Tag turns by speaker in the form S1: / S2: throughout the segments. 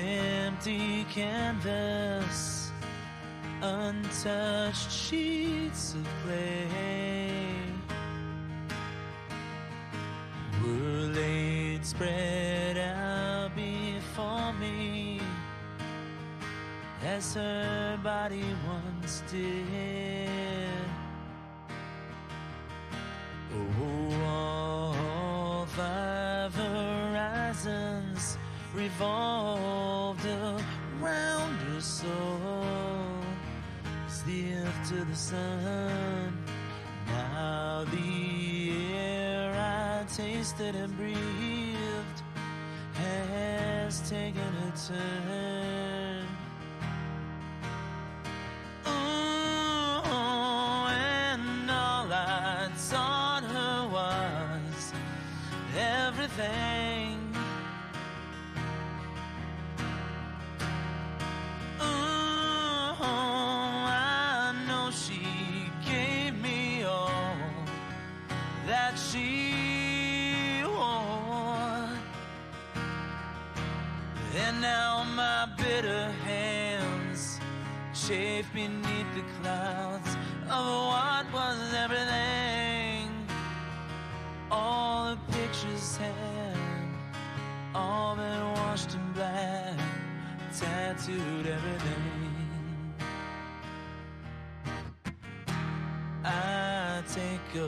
S1: empty canvas, untouched sheets of clay were laid spread out before me as her body once did. Oh, all five horizons revolved around her soul, as the earth to the sun. Now the air I tasted and breathed has taken a turn. Oh, and all I taught her was everything. Oh, I know she gave me all that she wore, and now my bitter hands chafe beneath the clouds of what was everything. All the pictures had all been washed in black, tattooed everything. I take a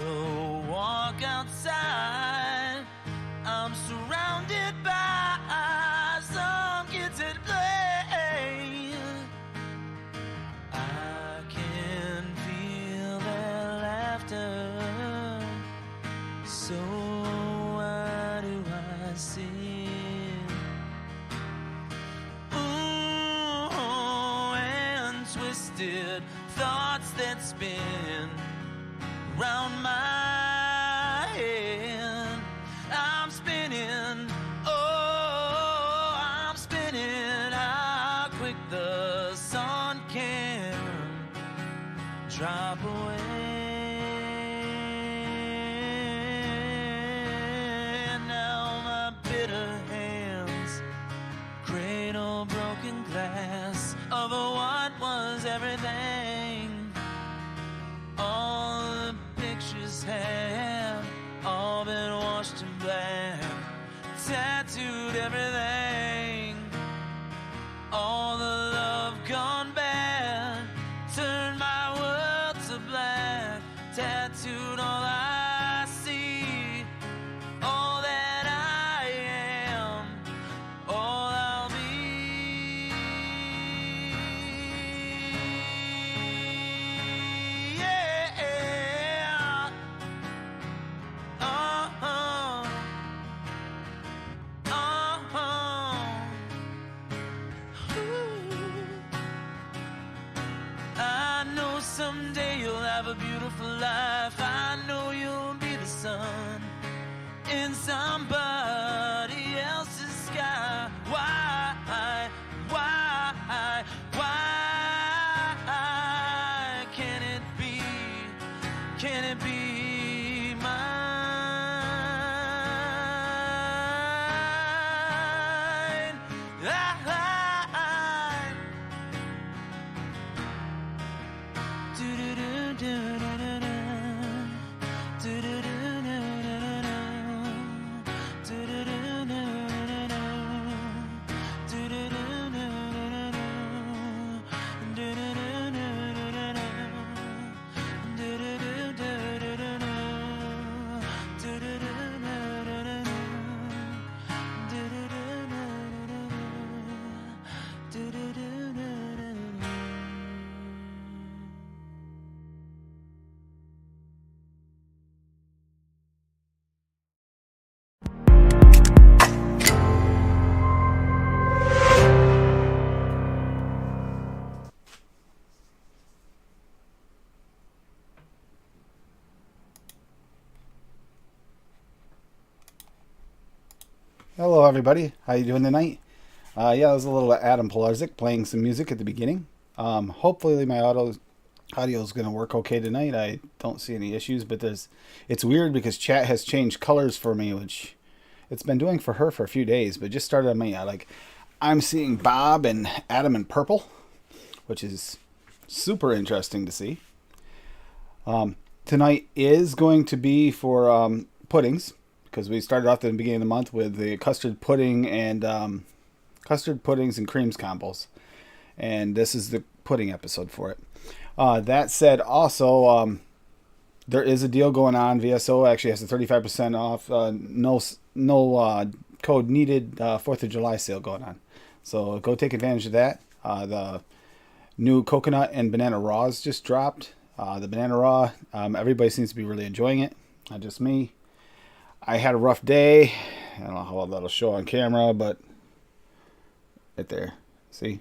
S1: walk outside, I'm surrounded by some kids at play. I can feel their laughter, so why do I see? Ooh, and twisted thoughts that spin round my head. I'm spinning, oh, I'm spinning. How quick the sun can drop away. Now my bitter hands cradle broken glass of what was everything. All the pictures have all been washed in black, tattooed everything. All the love gone bad turned my world to black, tattooed all I see, all that I am, all I'll be. Yeah. Oh. I know someday you'll have a beautiful life. I know you'll be the sun in somebody else's sky. Why can it be? Can it be mine?
S2: Hello everybody, how you doing tonight? Yeah, that was a little Adam Polarzik playing some music at the beginning. Hopefully my audio is going to work okay tonight. I don't see any issues, but it's weird because chat has changed colors for me, which it's been doing for her for a few days, but just started on me. I'm seeing Bob and Adam in purple, which is super interesting to see. Tonight is going to be for puddings, because we started off at the beginning of the month with the custard pudding and custard puddings and creams combos, and this is the pudding episode for it. That said, also there is a deal going on. VSO actually has a 35% off, no code needed 4th of July sale going on. So go take advantage of that. The new coconut and banana raws just dropped. The banana raw, everybody seems to be really enjoying it. Not just me. I had a rough day. I don't know how well that'll show on camera, but right there. See?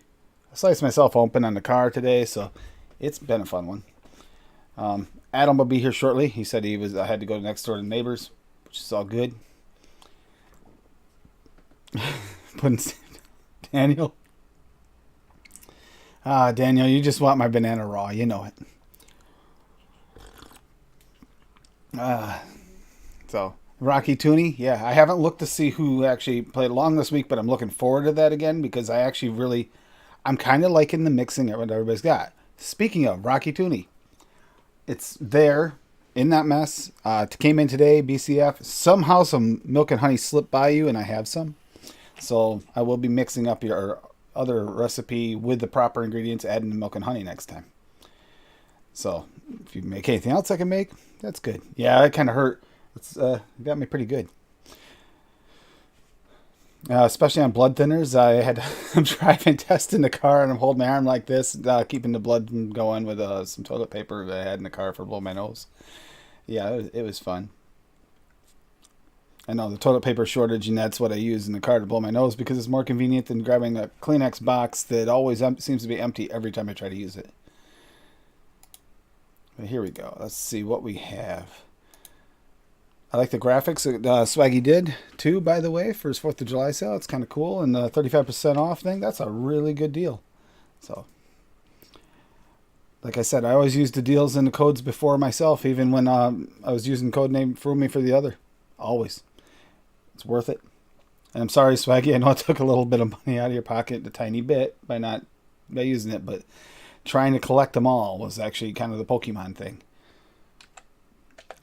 S2: I sliced myself open on the car today, so it's been a fun one. Adam will be here shortly. He said I had to go next door to the neighbors, which is all good. Daniel. Daniel, you just want my banana raw. You know it. So, Rocky Tooney. Yeah, I haven't looked to see who actually played along this week, but I'm looking forward to that again because I'm kind of liking the mixing of what everybody's got. Speaking of Rocky Tooney, it's there in that mess. Came in today, BCF. Somehow some milk and honey slipped by you, and I have some. So I will be mixing up your other recipe with the proper ingredients, adding the milk and honey next time. So if you make anything else I can make, that's good. Yeah, it kind of hurt. It's got me pretty good. Especially on blood thinners. I'm driving, testing the car, and I'm holding my arm like this, keeping the blood going with some toilet paper that I had in the car for blow my nose. Yeah, it was fun. I know the toilet paper shortage, and that's what I use in the car to blow my nose because it's more convenient than grabbing a Kleenex box that always seems to be empty every time I try to use it. But here we go. Let's see what we have. I like the graphics that Swaggy did, too, by the way, for his 4th of July sale. It's kind of cool. And the 35% off thing, that's a really good deal. So, like I said, I always use the deals and the codes before myself, even when I was using codename Froomey for the other. Always. It's worth it. And I'm sorry, Swaggy, I know I took a little bit of money out of your pocket, a tiny bit, by using it, but trying to collect them all was actually kind of the Pokemon thing.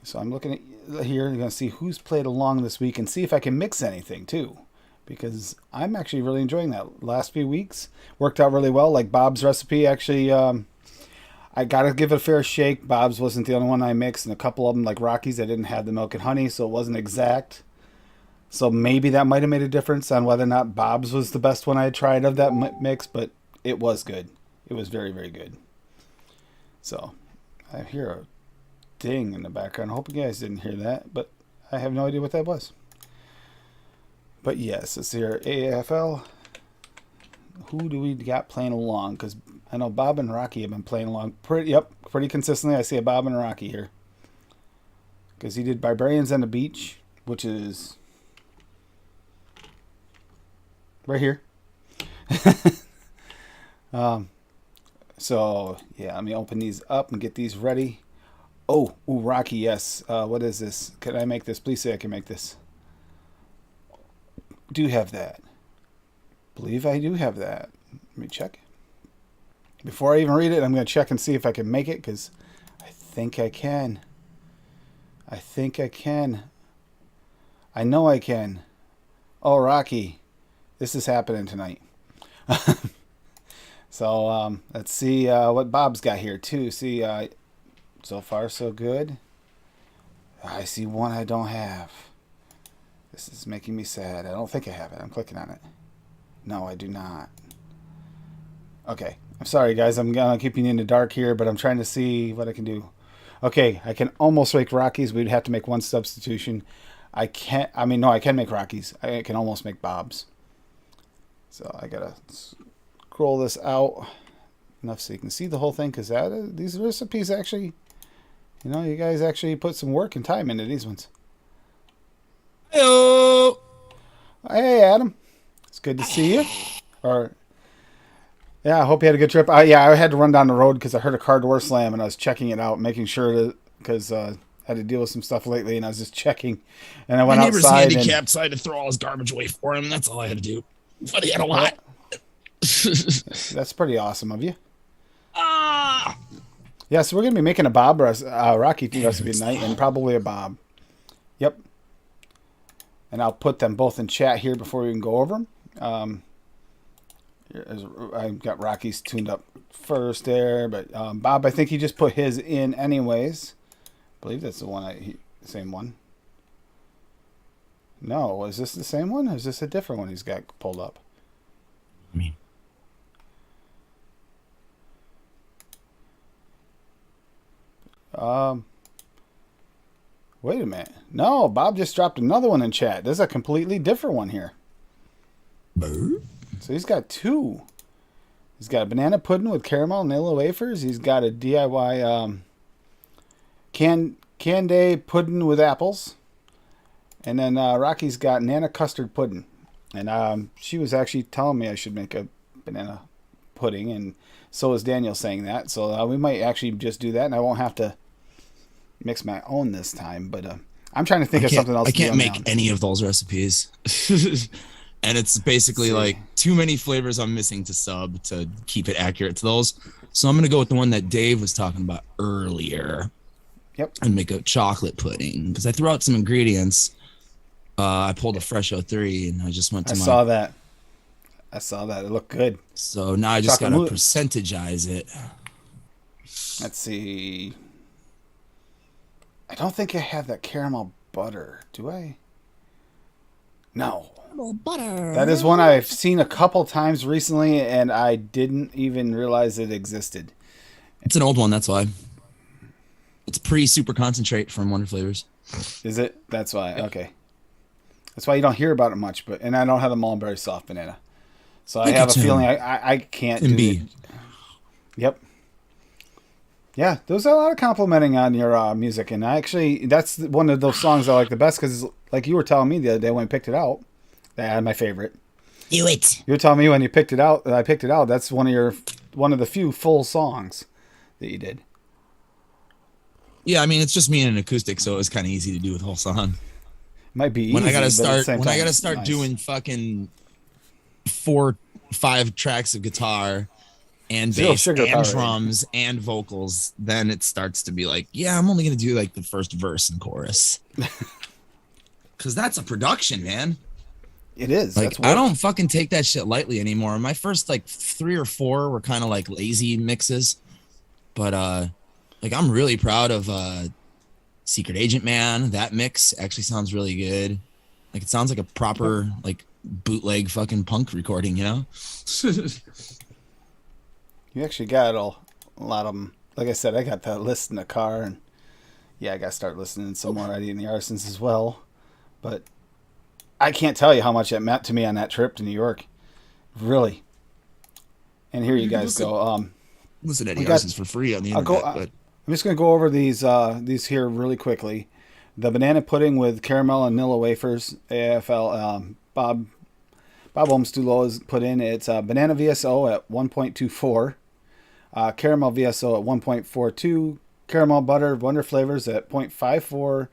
S2: So I'm looking at here and going to see who's played along this week and see if I can mix anything too. Because I'm actually really enjoying that. Last few weeks worked out really well. Like Bob's recipe, actually, I got to give it a fair shake. Bob's wasn't the only one I mixed, and a couple of them, like Rocky's, I didn't have the milk and honey, so it wasn't exact. So maybe that might have made a difference on whether or not Bob's was the best one I had tried of that mix, but it was good. It was very, very good. So I hear a ding in the background. I hope you guys didn't hear that, but I have no idea what that was. But yes, it's here. AFL. Who do we got playing along? Because I know Bob and Rocky have been playing along pretty consistently. I see a Bob and a Rocky here. Because he did Barbarians on the Beach, which is right here. So yeah, let me open these up and get these ready. Oh, Rocky, yes. What is this? Can I make this? Please say I can make this. Do have that. Believe I do have that. Let me check. Before I even read it, I'm going to check and see if I can make it, because I think I can. I think I can. I know I can. Oh, Rocky. This is happening tonight. So, let's see what Bob's got here, too. See, so far, so good. I see one I don't have. This is making me sad. I don't think I have it. I'm clicking on it. No, I do not. Okay. I'm sorry, guys. I'm going to keep you in the dark here, but I'm trying to see what I can do. Okay. I can almost make Rockies. We'd have to make one substitution. I can make Rockies. I can almost make Bob's. So I got to scroll this out enough so you can see the whole thing, because these recipes actually, you guys actually put some work and time into these ones.
S3: Hello.
S2: Hey, Adam. It's good to see you. Yeah, I hope you had a good trip. I had to run down the road because I heard a car door slam, and I was checking it out, making sure because I had to deal with some stuff lately, and I was just checking. And I went outside.
S3: My neighbor's handicapped, so I had to throw all his garbage away for him. That's all I had to do. But he had a lot.
S2: That's pretty awesome of you.
S3: Ah!
S2: Yeah, so we're gonna be making a Bob Rocky
S3: Damn, it
S2: recipe
S3: hurts
S2: tonight, and
S3: though.
S2: probably a Bob. Yep. And I'll put them both in chat here before we can go over them. I've got Rocky's tuned up first there, but Bob, I think he just put his in anyways. I believe that's the one. Same one. No, is this the same one? Or is this a different one he's got pulled up?
S3: I mean,
S2: Um, Wait a minute. No, Bob just dropped another one in chat. There's a completely different one here.
S3: Bird?
S2: So he's got two. He's got a banana pudding with caramel vanilla wafers. He's got a DIY candy pudding with apples. And then Rocky's got Nana custard pudding. And she was actually telling me I should make a banana pudding. And so was Daniel saying that. So we might actually just do that. And I won't have to mix my own this time. But I'm trying to think of something else
S3: I
S2: to do
S3: can't
S2: on my
S3: make
S2: own.
S3: any of those recipes. And it's basically
S2: See.
S3: like too many flavors I'm missing to sub to keep it accurate to those. So I'm gonna go with the one that Dave was talking about earlier.
S2: Yep.
S3: And make a chocolate pudding because I threw out some ingredients. I pulled a Fresh 03 and I just went to
S2: I
S3: my.
S2: saw that. I saw that. It looked good.
S3: So now I just
S2: Chocolate
S3: gotta
S2: mousse.
S3: percentagize it.
S2: Let's see. I don't think I have that caramel butter. Do I? No.
S3: Butter.
S2: That is one I've seen a couple times recently, and I didn't even realize it existed.
S3: It's an old one, that's why. It's pre-super concentrate from Wonder Flavors.
S2: Is it? That's why. Okay. That's why you don't hear about it much. And I don't have the Mulberry soft banana, so I have a feeling I can't do it. Yep. Yeah, there was a lot of complimenting on your music, and that's one of those songs I like the best because, like you were telling me the other day when I picked it out, my favorite.
S3: Do it.
S2: You were telling me when you picked it out, I picked it out. That's one of the few full songs that you did.
S3: Yeah, I mean it's just me and an acoustic, so it was kind of easy to do with the whole song.
S2: Might be easy,
S3: When I gotta
S2: but at the
S3: start,
S2: same
S3: when I
S2: time,
S3: gotta
S2: it's
S3: start
S2: nice.
S3: doing fucking 4-5 tracks of guitar and
S2: Zero
S3: bass
S2: sugar
S3: and
S2: power.
S3: drums and vocals, then it starts to be like, yeah, I'm only gonna do like the first verse and chorus. Cause that's a production, man.
S2: It is.
S3: Like
S2: That's
S3: I
S2: work.
S3: don't fucking take that shit lightly anymore. My first like 3 or 4 were kind of like lazy mixes, but like I'm really proud of Secret Agent Man. That mix actually sounds really good. Like it sounds like a proper like bootleg fucking punk recording, you know?
S2: You actually got a lot of them. Like I said, I got that list in the car, and yeah, I got to start listening some more Eddie and the Arsons as well. But I can't tell you how much it meant to me on that trip to New York. Really. And here you guys go.
S3: Listen to
S2: We
S3: Eddie
S2: got-
S3: Arsons for free on the
S2: I'll
S3: internet,
S2: go.
S3: but
S2: I'm just going to go over these here really quickly. The banana pudding with caramel and vanilla wafers. AFL Bob Olmstulo has put in. It's banana VSO at 1.24, caramel VSO at 1.42, caramel butter Wonder Flavors at 0.54,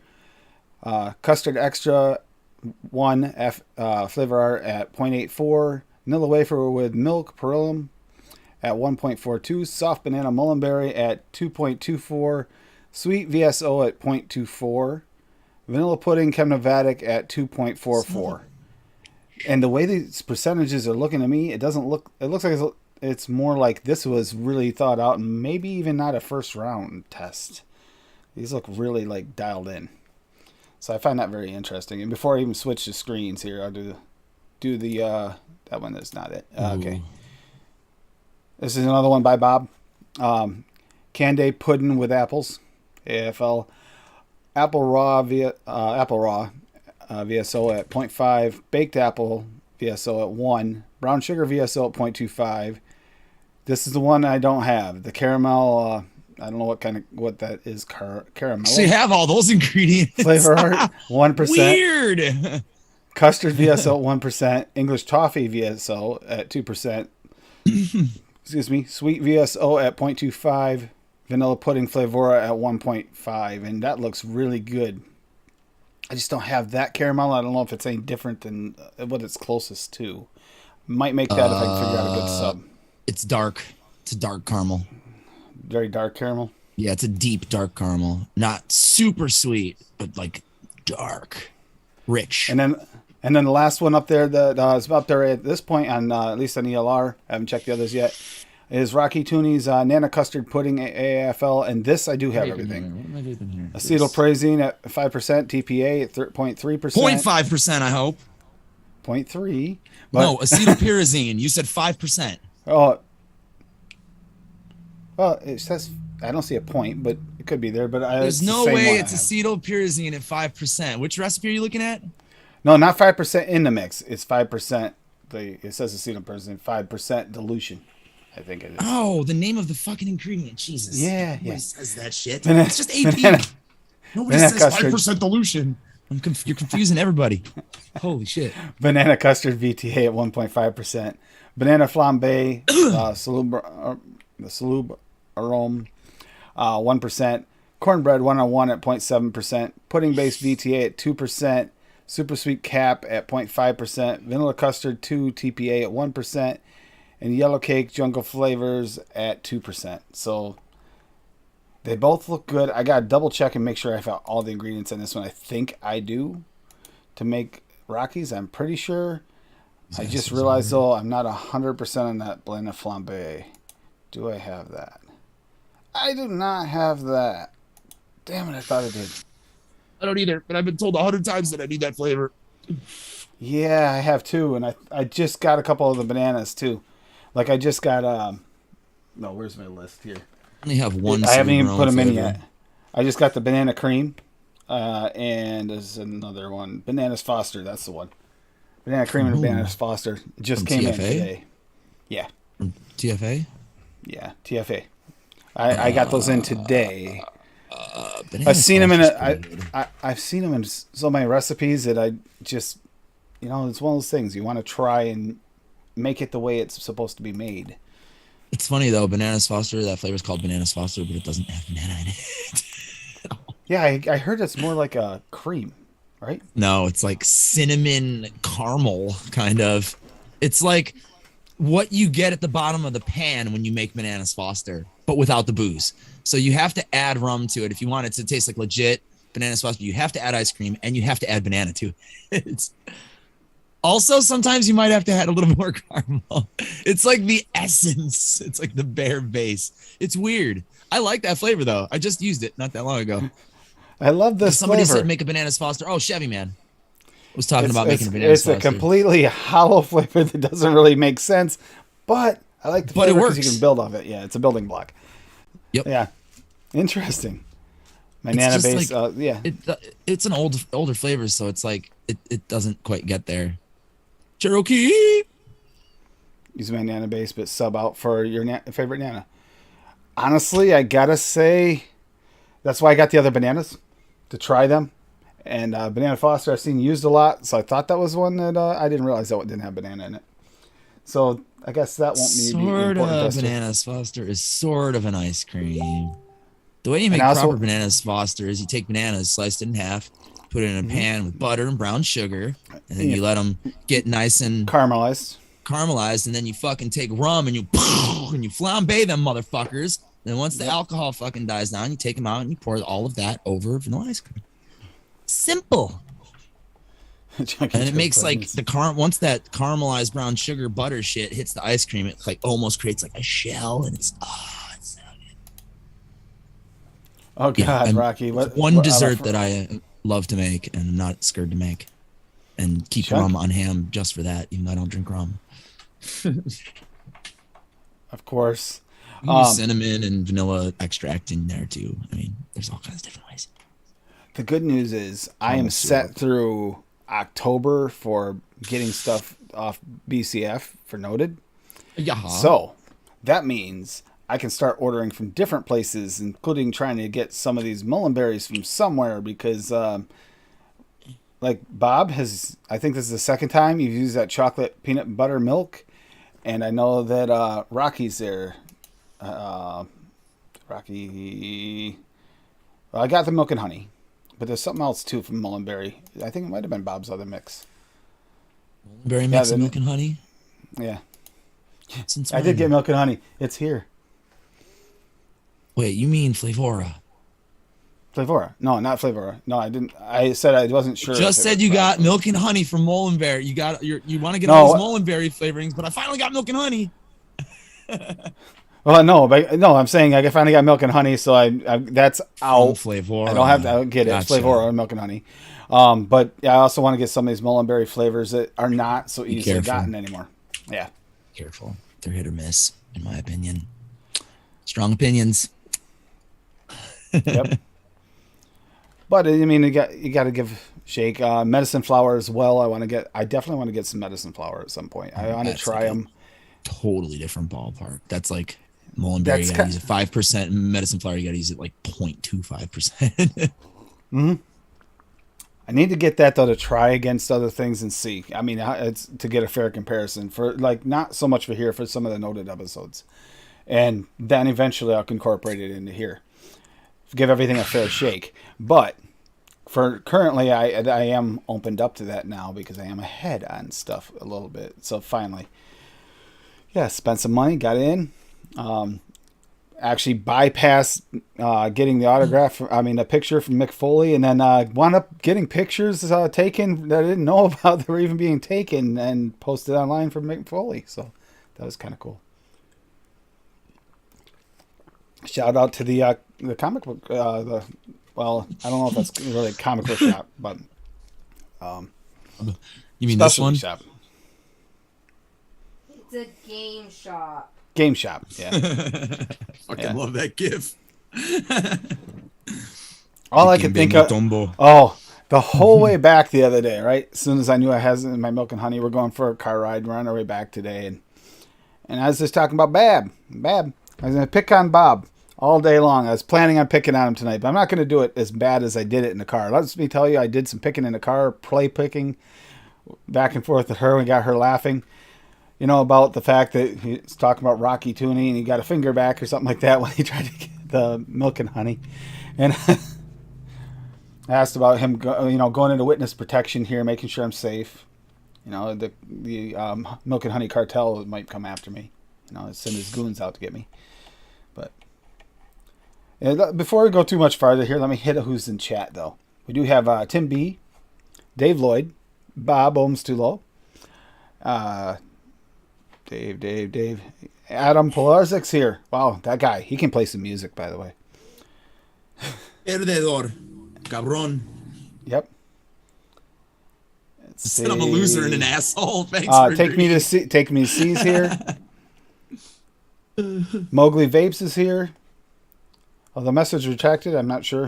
S2: custard extra 1 flavor art at 0.84, vanilla wafer with milk perillum at 1.42, soft banana mullenberry at 2.24, sweet VSO at 0.24, vanilla pudding Kemnavatic at 2.44. And the way these percentages are looking to me, it looks like it's more like this was really thought out and maybe even not a first round test. These look really like dialed in. So I find that very interesting. And before I even switch the screens here, I'll do the that one that's not it. Okay.
S3: Ooh.
S2: This is another one by Bob. Candy pudding with apples. AFL. Apple raw VSO at 0.5. Baked apple VSO at 1. Brown sugar VSO at 0.25. This is the one I don't have. The caramel. I don't know what that is. Caramel.
S3: so you have all those ingredients.
S2: Flavor art 1%.
S3: Weird.
S2: Custard VSO at 1%. English toffee VSO at 2%. Excuse me. Sweet VSO at 0.25. Vanilla pudding flavora at 1.5. And that looks really good. I just don't have that caramel. I don't know if it's any different than what it's closest to. Might make that if I can figure out a good sub.
S3: It's dark. It's a dark caramel.
S2: Very dark caramel.
S3: Yeah, it's a deep dark caramel. Not super sweet, but like dark, rich.
S2: And then the last one up there that is up there at this point on at least on ELR. I haven't checked the others yet. Is Rocky Tooney's Nana Custard Pudding AFL, and this I do have everything.
S3: What am I vaping here?
S2: Acetylprazine at 5%, TPA at 0.3%.
S3: 0.5%, I hope.
S2: 0.3.
S3: No, acetylpyrazine. You said 5%.
S2: Oh, well, it says I don't see a point, but it could be there. But
S3: There's no way it's acetylpyrazine at 5%. Which recipe are you looking at?
S2: No, not 5% in the mix. It's 5%. It says acetylpyrazine, 5% dilution. I think it is.
S3: Oh, the name of the fucking ingredient. Jesus.
S2: Yeah,
S3: Nobody
S2: yeah.
S3: says that shit.
S2: Banana-
S3: It's just AP.
S2: banana-
S3: Nobody
S2: banana
S3: says
S2: custard.
S3: 5% dilution. You're confusing everybody. Holy shit.
S2: Banana custard VTA at 1.5%. Banana flambe, the salub arome, 1%. Cornbread 101 at 0.7%. Pudding based VTA at 2%. Super sweet cap at 0.5%. Vanilla custard 2 TPA at 1%. And yellow cake jungle flavors at 2%. So they both look good. I got to double check and make sure I found all the ingredients in this one. I think I do to make Rockies. I'm pretty sure. I just realized, though, I'm not 100% on that banana flambe. Do I have that? I do not have that. Damn it, I thought I did.
S3: I don't either, but I've been told 100 times that I need that flavor.
S2: Yeah, I have too. And I just got a couple of the bananas, too. Like, I just got, no, where's my list here?
S3: I only have one.
S2: I haven't even put them in
S3: flavor.
S2: yet. I just got the banana cream, and there's another one. Bananas Foster, that's the one. Banana cream and bananas Foster just
S3: From
S2: came in
S3: TFA?
S2: today. Yeah,
S3: TFA?
S2: yeah, TFA. I got those in today.
S3: Banana
S2: I've seen them in
S3: Foster's pretty good.
S2: I've seen them in so many recipes that I just, it's one of those things you want to try and make it the way it's supposed to be made.
S3: It's funny though, Bananas Foster, that flavor is called Bananas Foster, but it doesn't have banana in it.
S2: Yeah, I heard it's more like a cream, right?
S3: No, it's like cinnamon caramel kind of. It's like what you get at the bottom of the pan when you make Bananas Foster, but without the booze. So you have to add rum to it if you want it to taste like legit Bananas Foster. You have to add ice cream and you have to add banana to it. It's also, sometimes you might have to add a little more caramel. It's like the essence. It's like the bare base. It's weird. I like that flavor though. I just used it not that long ago.
S2: I love this
S3: Somebody
S2: flavor.
S3: said make a Bananas Foster. Oh, Chevy Man was talking about
S2: It's-
S3: making a Bananas
S2: It's
S3: Foster.
S2: a completely hollow flavor that doesn't really make sense, but I like the
S3: But it
S2: flavor because you
S3: works.
S2: can build off it. Yeah, it's a building block.
S3: Yep.
S2: Yeah, interesting.
S3: It's
S2: Banana
S3: just
S2: base.
S3: like-
S2: Yeah,
S3: It's an older flavor, so it's like it doesn't quite get there. Cherokee.
S2: use banana base, but sub out for your favorite Nana. Honestly, I gotta say, that's why I got the other bananas to try them. And Banana Foster I've seen used a lot, so I thought that was one that I didn't realize that one didn't have banana in it. So I guess that won't be
S3: Sort
S2: important.
S3: of
S2: tester.
S3: Bananas Foster is sort of an ice cream. The way you make
S2: And also-
S3: proper Bananas Foster is you take bananas, sliced it in half, put it in a pan with butter and brown sugar, and then you let them get nice and
S2: Caramelized.
S3: caramelized, and then you fucking take rum and you flambe them motherfuckers. Then once the alcohol fucking dies down, you take them out and you pour all of that over vanilla ice cream. Simple. And it makes like once that caramelized brown sugar butter shit hits the ice cream, it like almost creates like a shell, and it's so good.
S2: Oh God,
S3: and
S2: Rocky!
S3: it's one dessert that I love to make and I'm not scared to make, and keep
S2: Chuck?
S3: rum on ham just for that, even though I don't drink rum.
S2: Of course.
S3: You use cinnamon and vanilla extract in there too. I mean, there's all kinds of different ways.
S2: The good news is I am
S3: Almost
S2: set
S3: syrup.
S2: through October for getting stuff off BCF for Noted.
S3: Yeah.
S2: So that means I can start ordering from different places, including trying to get some of these mullenberries from somewhere because, like Bob has, I think this is the second time you've used that chocolate peanut butter milk. And I know that Rocky's there. Rocky. Well, I got the milk and honey. But there's something else too from Mullenberry. I think it might have been Bob's other mix.
S3: Berry mix
S2: the-
S3: of milk and honey.
S2: Yeah.
S3: Since
S2: I did
S3: when?
S2: get milk and honey. It's here.
S3: Wait, you mean Flavora?
S2: Flavora. No, not Flavora. No, I didn't. I said I wasn't sure.
S3: Just
S2: if it
S3: said
S2: was
S3: you
S2: Flavora.
S3: got milk and honey from Molenberry. You want to get
S2: No,
S3: all these Molenberry flavorings, but I finally got milk and honey.
S2: Well, no, but no, I'm saying I finally got milk and honey, so I that's out.
S3: Flavora.
S2: I don't have to get it. It's
S3: Gotcha.
S2: Flavora, milk and honey. But I also want to get some of these Mullenberry flavors that are not so easily
S3: careful.
S2: gotten anymore. Yeah.
S3: Careful. They're hit or miss, in my opinion. Strong opinions.
S2: Yep. But I mean, you got to give Shake medicine flower as well. I definitely want to get some medicine flower at some point. I want to
S3: That's
S2: try
S3: like a
S2: them.
S3: Totally different ballpark. That's like Mullenberry.
S2: That's
S3: You gotta use it 5%. Medicine flower, you gotta use it like 0.25%.
S2: I need to get that though to try against other things and see. I mean, it's to get a fair comparison for like not so much for here for some of the noted episodes, and then eventually I'll incorporate it into here. Give everything a fair shake, but for currently I am opened up to that now because I am ahead on stuff a little bit. So finally, yeah, spent some money, got in. Actually bypassed getting the autograph. A picture from Mick Foley, and then wound up getting pictures taken that I didn't know about that were even being taken and posted online from Mick Foley. So that was kind of cool. Shout out to the comic book. I don't know if that's really a comic book shop, but
S3: You mean this
S2: specialty
S3: one?
S2: shop,
S4: It's a game shop.
S2: game shop. Yeah.
S3: Fucking love that gif.
S2: All I could think of. Oh, the whole way back the other day, right? As soon as I knew I had my milk and honey, we're going for a car ride. We're on our way back today, and I was just talking about Bab. I was going to pick on Bob all day long. I was planning on picking on him tonight, but I'm not going to do it as bad as I did it in the car. Let me tell you, I did some picking in the car, play picking back and forth with her. We got her laughing. You know, about the fact that he's talking about Rocky Tooney and he got a finger back or something like that when he tried to get the milk and honey. And I asked about him, going into witness protection here, making sure I'm safe. You know, the milk and honey cartel might come after me. You know, send his goons out to get me. But before we go too much farther here, let me hit who's in chat, though. We do have Tim B, Dave Lloyd, Bob Ohms-Tulo, Dave. Adam Polarzik's here. Wow, that guy. He can play some music, by the way.
S3: Perdedor. Cabron.
S2: Yep.
S3: Said I'm a loser and an asshole. Thanks for
S2: Take me to C's here. Mowgli Vapes is here. Oh, the message retracted. I'm not sure.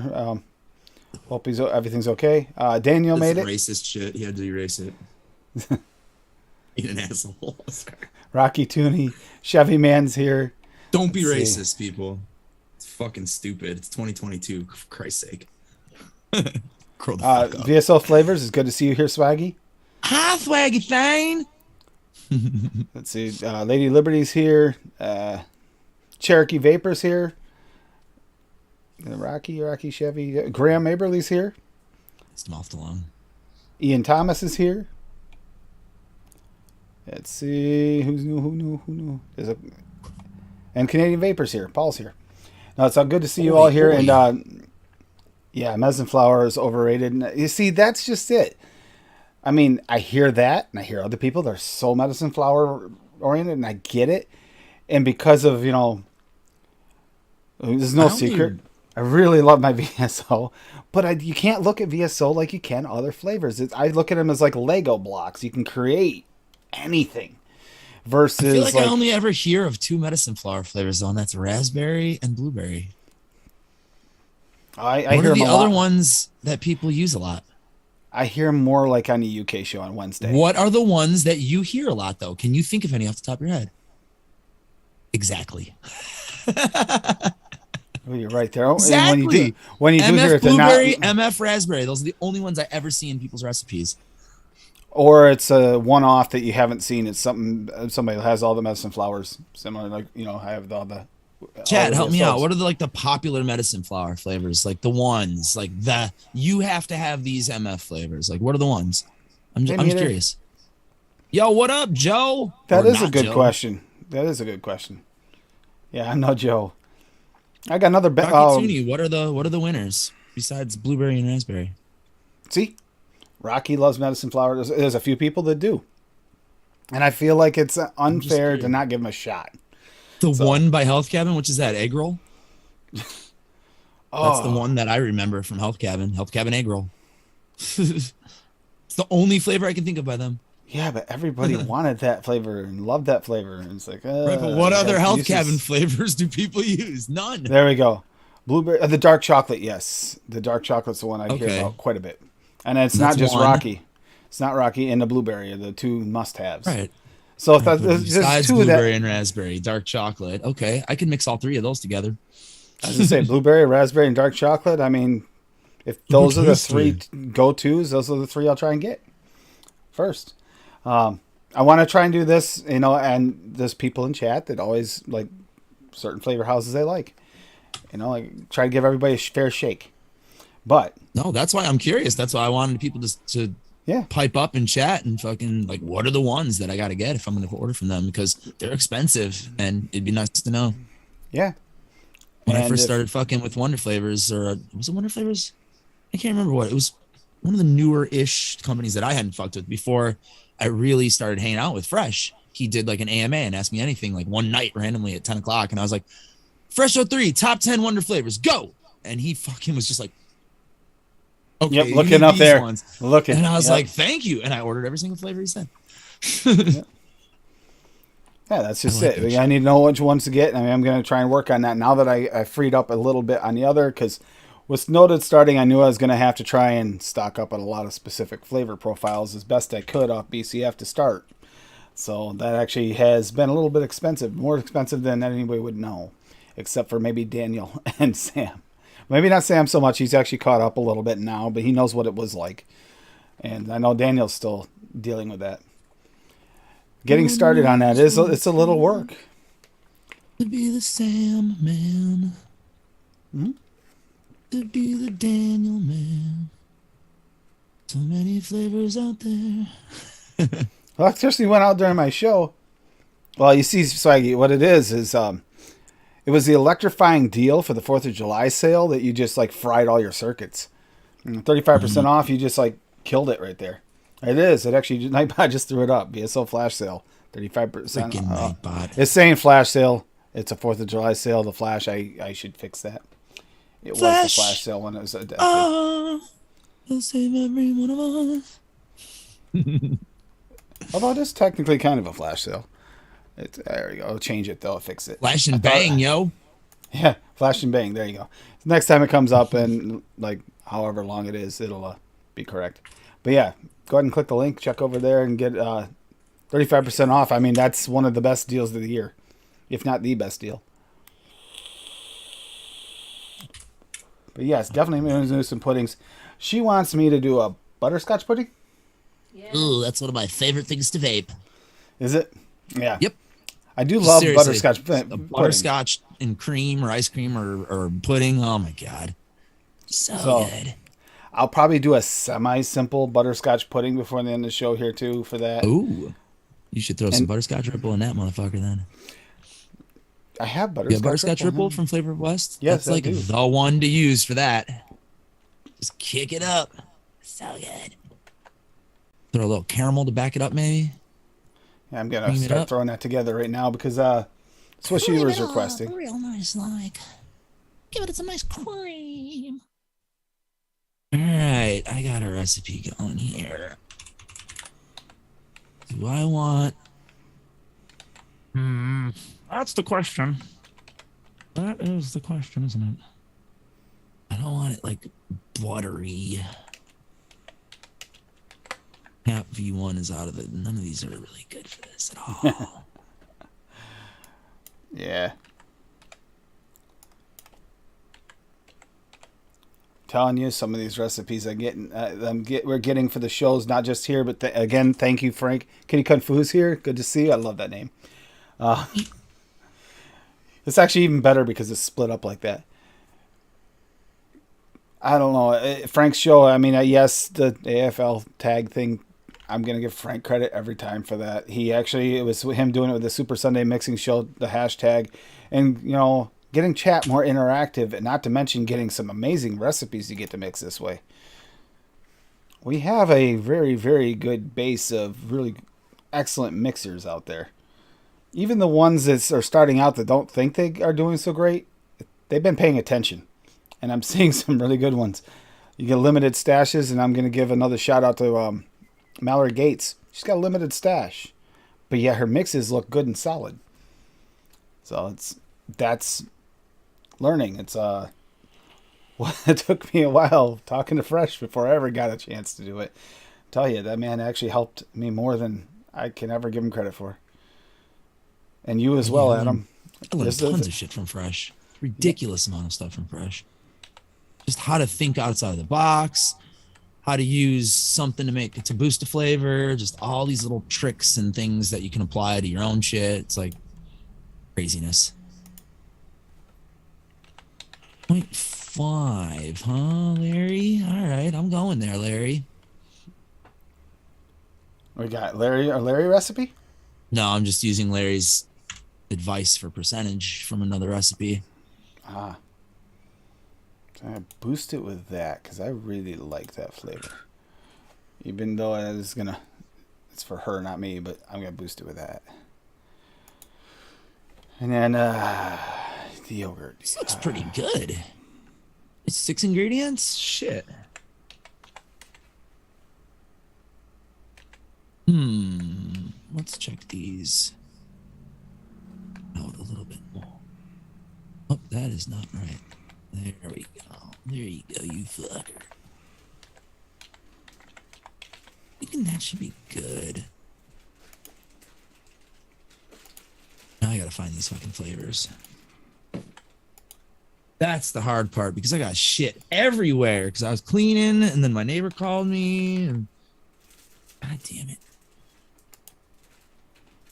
S2: Hope everything's okay. Daniel made it.
S3: Racist shit. He had to erase it. He's an asshole. Sorry.
S2: Rocky Tooney. Chevy Man's here.
S3: Don't be
S2: Let's see.
S3: racist, people. It's fucking stupid. It's 2022. For Christ's sake. Grow the fuck up.
S2: VSO Flavors. It's good to see you here, Swaggy.
S3: Hi, Swaggy Thane.
S2: Let's see. Lady Liberty's here. Cherokee Vapors here. Rocky Chevy. Graham Aberley's here.
S3: It's mouthed along.
S2: Ian Thomas is here. Let's see. Who knew? And Canadian Vapors here. Paul's here. Now, it's good to see you all here. And yeah, Medicine Flower is overrated. And you see, that's just it. I mean, I hear that, and I hear other people that are so Medicine Flower oriented, and I get it. And because of, there's no secret. I really love my VSO, but you can't look at VSO like you can other flavors. I look at them as like Lego blocks. You can create anything. Versus,
S3: I feel like I only ever hear of two Medicine Flower flavors, though, and that's raspberry and blueberry.
S2: I
S3: what
S2: hear
S3: are the
S2: them a
S3: other
S2: lot.
S3: ones that people use a lot?
S2: I hear more like on the UK show on Wednesday.
S3: What are the ones that you hear a lot, though? Can you think of any off the top of your head? Exactly.
S2: Oh, you're right there.
S3: Exactly.
S2: And when you do
S3: MF
S2: hear it,
S3: blueberry,
S2: they're not,
S3: MF raspberry. Those are the only ones I ever see in people's recipes.
S2: or it's a one-off that you haven't seen. It's somebody that has all the medicine flowers, similar like I have all the.
S3: Chad, help me
S2: VSOs.
S3: out. What are the popular medicine flower flavors? Like the ones, like you have to have these MF flavors. Like what are the ones? I'm just
S2: Maybe
S3: curious. Yo, what up, Joe?
S2: That
S3: Or
S2: is a
S3: not
S2: good
S3: Joe.
S2: question. That is a good question. Yeah, I'm no Joe. I got another.
S3: Rocky Tooney, what are the winners besides blueberry and raspberry?
S2: See, Rocky loves medicine flower. There's a few people that do, and I feel like it's
S3: I'm just
S2: unfair to
S3: curious.
S2: not give him a shot.
S3: The
S2: So,
S3: one by Health Cabin, which is that egg roll. That's the
S2: oh,
S3: one that I remember from Health Cabin. Health Cabin egg roll. It's the only flavor I can think of by them.
S2: yeah, but everybody wanted that flavor and loved that flavor, and it's like,
S3: Right, but what
S2: you
S3: other
S2: got
S3: Health Cabin
S2: uses.
S3: flavors do people use? None.
S2: There we go. Blueberry, the dark chocolate. Yes, the dark chocolate's the one I hear
S3: Okay.
S2: about quite a bit, and it's
S3: That's
S2: not just
S3: one.
S2: Rocky. It's not Rocky and the blueberry are the two must-haves.
S3: Right.
S2: So if
S3: Right,
S2: that,
S3: but
S2: there's
S3: besides
S2: two of that.
S3: blueberry and raspberry, dark chocolate. Okay, I can mix all three of those together.
S2: I was gonna say blueberry, raspberry, and dark chocolate. I mean, if those are the three go-tos, those are the three I'll try and get first. I want to try and do this, and there's people in chat that always like certain flavor houses they like. Like try to give everybody a fair shake. But
S3: No, that's why I'm curious. That's why I wanted people to
S2: yeah,
S3: pipe up and chat and fucking like, what are the ones that I got to get if I'm going to order from them, because they're expensive and it'd be nice to know.
S2: yeah.
S3: When I
S2: And
S3: first
S2: if-
S3: started fucking with Wonder Flavors, or was it Wonder Flavors? I can't remember what it was. One of the newer-ish companies that I hadn't fucked with before I really started hanging out with Fresh. He did like an AMA and asked me anything like one night randomly at 10 o'clock. And I was like, Fresh 03, top 10 Wonder Flavors, go. And he fucking was just like, okay,
S2: Yep,
S3: you
S2: looking
S3: need
S2: up
S3: these
S2: there,
S3: ones.
S2: looking.
S3: And I was
S2: Yep.
S3: like, thank you. And I ordered every single flavor he said.
S2: Yeah, that's just
S3: I like
S2: it.
S3: that
S2: I need to know which ones to get. I mean, I'm going to try and work on that now that I freed up a little bit on the other, because with Noted starting, I knew I was going to have to try and stock up on a lot of specific flavor profiles as best I could off BCF to start. So that actually has been a little bit expensive, more expensive than anybody would know, except for maybe Daniel and Sam. Maybe not Sam so much. He's actually caught up a little bit now, but he knows what it was like. And I know Daniel's still dealing with that. Getting started on that it's a little work.
S3: To be the Sam man. To be the Daniel man. So many flavors out there.
S2: Electricity went out during my show. Well, you see, Swaggy, what it is it was the electrifying deal for the 4th of July sale that you just like fried all your circuits. 35% off, you just like killed it right there. It is. It actually, Nightbot just threw it up. BSO flash sale, 35%.
S3: Freaking Nightbot.
S2: It's saying flash sale. It's a 4th of July sale. The flash, I should fix that. It was the flash sale when it was adapted.
S3: He'll save every one of us.
S2: Although it is technically kind of a flash sale. There we go. I'll change it though. I'll fix it.
S3: Flash and bang, yo.
S2: Yeah, flash and bang. There you go. Next time it comes up, and like however long it is, it'll be correct. But yeah, go ahead and click the link. Check over there and get 35% off. I mean, that's one of the best deals of the year, if not the best deal. But yes, definitely going to do some puddings. She wants me to do a butterscotch pudding.
S4: Yeah.
S3: Ooh, that's one of my favorite things to vape.
S2: Is it? Yeah.
S3: Yep.
S2: I do love
S3: Seriously,
S2: butterscotch
S3: a
S2: pudding.
S3: butterscotch and cream or ice cream or pudding. Oh my god, so good.
S2: I'll probably do a semi-simple butterscotch pudding before the end of the show here too for that.
S3: Ooh, you should throw some butterscotch ripple in that motherfucker then.
S2: I have
S3: Yeah,
S2: butterscotch,
S3: butterscotch ripple from Flavor of West.
S2: Yes,
S3: That's
S2: I
S3: like
S2: do.
S3: the one to use for that. Just kick it up. So good. Throw a little caramel to back it up, maybe.
S2: Yeah, I'm gonna
S3: Cream it
S2: start
S3: up.
S2: throwing that together right now because it's what she was requesting.
S3: Real nice, like. Give it some nice cream. All right, I got a recipe going here. Do I want? That's the question. That is the question, isn't it? I don't want it like buttery. Cap V1 is out of it. None of these are really good for this at all.
S2: Yeah. Telling you, some of these recipes we're getting for the shows, not just here, but again, thank you, Frank. Kitty Kung Fu's here. Good to see you. I love that name. It's actually even better because it's split up like that. I don't know. Frank's show, I mean, yes, the AFL tag thing, I'm gonna give Frank credit every time for that. It was him doing it with the Super Sunday Mixing Show, the hashtag, and getting chat more interactive, and not to mention getting some amazing recipes you get to mix this way. We have a very, very good base of really excellent mixers out there. Even the ones that are starting out that don't think they are doing so great, they've been paying attention, and I'm seeing some really good ones. You get limited stashes, and I'm going to give another shout out to Mallory Gates. She's got a limited stash, but yet her mixes look good and solid. So that's learning. It took me a while talking to Fresh before I ever got a chance to do it. I tell you, that man actually helped me more than I can ever give him credit for. And you as well, Adam.
S3: I learned tons of shit from Fresh. Ridiculous amount of stuff from Fresh. Just how to think outside of the box, how to use something to boost the flavor, just all these little tricks and things that you can apply to your own shit. It's like craziness. 0.5, huh, Larry? All right, I'm going there, Larry.
S2: We got a Larry recipe?
S3: No, I'm just using Larry's advice for percentage from another recipe.
S2: Ah. I boost it with that because I really like that flavor. Even though it's for her, not me, but I'm gonna boost it with that. And then the yogurt.
S3: This looks pretty good. It's 6 ingredients? Shit. Let's check these out a little bit more. Oh, that is not right. There we go. There you go, you fucker. Thinking that should be good. Now I gotta find these fucking flavors. That's the hard part because I got shit everywhere because I was cleaning and then my neighbor called me and God damn it.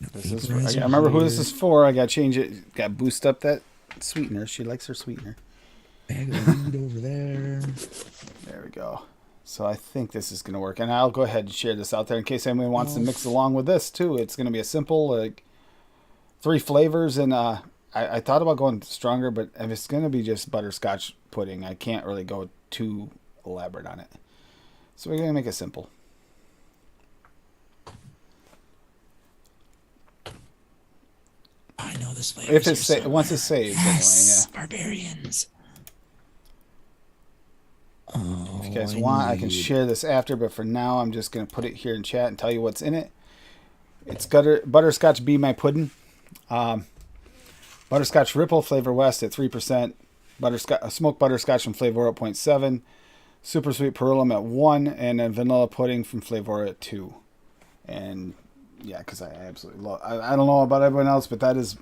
S2: I remember who this is for. I got to change it. Got to boost up that sweetener. She likes her sweetener.
S3: Bag of weed over there.
S2: There we go. So I think this is going to work. And I'll go ahead and share this out there in case anyone wants to mix along with this too. It's going to be a simple 3 flavors. And I thought about going stronger, but if it's going to be just butterscotch pudding, I can't really go too elaborate on it. So we're going to make it simple.
S3: I know this flavor.
S2: If it's once it's saved,
S3: yes,
S2: anyway, yeah.
S3: Barbarians.
S2: If you guys want, I can share this after, but for now, I'm just going to put it here in chat and tell you what's in it. It's butterscotch Be My Puddin', butterscotch Ripple Flavor West at 3%, smoked butterscotch from Flavor at 0.7, super sweet Perulum at 1, and then vanilla pudding from Flavor at 2. And yeah, because I absolutely love. I don't know about everyone else, but that is.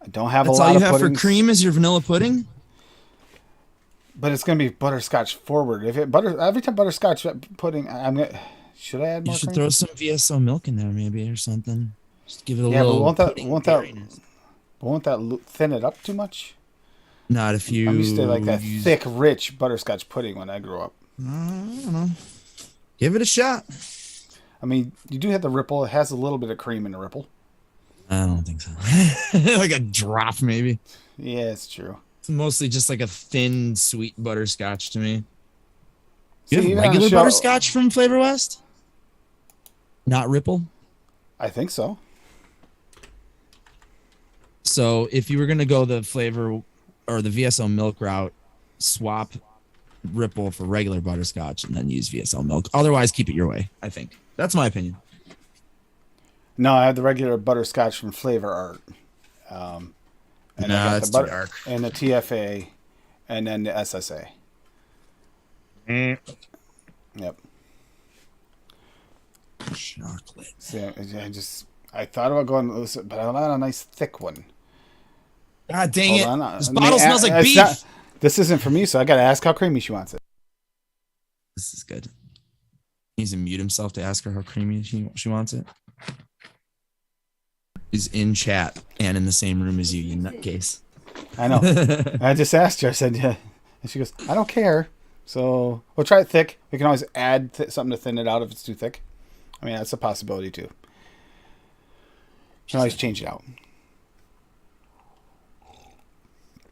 S2: I don't have
S3: That's
S2: a lot
S3: all
S2: of
S3: you have
S2: puddings,
S3: for cream is your vanilla pudding?
S2: but it's gonna be butterscotch forward. Every time butterscotch pudding, should I add more
S3: You should
S2: cream?
S3: throw some VSO milk in there maybe or something. Just give it a
S2: Yeah,
S3: little.
S2: but won't that thin it up too much?
S3: Not if you.
S2: I'm used to like that thick, rich butterscotch pudding when I grew up.
S3: I don't know. Give it a shot.
S2: I mean, you do have the Ripple. It has a little bit of cream in the Ripple.
S3: I don't think so. Like a drop, maybe.
S2: Yeah, it's true.
S3: It's mostly just like a thin, sweet butterscotch to me.
S2: See,
S3: You have
S2: even on the
S3: regular
S2: show-
S3: butterscotch from Flavor West? Not Ripple?
S2: I think so.
S3: So if you were going to go the flavor or the VSO milk route, swap Ripple for regular butterscotch and then use VSO milk. Otherwise, keep it your way, I think. That's my opinion.
S2: No, I have the regular butterscotch from Flavor Art. And I got
S3: that's
S2: the
S3: too dark.
S2: And the TFA, and then the SSA. Yep.
S3: Chocolate.
S2: See, I thought about going, but I want a nice thick one.
S3: God dang
S2: Hold
S3: it.
S2: on.
S3: This
S2: Let me
S3: bottle smells like
S2: it's
S3: beef.
S2: This isn't for me, so I got to ask how creamy she wants it.
S3: This is good. He needs to mute himself to ask her how creamy she wants it. He's in chat and in the same room as you nutcase.
S2: I know. I just asked her. I said, yeah. And she goes, I don't care. So we'll try it thick. We can always add something to thin it out if it's too thick. I mean, that's a possibility too. You can always change it out.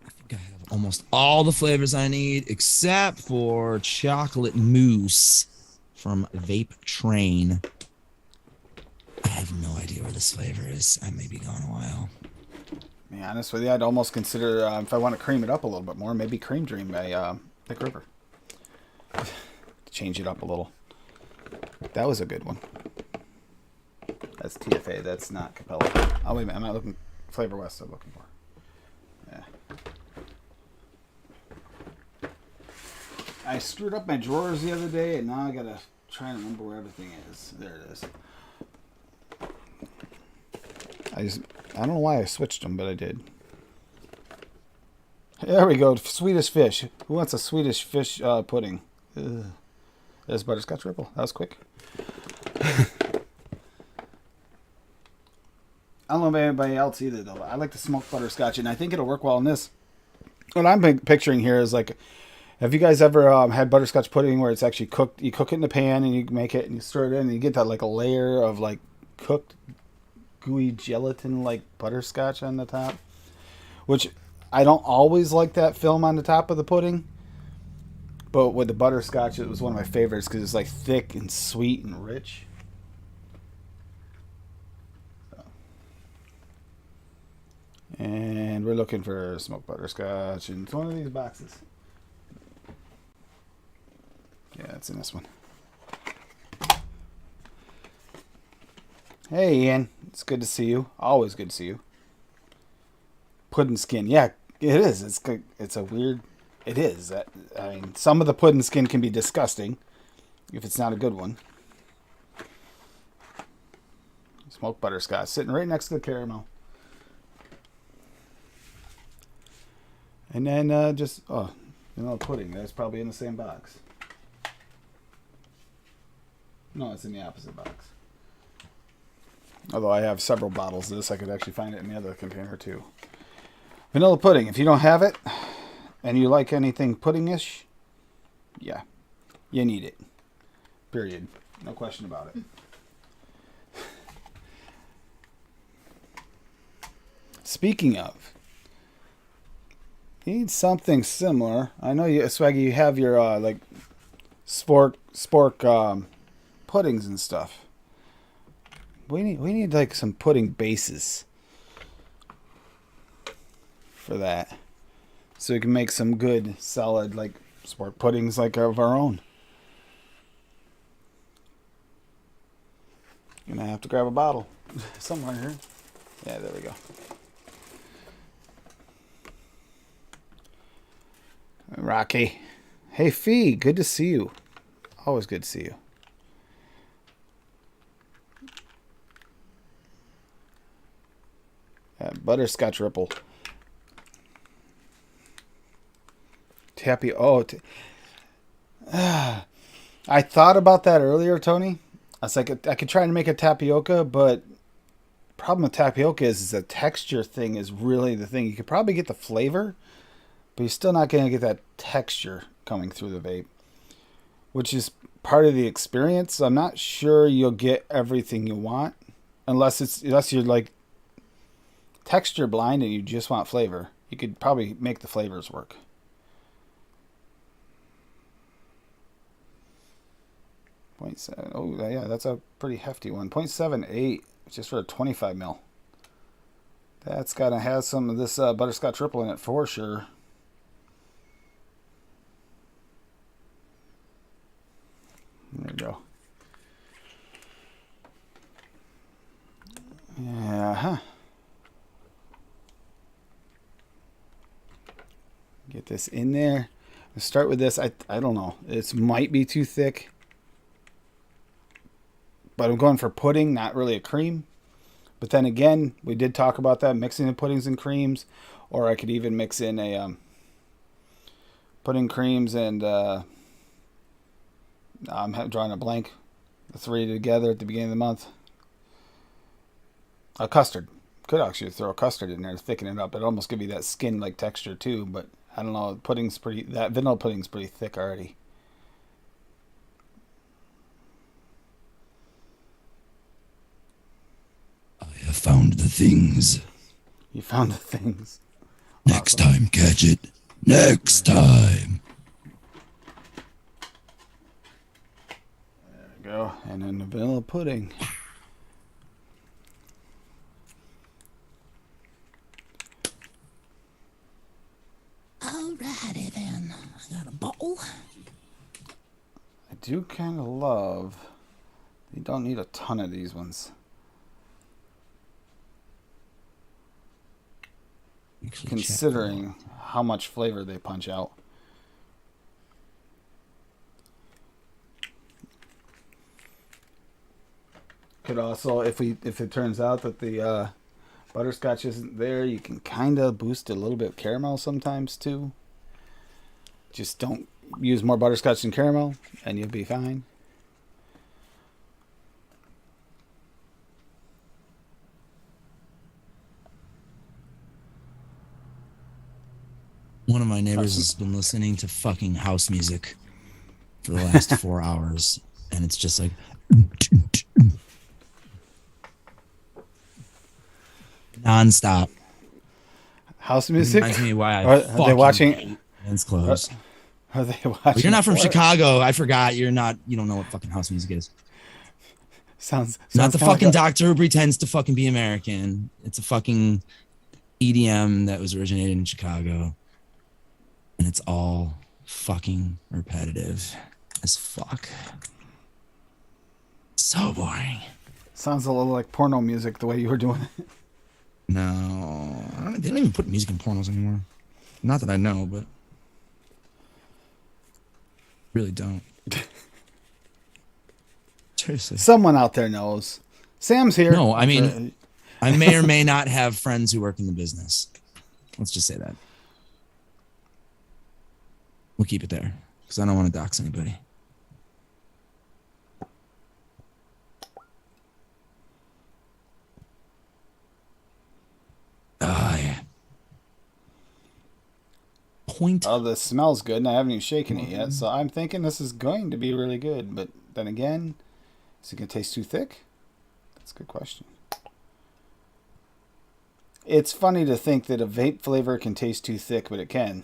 S3: I think I have almost all the flavors I need except for chocolate mousse from Vape Train. I have no idea where this flavor is. I may be gone a while.
S2: To be honest with you, I'd almost consider, if I want to cream it up a little bit more, maybe Cream Dream by Thick River. Change it up a little. That was a good one. That's TFA. That's not Capella. Oh, wait a minute. I'm not looking. Flavor West I'm looking for. Yeah. I screwed up my drawers the other day, and now I got to try and remember where everything is. There it is. I don't know why I switched them, but I did. There we go. Swedish fish. Who wants a Swedish fish pudding? Ugh. There's butterscotch ripple. That was quick. I don't know about anybody else either, though. I like the smoked butterscotch, and I think it'll work well in this. What I'm picturing here is like, have you guys ever had butterscotch pudding where it's actually cooked? You cook it in the pan, and you make it, and you stir it in, and you get that like a layer of like cooked gooey gelatin like butterscotch on the top, which I don't always like that film on the top of the pudding, but with the butterscotch it was one of my favorites because it's like thick and sweet and rich. And we're looking for smoked butterscotch, and it's one of these boxes. Yeah, it's in this one. Hey, Ian. It's good to see you. Always good to see you. Pudding skin. Yeah, it is. It's a weird... It is. I mean, some of the pudding skin can be disgusting if it's not a good one. Smoked butterscotch. Sitting right next to the caramel. And then just... Oh, pudding. That's probably in the same box. No, it's in the opposite box. Although I have several bottles of this, I could actually find it in the other container too. Vanilla pudding. If you don't have it, and you like anything pudding-ish, yeah, you need it. Period. No question about it. Speaking of, you need something similar. I know you, Swaggy, you have your like spork puddings and stuff. We need like some pudding bases for that, so we can make some good solid like sport puddings like of our own. Gonna have to grab a bottle somewhere here. Yeah, there we go. Rocky, hey Fee, good to see you. Always good to see you. Butterscotch ripple. I thought about that earlier, Tony. I was like, I could try and make a tapioca, but problem with tapioca is the texture thing is really the thing. You could probably get the flavor, but you're still not going to get that texture coming through the vape, which is part of the experience. I'm not sure you'll get everything you want unless you're like texture blind and you just want flavor. You could probably make the flavors work. .7. Oh yeah, that's a pretty hefty one. 0.78, just for a 25 mil. That's gotta have some of this butterscotch ripple in it for sure. There you go. Yeah, huh. Get this in there. Let's start with this. I don't know. It might be too thick. But I'm going for pudding, not really a cream. But then again, we did talk about that, mixing the puddings and creams. Or I could even mix in a pudding creams and I'm drawing a blank. The three together at the beginning of the month. A custard. Could actually throw a custard in there to thicken it up. It'd almost give you that skin-like texture too. But I don't know. That vanilla pudding's pretty thick already.
S3: found the things.
S2: You found the things.
S3: Next time, catch it. Next time.
S2: There we go. And then the vanilla pudding.
S3: Alrighty then. I got a bowl.
S2: I do kind of love. You don't need a ton of these ones. Considering how much flavor they punch out. Could also, if it turns out that the butterscotch isn't there, you can kind of boost a little bit of caramel sometimes too. Just don't use more butterscotch than caramel, and you'll be fine.
S3: One of my neighbors has been listening to fucking house music for the last 4 hours, and it's just like nonstop.
S2: House music.
S3: Reminds me why I
S2: Are they watching?
S3: hate Men's Clothes.
S2: Are they watching?
S3: But you're not from
S2: what?
S3: Chicago. I forgot. You don't know what fucking house music is.
S2: Sounds
S3: Not the
S2: kinda
S3: fucking
S2: like
S3: doctor who pretends to fucking be American. It's a fucking EDM that was originated in Chicago. And it's all fucking repetitive as fuck. So boring.
S2: Sounds a little like porno music the way you were doing it.
S3: No. They don't even put music in pornos anymore. Not that I know, but really don't. Seriously.
S2: Someone out there knows. Sam's here.
S3: No, I mean, I may or may not have friends who work in the business. Let's just say that. We'll keep it there because I don't want to dox anybody. Yeah. Point.
S2: Oh, this smells good, and I haven't even shaken it yet, so I'm thinking this is going to be really good. But then again, is it going to taste too thick? That's a good question. It's funny to think that a vape flavor can taste too thick, but it can.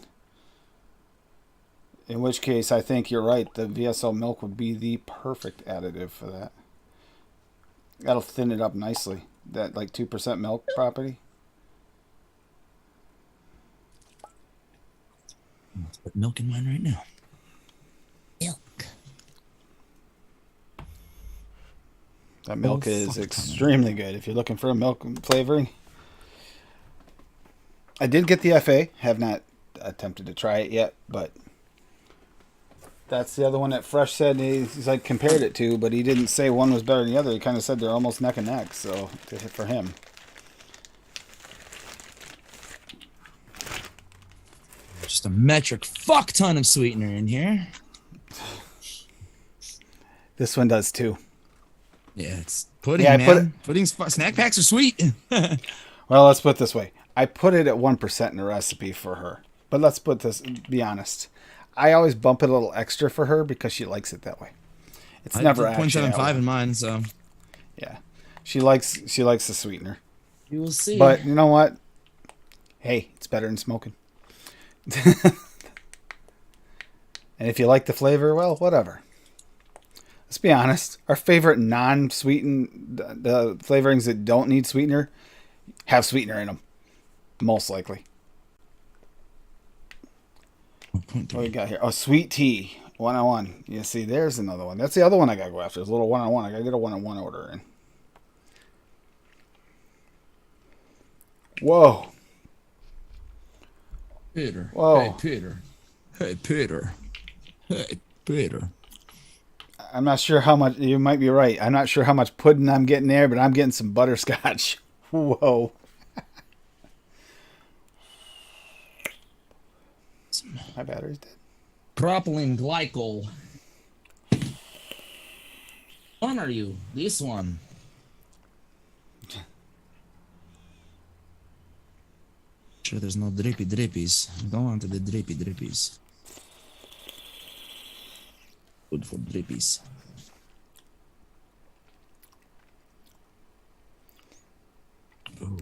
S2: In which case, I think you're right. The VSO milk would be the perfect additive for that. That'll thin it up nicely. That like 2% milk property.
S3: Let's put milk in mine right now. Milk.
S2: That milk
S3: Oh,
S2: is
S3: fuck.
S2: extremely good if you're looking for a milk flavoring. I did get the FA. Have not attempted to try it yet, but that's the other one that Fresh said he's like compared it to, but he didn't say one was better than the other. He kind of said they're almost neck and neck. So for him,
S3: Just a metric fuck ton of sweetener in here.
S2: this one does too.
S3: Yeah, it's pudding,
S2: Yeah, I
S3: man.
S2: put
S3: Pudding's snack packs are sweet.
S2: Well, let's put it this way. I put it at 1% in the recipe for her. But let's be honest. I always bump it a little extra for her because she likes it that way. It's never
S3: I put
S2: actually
S3: 0.75 in mine, so
S2: yeah. She likes the sweetener.
S3: you will see.
S2: But you know what? Hey, it's better than smoking. And if you like the flavor, well, whatever. Let's be honest. Our favorite non-sweetened the flavorings that don't need sweetener have sweetener in them. Most likely. What we got here? Oh, sweet tea. 101. You see, there's another one. That's the other one I gotta go after. There's a little 101. I gotta get a 101 order in. Whoa.
S3: Peter.
S2: Whoa.
S3: Hey, Peter. Hey, Peter. Hey, Peter.
S2: I'm not sure how much. You might be right. I'm not sure how much pudding I'm getting there, but I'm getting some butterscotch. Whoa. My battery's dead.
S3: Propylene glycol. One are you? This one. Sure, there's no drippy drippies. I don't want the drippy drippies. Good for drippies.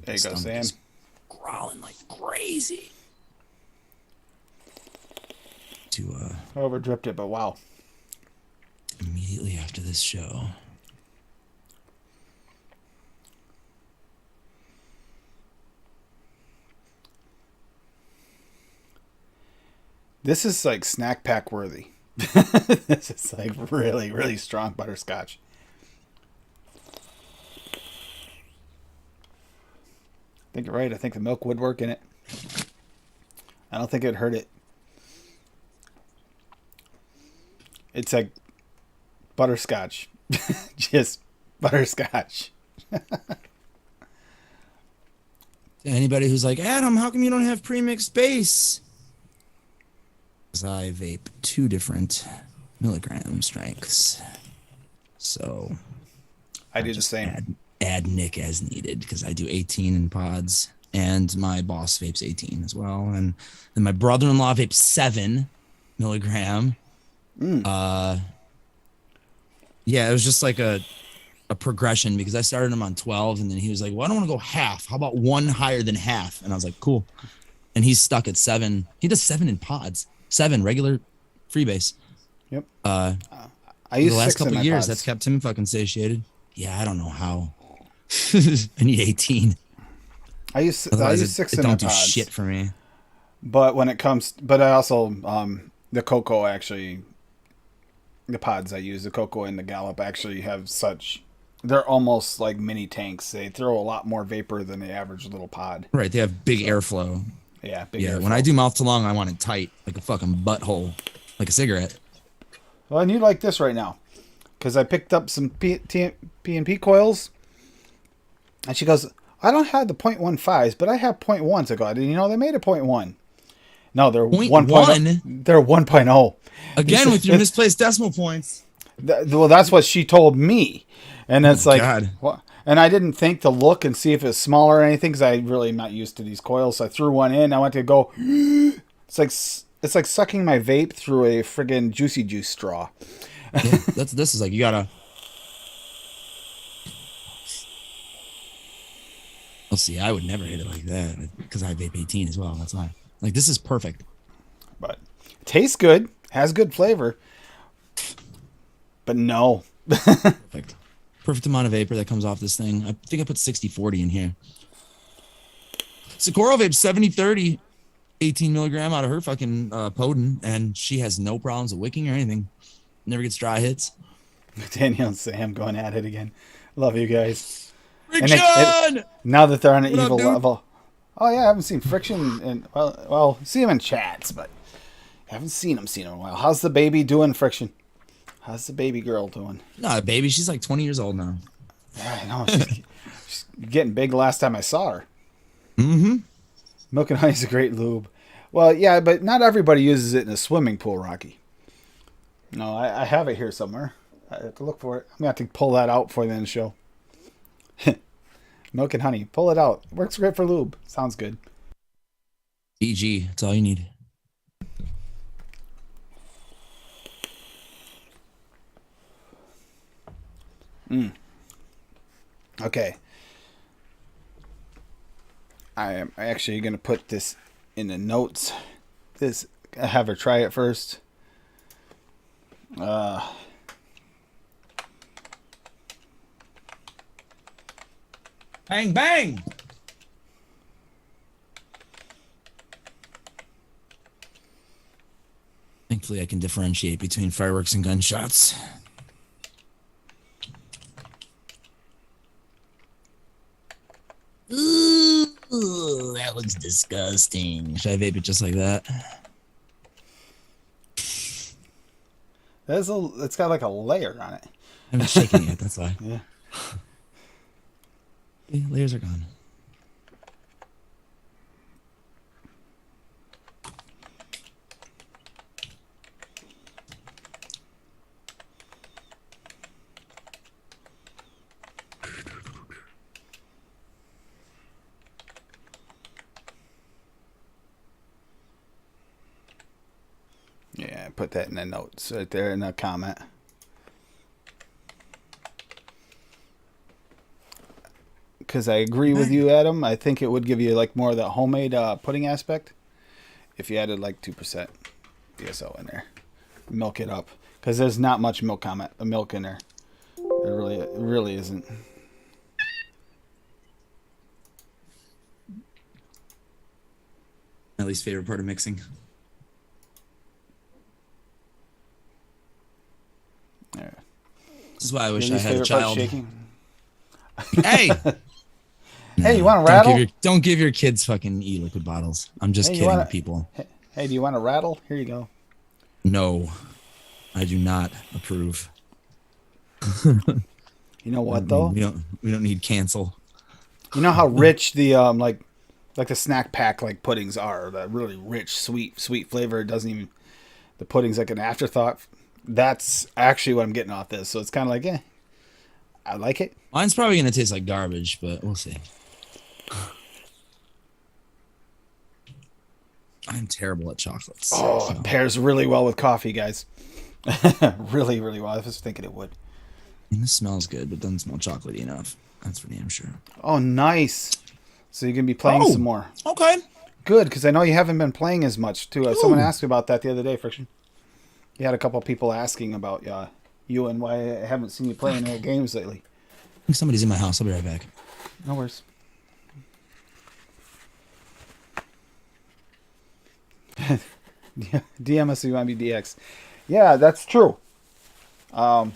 S2: There you go,
S3: Stomach
S2: Sam.
S3: is growling like crazy. To
S2: Over dripped it, but wow.
S3: immediately after this show.
S2: This is like snack pack worthy. This is like really, really strong butterscotch. I think you're right. I think the milk would work in it. I don't think it'd hurt it. It's like butterscotch. Just butterscotch.
S3: Anybody who's like, Adam, how come you don't have premixed base? Because I vape 2 different milligram strengths. So
S2: I do the same.
S3: Add Nick as needed because I do 18 in pods, and my boss vapes 18 as well, and then my brother-in-law vapes 7 milligram. Yeah, it was just like a progression because I started him on 12, and then he was like, well, I don't want to go half. How about 1 higher than half? And I was like, cool. And he's stuck at 7. He does 7 in pods, 7 regular freebase.
S2: Yep.
S3: I
S2: use
S3: the last
S2: 6 in
S3: couple
S2: my
S3: of years,
S2: pods.
S3: that's kept him fucking satiated. Yeah, I don't know how. I need 18.
S2: I use 6
S3: Otherwise,
S2: in
S3: it
S2: my
S3: don't do
S2: pods.
S3: shit for me.
S2: But when it comes, but I also the Cocoa actually, the pods I use, the Cocoa and the Gallop actually have such. They're almost like mini tanks. They throw a lot more vapor than the average little pod.
S3: Right, they have big airflow.
S2: Yeah, big
S3: Yeah,
S2: airflow.
S3: when I do mouth to lung, I want it tight, like a fucking butthole, like a cigarette.
S2: Well, and you like this right now, because I picked up some P&P coils, and she goes, I don't have the 0.15s, but I have 0.1s. I go, did you know they made a 0.1? No, they're 1.0. They're 1.0.
S3: Again, with your misplaced decimal points.
S2: Well, that's what she told me. And it's like,
S3: God.
S2: what? And I didn't think to look and see if it's smaller or anything because I really am not used to these coils. So I threw one in. I went to go. It's like sucking my vape through a friggin' Juicy Juice straw.
S3: Yeah, this is like you gotta. Let's see. I would never hit it like that because I vape 18 as well. That's why. Like this is perfect.
S2: But tastes good, has good flavor. But no.
S3: Perfect. Perfect amount of vapor that comes off this thing. I think I put 60-40 in here. Socorro vapes 70-30, 18 milligram out of her fucking Poden, and she has no problems with wicking or anything. Never gets dry hits.
S2: Daniel and Sam going at it again. Love you guys.
S3: Friction!
S2: Now that they're on an
S3: What up,
S2: evil
S3: dude?
S2: level. Oh yeah, I haven't seen Friction in well, see him in chats, but I haven't seen him in a while. How's the baby doing, Friction? How's the baby girl doing?
S3: Nah, baby, she's like 20 years old now.
S2: Yeah, I know. She's getting big the last time I saw her.
S3: Mm-hmm.
S2: Milk and Honey's a great lube. Well, yeah, but not everybody uses it in a swimming pool, Rocky. No, I have it here somewhere. I have to look for it. I'm going to have to pull that out for the end of the show. Milk and Honey. Pull it out. Works great for lube. Sounds good.
S3: EG, that's all you need.
S2: Okay. I am actually going to put this in the notes. I have her try it first.
S3: Bang, bang! Thankfully, I can differentiate between fireworks and gunshots. Ooh, that looks disgusting. Should I vape it just like that?
S2: It's got like a layer on it.
S3: I haven't shaken it yet, that's why.
S2: Yeah.
S3: Okay, layers are gone.
S2: Yeah, put that in the notes right there in the comment. because I agree with you, Adam. I think it would give you like more of that homemade pudding aspect if you added like 2% DSO in there. Milk it up, because there's not much milk in there. It really isn't.
S3: My least favorite part of mixing.
S2: There.
S3: This is why I wish
S2: Your
S3: I
S2: least
S3: had a
S2: favorite part,
S3: child.
S2: shaking?
S3: Hey,
S2: Hey, you want to rattle?
S3: Don't give your kids fucking e-liquid bottles. I'm just
S2: Hey, you
S3: kidding,
S2: wanna-
S3: people.
S2: Hey, do you want to rattle? Here you go.
S3: No, I do not approve.
S2: You know what though?
S3: We don't need cancel.
S2: You know how rich the like the snack pack like puddings are. The really rich, sweet flavor. It doesn't even, the pudding's like an afterthought. That's actually what I'm getting off this. So it's kind of like, I like it.
S3: Mine's probably gonna taste like garbage, but we'll see. I'm terrible at chocolates.
S2: Oh,
S3: so.
S2: it pairs really well with coffee, guys. Really, really well. I was thinking it would.
S3: And this smells good, but doesn't smell chocolatey enough. That's for damn sure.
S2: Oh, nice. So you're gonna be playing some more.
S3: Okay.
S2: Good, because I know you haven't been playing as much too. Someone asked me about that the other day, Friction. You had a couple of people asking about you and why I haven't seen you playing any games lately.
S3: I think somebody's in my house. I'll be right back.
S2: No worries. DMSUMBDX. Yeah, that's true. That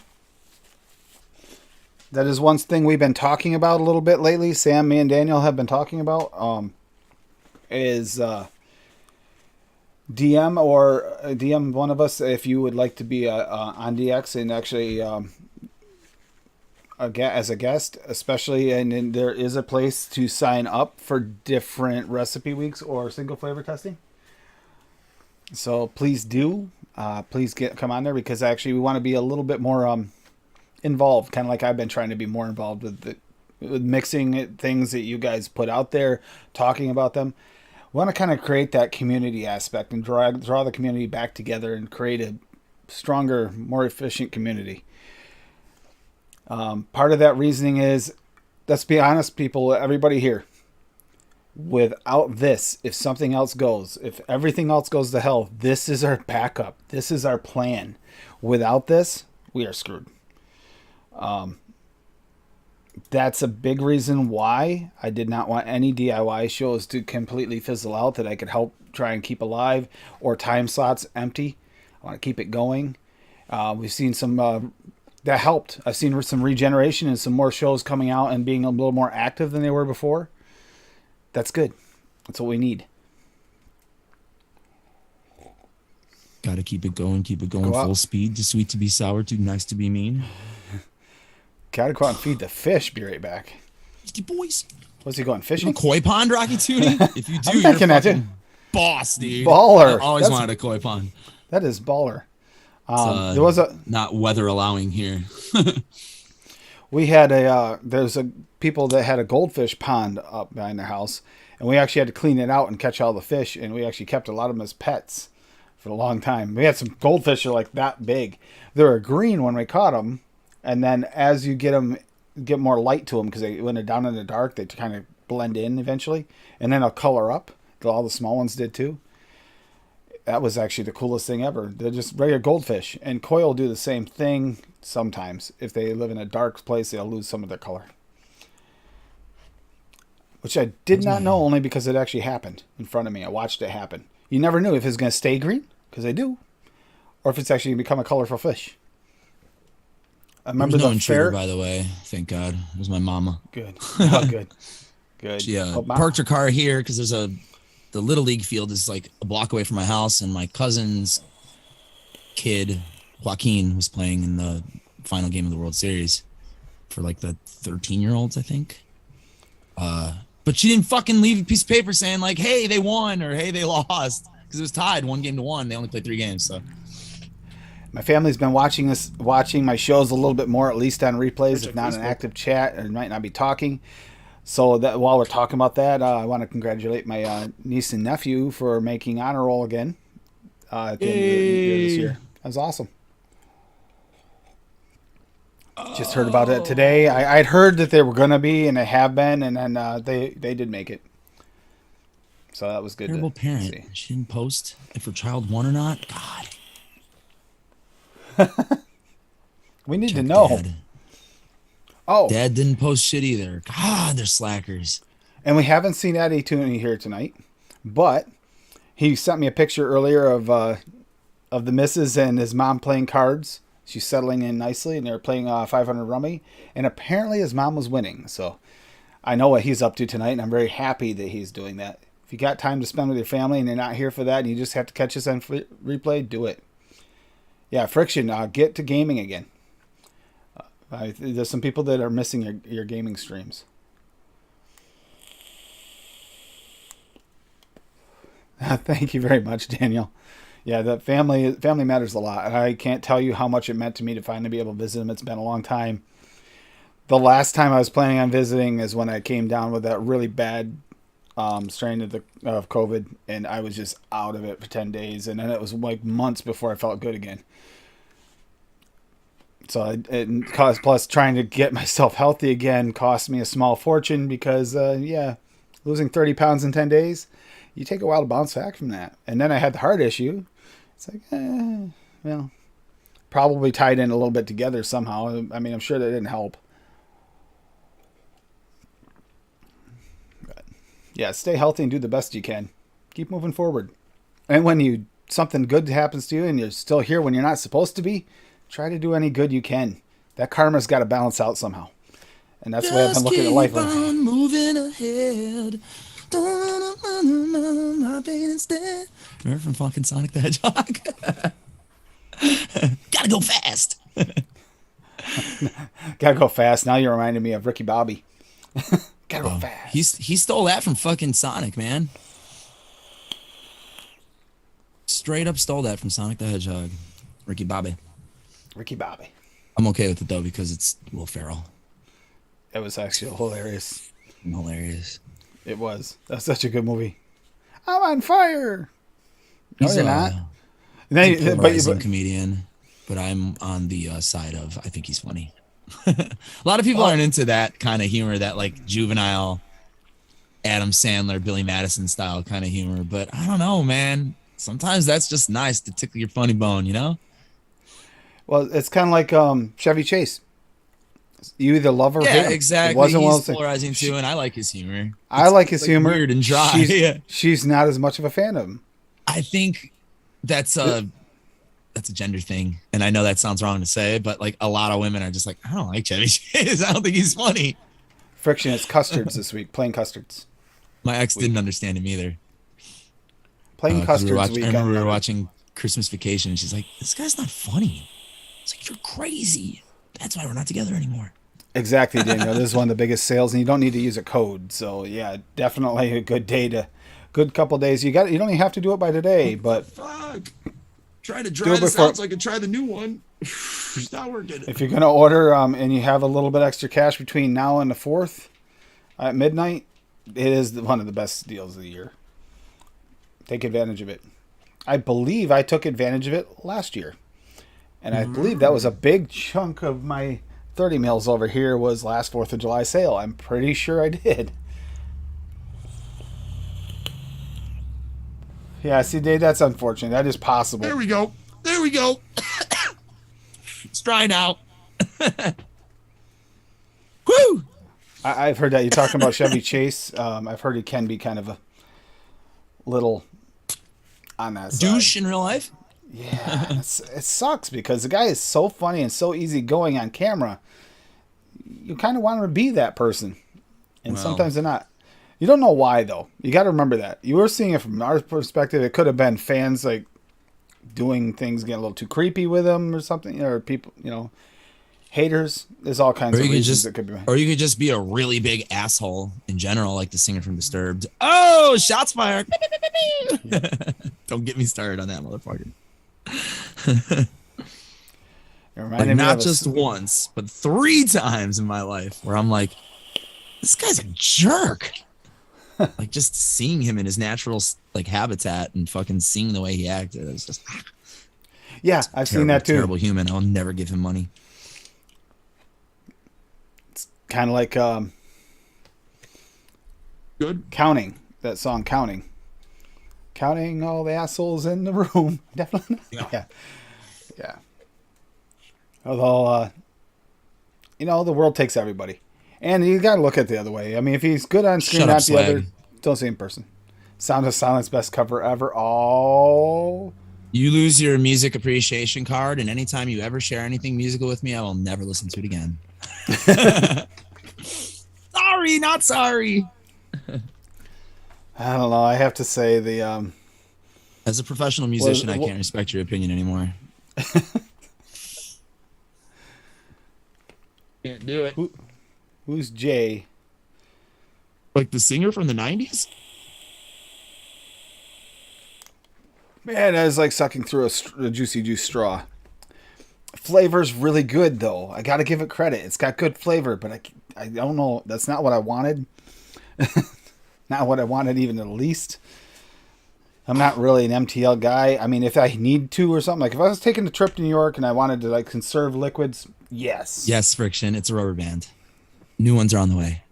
S2: is one thing we've been talking about a little bit lately. Sam, me, and Daniel have been talking about is DM one of us if you would like to be on DX and actually as a guest, especially, and there is a place to sign up for different recipe weeks or single flavor testing. So please do, come on there, because actually we want to be a little bit more involved, kind of like I've been trying to be more involved with mixing things that you guys put out there, talking about them. We want to kind of create that community aspect and draw the community back together and create a stronger, more efficient community. Part of that reasoning is, let's be honest, people, everybody here, without this, if something else goes, if everything else goes to hell, this is our backup. This is our plan. Without this, we are screwed. That's a big reason why I did not want any DIY shows to completely fizzle out that I could help try and keep alive, or time slots empty. I want to keep it going. We've seen some that helped. I've seen some regeneration and some more shows coming out and being a little more active than they were before. That's good. That's what we need.
S3: Gotta keep it going
S2: Go out.
S3: full speed. Too sweet to be sour, too nice to be mean.
S2: Gotta go out and feed the fish. Be right back.
S3: Easty boys.
S2: Was he going
S3: You
S2: fishing?
S3: know koi pond, Rocky Toonie? If you do,
S2: I'm
S3: you're
S2: thinking that,
S3: fucking
S2: too.
S3: boss, dude.
S2: Baller.
S3: I always
S2: That's-
S3: wanted a koi pond.
S2: That is baller.
S3: It's,
S2: There was a
S3: not weather allowing here.
S2: we had there's a people that had a goldfish pond up behind their house, and we actually had to clean it out and catch all the fish, and we actually kept a lot of them as pets for a long time. We had some goldfish that are like that big. They were green when we caught them, and then as you get more light to them, because when they're down in the dark, they kind of blend in eventually, and then they'll color up. All the small ones did too. That was actually the coolest thing ever. They're just regular goldfish, and koi will do the same thing sometimes. If they live in a dark place, they'll lose some of their color, which I did not know, only because it actually happened in front of me. I watched it happen. You never knew if it's going to stay green, because they do, or if it's actually going to become a colorful fish. I remember
S3: There was no
S2: the
S3: intruder,
S2: fair.
S3: by the way. Thank God. It was my mama.
S2: Good. Oh, good. Good.
S3: She
S2: Oh,
S3: parked her car here because the Little League field is like a block away from my house, and my cousin's kid, Joaquin, was playing in the final game of the World Series for like the 13-year-olds, I think. But she didn't fucking leave a piece of paper saying like, hey, they won, or hey, they lost, because it was tied 1-1. They only played 3 games, so.
S2: My family's been watching my shows a little bit more, at least on replays, if not an active chat, or might not be talking. So that while we're talking about that, I want to congratulate my niece and nephew for making honor roll again at the end of the year this year. That was awesome. Just heard about it today. I'd heard that they were gonna be, and they have been, and then they did make it. So that was good.
S3: Terrible
S2: to
S3: parent.
S2: see.
S3: She didn't post if her child won or not. God.
S2: We need to
S3: Check
S2: know.
S3: Dad.
S2: Oh,
S3: Dad didn't post shit either. God, they're slackers.
S2: and we haven't seen Eddie Tooney here tonight, but he sent me a picture earlier of the missus and his mom playing cards. She's settling in nicely, and they're playing 500 rummy, and apparently his mom was winning. So I know what he's up to tonight, and I'm very happy that he's doing that. If you got time to spend with your family and you're not here for that, and you just have to catch us on replay, do it. Yeah, Friction, get to gaming again. There's some people that are missing your gaming streams. Thank you very much, Daniel. Yeah, the family matters a lot. And I can't tell you how much it meant to me to finally be able to visit them. It's been a long time. The last time I was planning on visiting is when I came down with that really bad strain of COVID, and I was just out of it for 10 days, and then it was like months before I felt good again. So it cost, plus trying to get myself healthy again cost me a small fortune because, losing 30 pounds in 10 days, you take a while to bounce back from that. And then I had the heart issue. It's like, probably tied in a little bit together somehow. I mean, I'm sure that didn't help. But yeah, stay healthy and do the best you can. Keep moving forward. And when something good happens to you and you're still here when you're not supposed to be, try to do any good you can. That karma's got to balance out somehow. And that's the way I've been looking at life.
S3: Just keep on moving ahead. Remember from fucking Sonic the Hedgehog? Gotta go fast.
S2: Gotta go fast. Now you're reminding me of Ricky Bobby. Gotta go fast.
S3: He stole that from fucking Sonic, man. Straight up stole that from Sonic the Hedgehog. Ricky Bobby.
S2: Ricky Bobby.
S3: I'm okay with it though because it's Will Ferrell.
S2: It was actually hilarious.
S3: Hilarious.
S2: It was. That's such a good movie. I'm on fire. No,
S3: He's
S2: you're not.
S3: He's a polarizing comedian, but I'm on the side of I think he's funny. A lot of people aren't into that kind of humor, that like juvenile Adam Sandler, Billy Madison style kind of humor. But I don't know, man. Sometimes that's just nice to tickle your funny bone, you know?
S2: Well, it's kind of like Chevy Chase. You either love or hate him.
S3: Exactly.
S2: It wasn't
S3: He's polarizing too, and I like his humor.
S2: I like his humor.
S3: Weird and dry.
S2: She's not as much of a fan of him.
S3: I think that's a gender thing, and I know that sounds wrong to say, but like a lot of women are just like, I don't like Chevy Chase. I don't think he's funny.
S2: Friction is custards this week. Plain custards.
S3: My ex didn't understand him either.
S2: Plain custards week.
S3: I remember we were watching Christmas Vacation, and she's like, "This guy's not funny." It's like, "You're crazy. That's why we're not together anymore."
S2: Exactly, Daniel. This is one of the biggest sales, and you don't need to use a code. So yeah, definitely a good couple days. You don't even have to do it by today, but
S3: fuck. Try to dry this out so I can try the new one. It's not working.
S2: If you're gonna order and you have a little bit extra cash between now and the 4th at midnight, it is one of the best deals of the year. Take advantage of it. I believe I took advantage of it last year, and I believe that was a big chunk of my 30 mils over here was last 4th of July sale. I'm pretty sure I did. Yeah, see, Dave, that's unfortunate. That is possible.
S3: There we go. It's dry now. Woo!
S2: I've heard that you're talking about Chevy Chase. I've heard he can be kind of a little on that side.
S3: Douche in real life?
S2: Yeah, it sucks because the guy is so funny and so easygoing on camera. You kind of want him to be that person, and sometimes they're not. You don't know why though. You got to remember that you were seeing it from our perspective. It could have been fans like doing things getting a little too creepy with him or something, or people, haters. There's all kinds of reasons it could be.
S3: Or you could just be a really big asshole in general, like the singer from Disturbed. Oh, shots fired! Don't get me started on that motherfucker. Like not just once, but 3 times in my life where I'm like, this guy's a jerk. Like just seeing him in his natural like habitat and fucking seeing the way he acted, it was just
S2: I've seen that too.
S3: Terrible human. I'll never give him money.
S2: Kind of like
S3: Good.
S2: Counting. That song, Counting. Counting all the assholes in the room. Definitely. Yeah. Yeah. Although, the world takes everybody. And you got to look at the other way. I mean, if he's good on screen,
S3: Shut up,
S2: not the other,
S3: Swag.
S2: don't see him in person. Sound of Silence, best cover ever. Oh.
S3: You lose your music appreciation card, and anytime you ever share anything musical with me, I will never listen to it again. Sorry, not sorry.
S2: I don't know. I have to say the
S3: As a professional musician,
S2: Well,
S3: I can't respect your opinion anymore. Can't do it.
S2: who's Jay?
S3: Like the singer from the 90s?
S2: Man, that is like sucking through a juicy juice straw. Flavor's really good though. I got to give it credit. It's got good flavor, but I don't know. That's not what I wanted. Not what I wanted even the least. I'm not really an MTL guy. I mean, if I need to or something, like if I was taking a trip to New York and I wanted to like conserve liquids, yes.
S3: Yes, Friction. It's a rubber band. New ones are on the way.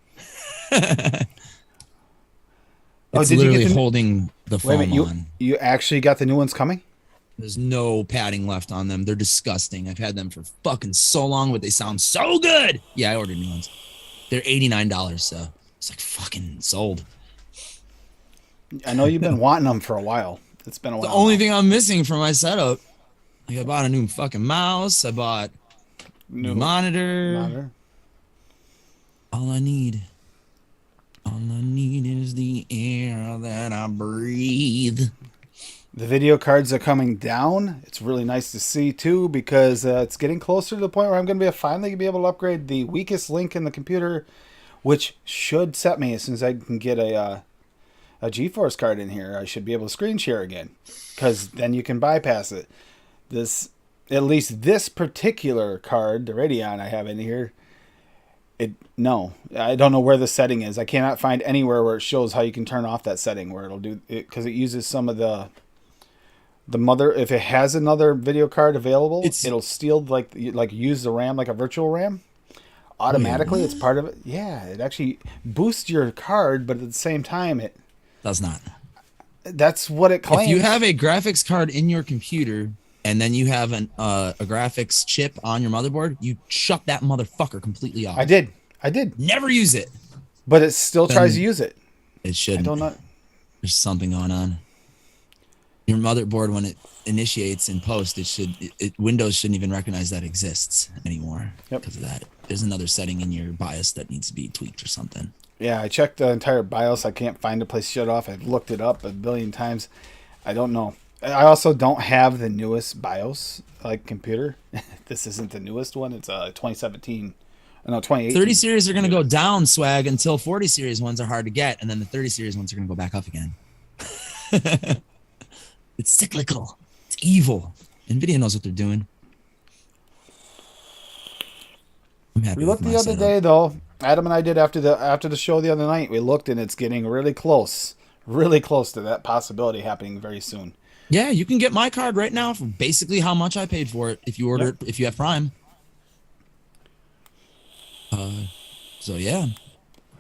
S3: It's
S2: did you
S3: literally
S2: get the-
S3: holding the
S2: Wait a
S3: foam
S2: minute,
S3: on.
S2: you actually got the new ones coming?
S3: There's no padding left on them. They're disgusting. I've had them for fucking so long, but they sound so good. Yeah, I ordered new ones. They're $89, so it's like fucking sold.
S2: I know you've been wanting them for a while. It's been a while.
S3: The only thing I'm missing from my setup, like I bought a new fucking mouse. I bought new monitor. All I need is the air that I breathe.
S2: The video cards are coming down. It's really nice to see too because it's getting closer to the point where I'm going to finally be able to upgrade the weakest link in the computer, which should set me as soon as I can get a GeForce card in here. I should be able to screen share again because then you can bypass it. At least this particular card, the Radeon I have in here, no, I don't know where the setting is. I cannot find anywhere where it shows how you can turn off that setting where it'll do it because it uses some of the mother. If it has another video card available, it'll steal like use the RAM like a virtual RAM automatically. It's part of it. Yeah, it actually boosts your card, but at the same time it
S3: does not.
S2: That's what it claims.
S3: If you have a graphics card in your computer and then you have a graphics chip on your motherboard, you shut that motherfucker completely off.
S2: I did.
S3: Never use it.
S2: But it still tries to use it.
S3: It shouldn't.
S2: I don't know.
S3: There's something going on. Your motherboard, when it initiates in post, Windows shouldn't even recognize that exists anymore because of that. There's another setting in your BIOS that needs to be tweaked or something.
S2: Yeah, I checked the entire BIOS. I can't find a place to shut off. I've looked it up a billion times. I don't know. I also don't have the newest BIOS computer. This isn't the newest one. It's 2017. No, 2018.
S3: 30 series are going to go down, Swag, until 40 series ones are hard to get, and then the 30 series ones are going to go back up again. It's cyclical. It's evil. NVIDIA knows what they're doing. I'm happy
S2: We
S3: with
S2: looked
S3: my
S2: the other
S3: setup.
S2: day though. Adam and I did after the show the other night. We looked and it's getting really close to that possibility happening very soon.
S3: Yeah, you can get my card right now for basically how much I paid for it if you order it, if you have Prime. So yeah.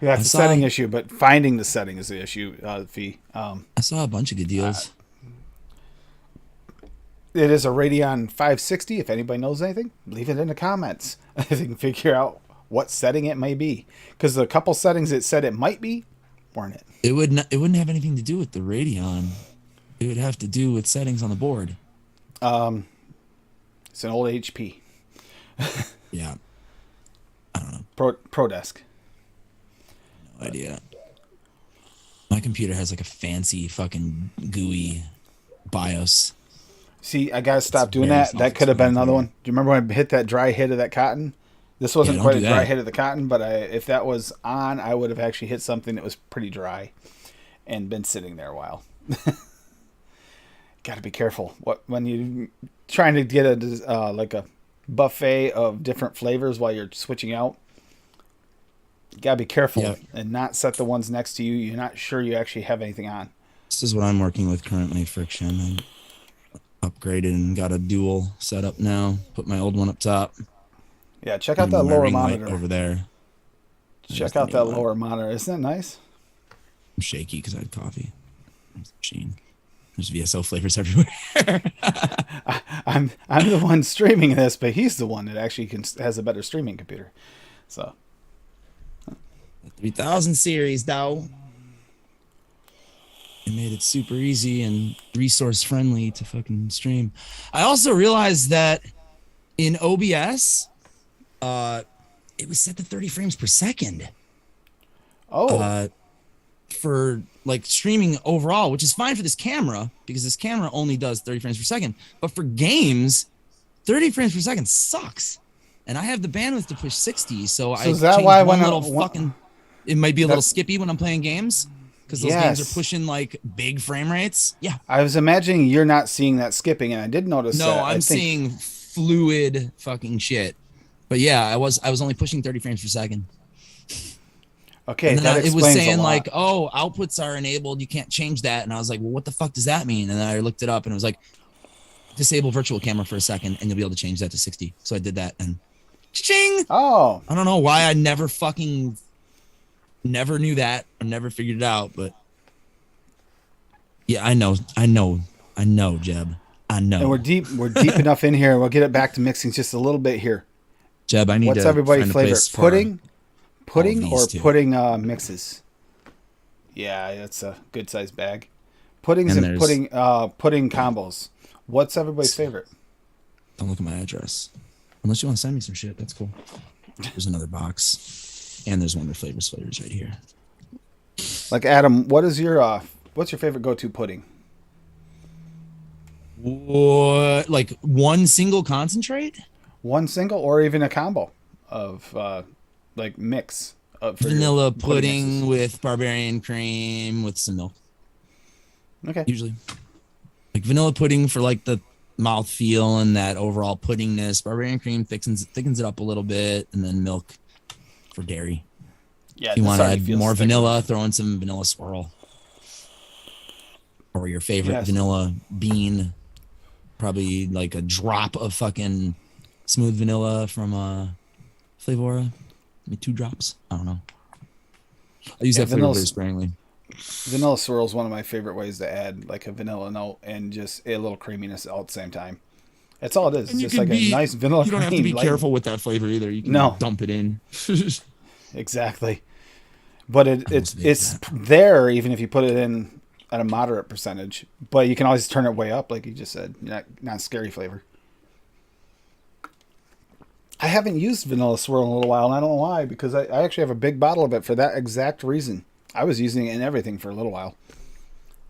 S2: Yeah, it's
S3: I
S2: a
S3: saw-
S2: setting issue, but finding the setting is the issue. Fee.
S3: I saw a bunch of good deals.
S2: It is a Radeon 560. If anybody knows anything, leave it in the comments. If you can figure out what setting it may be, because the couple settings it said it might be weren't it.
S3: It wouldn't have anything to do with the Radeon. It would have to do with settings on the board.
S2: It's an old HP
S3: Yeah. I don't know.
S2: ProDesk.
S3: No idea. My computer has like a fancy fucking GUI BIOS.
S2: See, I gotta stop doing
S3: very
S2: that. That could have been another one.
S3: self-explanatory.
S2: Do you remember when I hit that dry hit of that cotton? This wasn't
S3: don't
S2: quite
S3: do
S2: a dry
S3: that.
S2: hit of the cotton, but if that was on, I would have actually hit something that was pretty dry and been sitting there a while. Got to be careful when you trying to get like a buffet of different flavors while you're switching out. You got to be careful
S3: Yeah.
S2: and not set the ones next to you. You're not sure you actually have anything on.
S3: This is what I'm working with currently, Friction. I upgraded and got a dual setup now. Put my old one up top.
S2: Yeah, check out
S3: and
S2: that
S3: my
S2: lower
S3: ring light
S2: monitor.
S3: over there.
S2: Check out that lower monitor. Isn't that nice?
S3: I'm shaky because I had coffee. Machine. There's VSO flavors everywhere.
S2: I'm the one streaming this, but he's the one that actually has a better streaming computer. So.
S3: The 3000 series, though. It made it super easy and resource friendly to fucking stream. I also realized that in OBS, it was set to 30 frames per second.
S2: Oh.
S3: For like streaming overall, which is fine for this camera because this camera only does 30 frames per second. But for games, 30 frames per second sucks. And I have the bandwidth to push 60, so I
S2: is that
S3: changed
S2: why
S3: one
S2: when
S3: little fucking. It might be a little skippy when I'm playing games because those games are pushing like big frame rates. Yeah.
S2: I was imagining you're not seeing that skipping, and I did notice that.
S3: No, I'm seeing fluid fucking shit. But yeah, I was only pushing 30 frames per second.
S2: Okay,
S3: and then
S2: that
S3: it was
S2: explains
S3: saying
S2: a lot.
S3: like, oh, outputs are enabled. You can't change that. And I was like, well, what the fuck does that mean? And then I looked it up and it was like, disable virtual camera for a second and you'll be able to change that to 60. So I did that and ching.
S2: Oh.
S3: I don't know why I never knew that or never figured it out. But yeah, I know, Jeb. I know.
S2: And we're deep enough in here. We'll get it back to mixing just a little bit here.
S3: Jeb, I need
S2: What's
S3: to
S2: everybody's
S3: find a
S2: favorite?
S3: place for
S2: Pudding or
S3: two.
S2: pudding mixes? Yeah, that's a good sized bag. Puddings and pudding combos. What's everybody's favorite?
S3: Don't look at my address. Unless you want to send me some shit, that's cool. There's another box. And there's Wonder Flavors right here.
S2: Like Adam, what's your favorite go-to pudding?
S3: What, like one single concentrate?
S2: One single or even a combo of like mix of
S3: vanilla pudding with barbarian cream with some milk.
S2: Okay.
S3: Usually. Like vanilla pudding for like the mouth feel and that overall puddingness. Barbarian cream thickens it up a little bit, and then milk for dairy.
S2: Yeah.
S3: If you want to add more vanilla, throw in some vanilla swirl. Or your favorite vanilla bean. Probably like a drop of fucking smooth vanilla from Flavora. Maybe 2 drops. I don't know. I use that flavor very sparingly.
S2: Vanilla swirl is one of my favorite ways to add like a vanilla note and just a little creaminess all at the same time. That's all it is. It's just like a nice vanilla cream.
S3: You don't have to be careful with that flavor either. You can dump it in.
S2: Exactly. But it's there even if you put it in at a moderate percentage. But you can always turn it way up, like you just said. Not scary flavor. I haven't used vanilla swirl in a little while, and I don't know why, because I actually have a big bottle of it for that exact reason. I was using it in everything for a little while.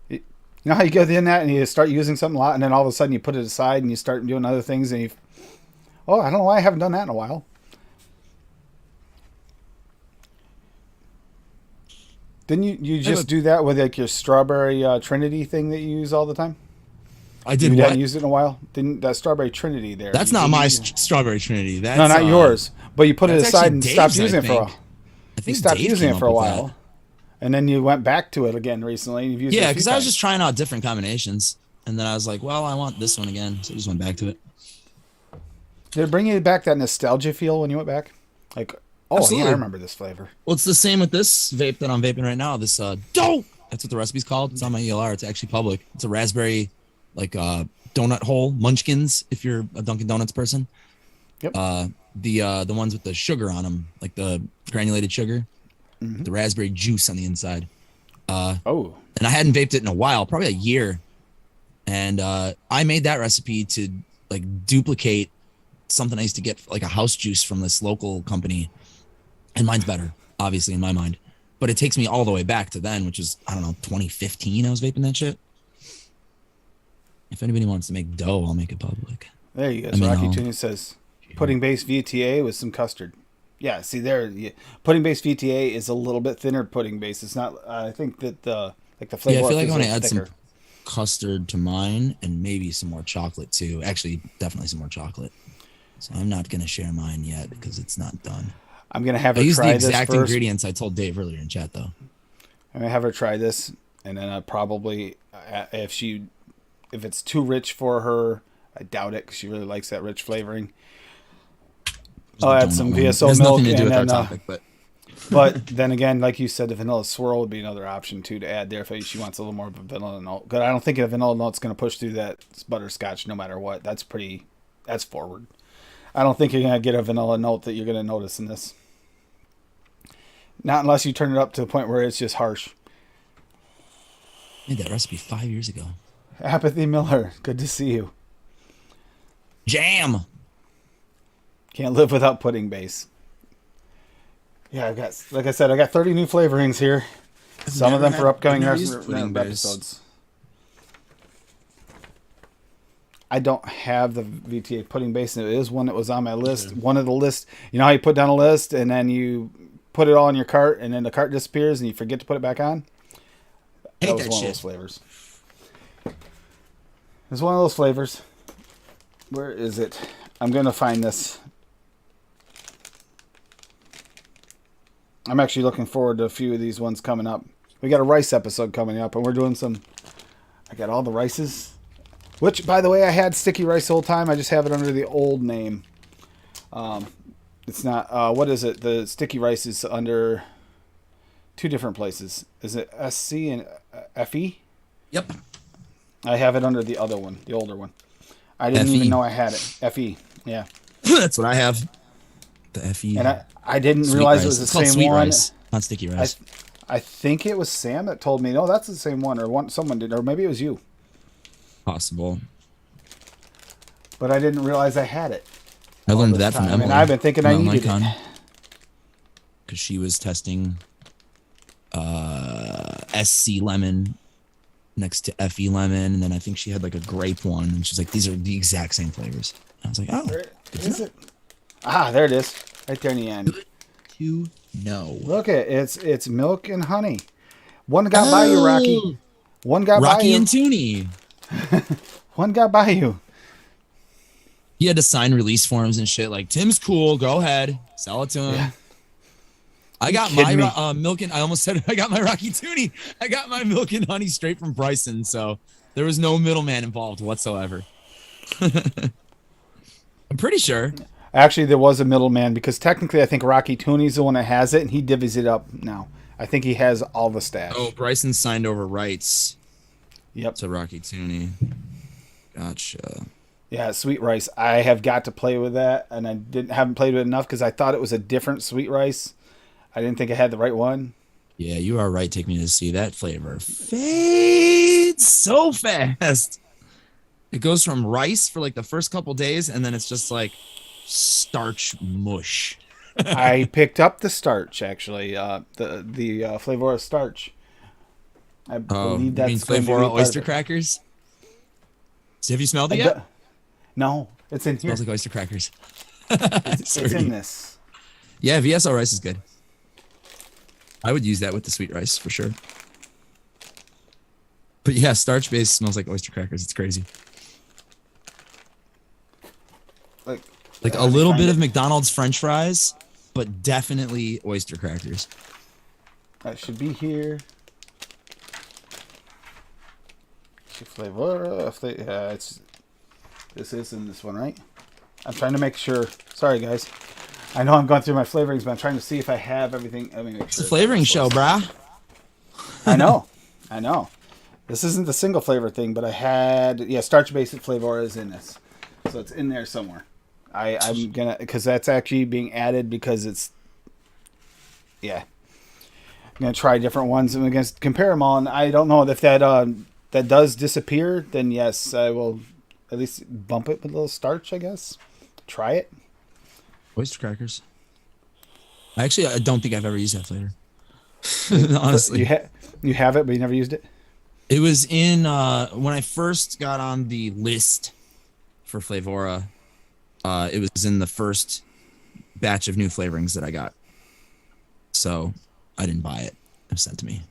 S2: You know how you go in that and you start using something a lot, and then all of a sudden you put it aside and you start doing other things, and I don't know why I haven't done that in a while. Didn't you just do that with like your strawberry Trinity thing that you use all the time?
S3: I did.
S2: You hadn't used it in a while. Didn't that strawberry Trinity there?
S3: That's not my strawberry Trinity. That's
S2: no, not yours. But you put it aside and stopped using it for a while.
S3: I think
S2: you stopped
S3: Dave
S2: using it for a while,
S3: that.
S2: And then you went back to it again recently. And you've used
S3: because I was just trying out different combinations, and then I was like, well, I want this one again, so I just went back to it.
S2: Did it bring you back that nostalgia feel when you went back? Like,
S3: Absolutely.
S2: Yeah, I remember this flavor.
S3: Well, it's the same with this vape that I'm vaping right now. This dope. That's what the recipe's called. It's on my ELR. It's actually public. It's a raspberry, like donut hole munchkins. If you're a Dunkin' Donuts person.
S2: Yep.
S3: The ones with the sugar on them, like the granulated sugar, the raspberry juice on the inside. And I hadn't vaped it in a while, probably a year. And I made that recipe to like duplicate something I used to get like a house juice from this local company. And mine's better, obviously, in my mind. But it takes me all the way back to then, which is, I don't know, 2015 I was vaping that shit. If anybody wants to make dough, I'll make it public.
S2: There you go. So Rocky Tuning says, pudding-based VTA with some custard. Yeah, see there, pudding-based VTA is a little bit thinner pudding-based. It's not, I think that the flavor.
S3: Yeah, I feel like I want to add some custard to mine and maybe some more chocolate too. Actually, definitely some more chocolate. So I'm not going to share mine yet because it's not done.
S2: I'm going to have her
S3: try this. I
S2: use
S3: the exact ingredients I told Dave earlier in chat, though.
S2: I'm going to have her try this, and then I probably, if it's too rich for her, I doubt it because she really likes that rich flavoring. I'll add some VSO milk.
S3: Nothing to do with our topic, but
S2: But then again, like you said, the vanilla swirl would be another option too to add there if she wants a little more of a vanilla note. But I don't think a vanilla note's going to push through that butterscotch no matter what. That's forward. I don't think you're going to get a vanilla note that you're going to notice in this. Not unless you turn it up to the point where it's just harsh.
S3: Made that recipe 5 years ago.
S2: Apathy Miller, good to see you.
S3: Jam.
S2: Can't live without pudding base. Yeah, I got 30 new flavorings here. Some of them for upcoming episodes. I don't have the VTA pudding base. It is one that was on my list. One of the lists. You know how you put down a list and then you put it all in your cart and then the cart disappears and you forget to put it back on? That was one of those flavors. It's one of those flavors. Where is it? I'm going to find this. I'm actually looking forward to a few of these ones coming up. We got a rice episode coming up, and we're doing some... I got all the rices. Which, by the way, I had sticky rice the whole time. I just have it under the old name. It's not... what is it? The sticky rice is under two different places. Is it SC and FE?
S3: Yep.
S2: I have it under the other one, the older one. I didn't even know I had it. FE, yeah.
S3: That's what I have. The FE.
S2: And I didn't realize it was the same one.
S3: Rice, not sticky rice.
S2: I think it was Sam that told me, no, that's the same one, or someone did, or maybe it was you.
S3: Possible.
S2: But I didn't realize I had it.
S3: I learned that from Emily.
S2: And I've been thinking I needed it.
S3: Because she was testing SC lemon next to FE lemon, and then I think she had like a grape one, and she's like, these are the exact same flavors. And I was like, oh.
S2: Where is it? Ah, there it is. Right there in the end.
S3: You know.
S2: Look it's milk and honey. One got by you, Rocky. One got by you.
S3: Rocky and Toonie.
S2: One got by you.
S3: He had to sign release forms and shit. Like, Tim's cool. Go ahead. Sell it to him. Yeah. I got my milk and I almost said I got my Rocky Toonie. I got my milk and honey straight from Bryson. So there was no middleman involved whatsoever. I'm pretty sure.
S2: Actually, there was a middleman because technically I think Rocky Toonie's the one that has it and he divvies it up now. I think he has all the stash.
S3: Oh, Bryson signed over rights.
S2: Yep.
S3: To Rocky Toonie. Gotcha.
S2: Yeah, sweet rice. I have got to play with that, and I haven't played with it enough because I thought it was a different sweet rice. I didn't think I had the right one.
S3: Yeah, you are right. Take me to see that flavor fades so fast. It goes from rice for like the first couple days, and then it's just like starch mush.
S2: I picked up the starch actually. The Flavora starch. I believe that's
S3: Flavora oyster crackers. So have you smelled it yet?
S2: No, it's in here.
S3: Smells like oyster crackers.
S2: It's in this.
S3: Yeah, VSL rice is good. I would use that with the sweet rice for sure. But yeah, starch base smells like oyster crackers. It's crazy. Like a little bit of McDonald's French fries, but definitely oyster crackers.
S2: That should be here. Flavor. This is in this one, right? I'm trying to make sure. Sorry, guys. I know I'm going through my flavorings, but I'm trying to see if I have everything. Let me make sure.
S3: It's a flavoring show, brah.
S2: I know. This isn't the single flavor thing, but I had starch basic flavor is in this, so it's in there somewhere. I'm gonna because that's actually being added because it's I'm gonna try different ones and compare them all. And I don't know if that does disappear. Then yes, I will at least bump it with a little starch. I guess try it.
S3: Oyster crackers. I don't think I've ever used that flavor. Honestly,
S2: you have it, but you never used it.
S3: It was in when I first got on the list for Flavora. It was in the first batch of new flavorings that I got. So I didn't buy it. It was sent to me.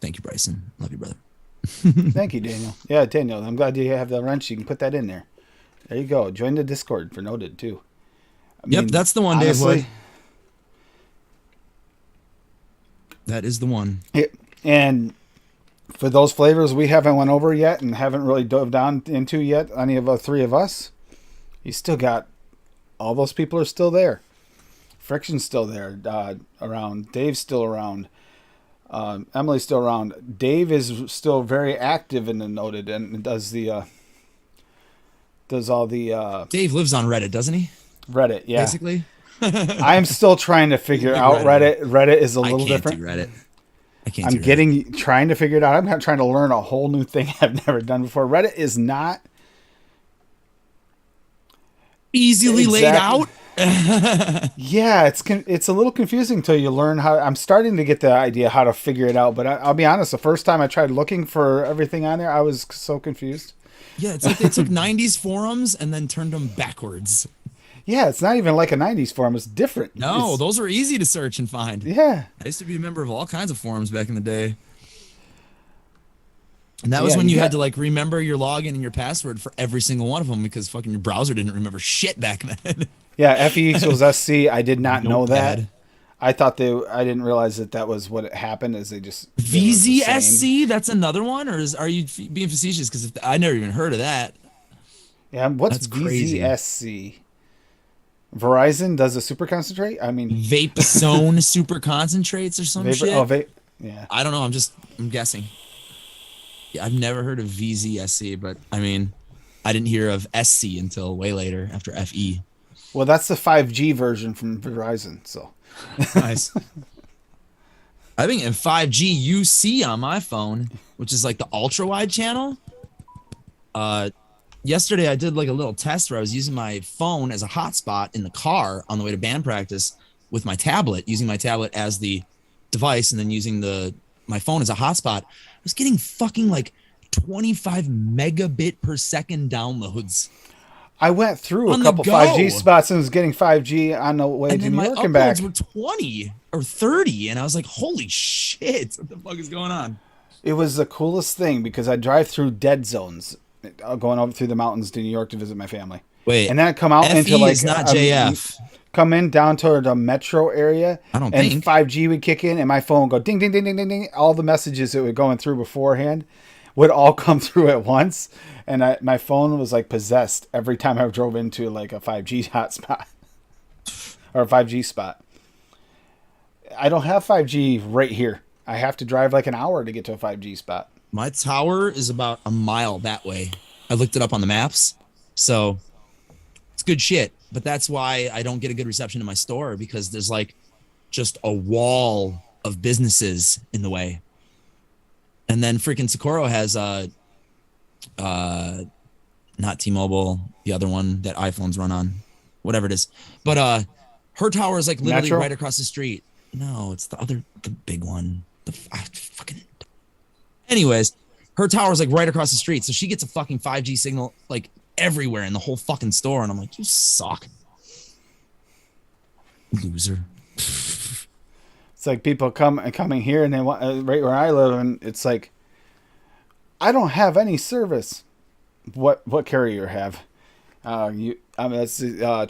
S3: Thank you, Bryson. Love you, brother.
S2: Thank you, Daniel. Yeah, Daniel. I'm glad you have the wrench. You can put that in there. There you go. Join the Discord for Noted too.
S3: Yep, that's the one, honestly, Dave Wood. That is the one.
S2: And for those flavors we haven't went over yet and haven't really dove down into yet, any of the three of us, you still got all those people are still there. Friction's still there, around. Dave's still around. Emily's still around. Dave is still very active in the Noted and does all the
S3: Dave lives on Reddit, doesn't he?
S2: Reddit. Yeah,
S3: Basically.
S2: I'm still trying to figure out Reddit. Reddit is a little
S3: I can't
S2: different.
S3: do Reddit. I can't.
S2: I'm
S3: do Reddit.
S2: trying to figure it out. I'm not trying to learn a whole new thing I've never done before. Reddit is not
S3: Easily laid out.
S2: Yeah, it's a little confusing until you learn how. I'm starting to get the idea how to figure it out, but I'll be honest. The first time I tried looking for everything on there, I was so confused.
S3: Yeah, it's like they took 90s forums and then turned them backwards.
S2: Yeah, it's not even like a 90s forum. It's different.
S3: No, those are easy to search and find.
S2: Yeah.
S3: I used to be a member of all kinds of forums back in the day. And that was when you had to like remember your login and your password for every single one of them because fucking your browser didn't remember shit back then.
S2: Yeah, FE equals SC. I did not know that.
S3: Notepad.
S2: I thought I didn't realize that was what happened. Is they just
S3: VZSC? That's another one, or are you being facetious? Because I never even heard of that.
S2: Yeah, what's
S3: That's crazy.
S2: VZSC? Verizon does a super concentrate. I mean,
S3: Vape zone super concentrates or some shit.
S2: Oh, vape. Yeah.
S3: I don't know. I'm guessing. Yeah, I've never heard of VZSC, but I mean, I didn't hear of SC until way later after FE.
S2: Well, that's the 5G version from Verizon. So
S3: nice. I think in 5G UC on my phone, which is like the ultra wide channel. Yesterday I did like a little test where I was using my phone as a hotspot in the car on the way to band practice with my tablet, using my tablet as the device and then using my phone as a hotspot. I was getting fucking like 25 megabit per second downloads.
S2: I went through
S3: On
S2: a
S3: the
S2: couple
S3: go.
S2: 5G spots and was getting 5G on the way
S3: And
S2: to
S3: then
S2: New
S3: my
S2: York and back.
S3: uploads were 20 or 30 and I was like, holy shit, what the fuck is going on?
S2: It was the coolest thing because I drive through dead zones, going over through the mountains to New York to visit my family.
S3: Wait,
S2: and then I come out
S3: FE
S2: into like
S3: is not JF.
S2: Come in down to the metro area.
S3: I don't
S2: and
S3: think
S2: 5G would kick in, and my phone would go ding ding ding ding ding ding. All the messages that were going through beforehand would all come through at once, and my phone was like possessed every time I drove into like a 5G hotspot or a 5G spot. I don't have 5G right here. I have to drive like an hour to get to a 5G spot.
S3: My tower is about a mile that way. I looked it up on the maps. So it's good shit. But that's why I don't get a good reception in my store because there's like just a wall of businesses in the way. And then freaking Socorro has not T-Mobile, the other one that iPhones run on, whatever it is. But her tower is like literally
S2: Metro?
S3: right across the street. No, it's the big one. Anyways, her tower is like right across the street, so she gets a fucking 5G signal like everywhere in the whole fucking store, and I'm like, you suck, loser.
S2: It's like people coming here and they want right where I live, and it's like I don't have any service. What carrier have? I mean that's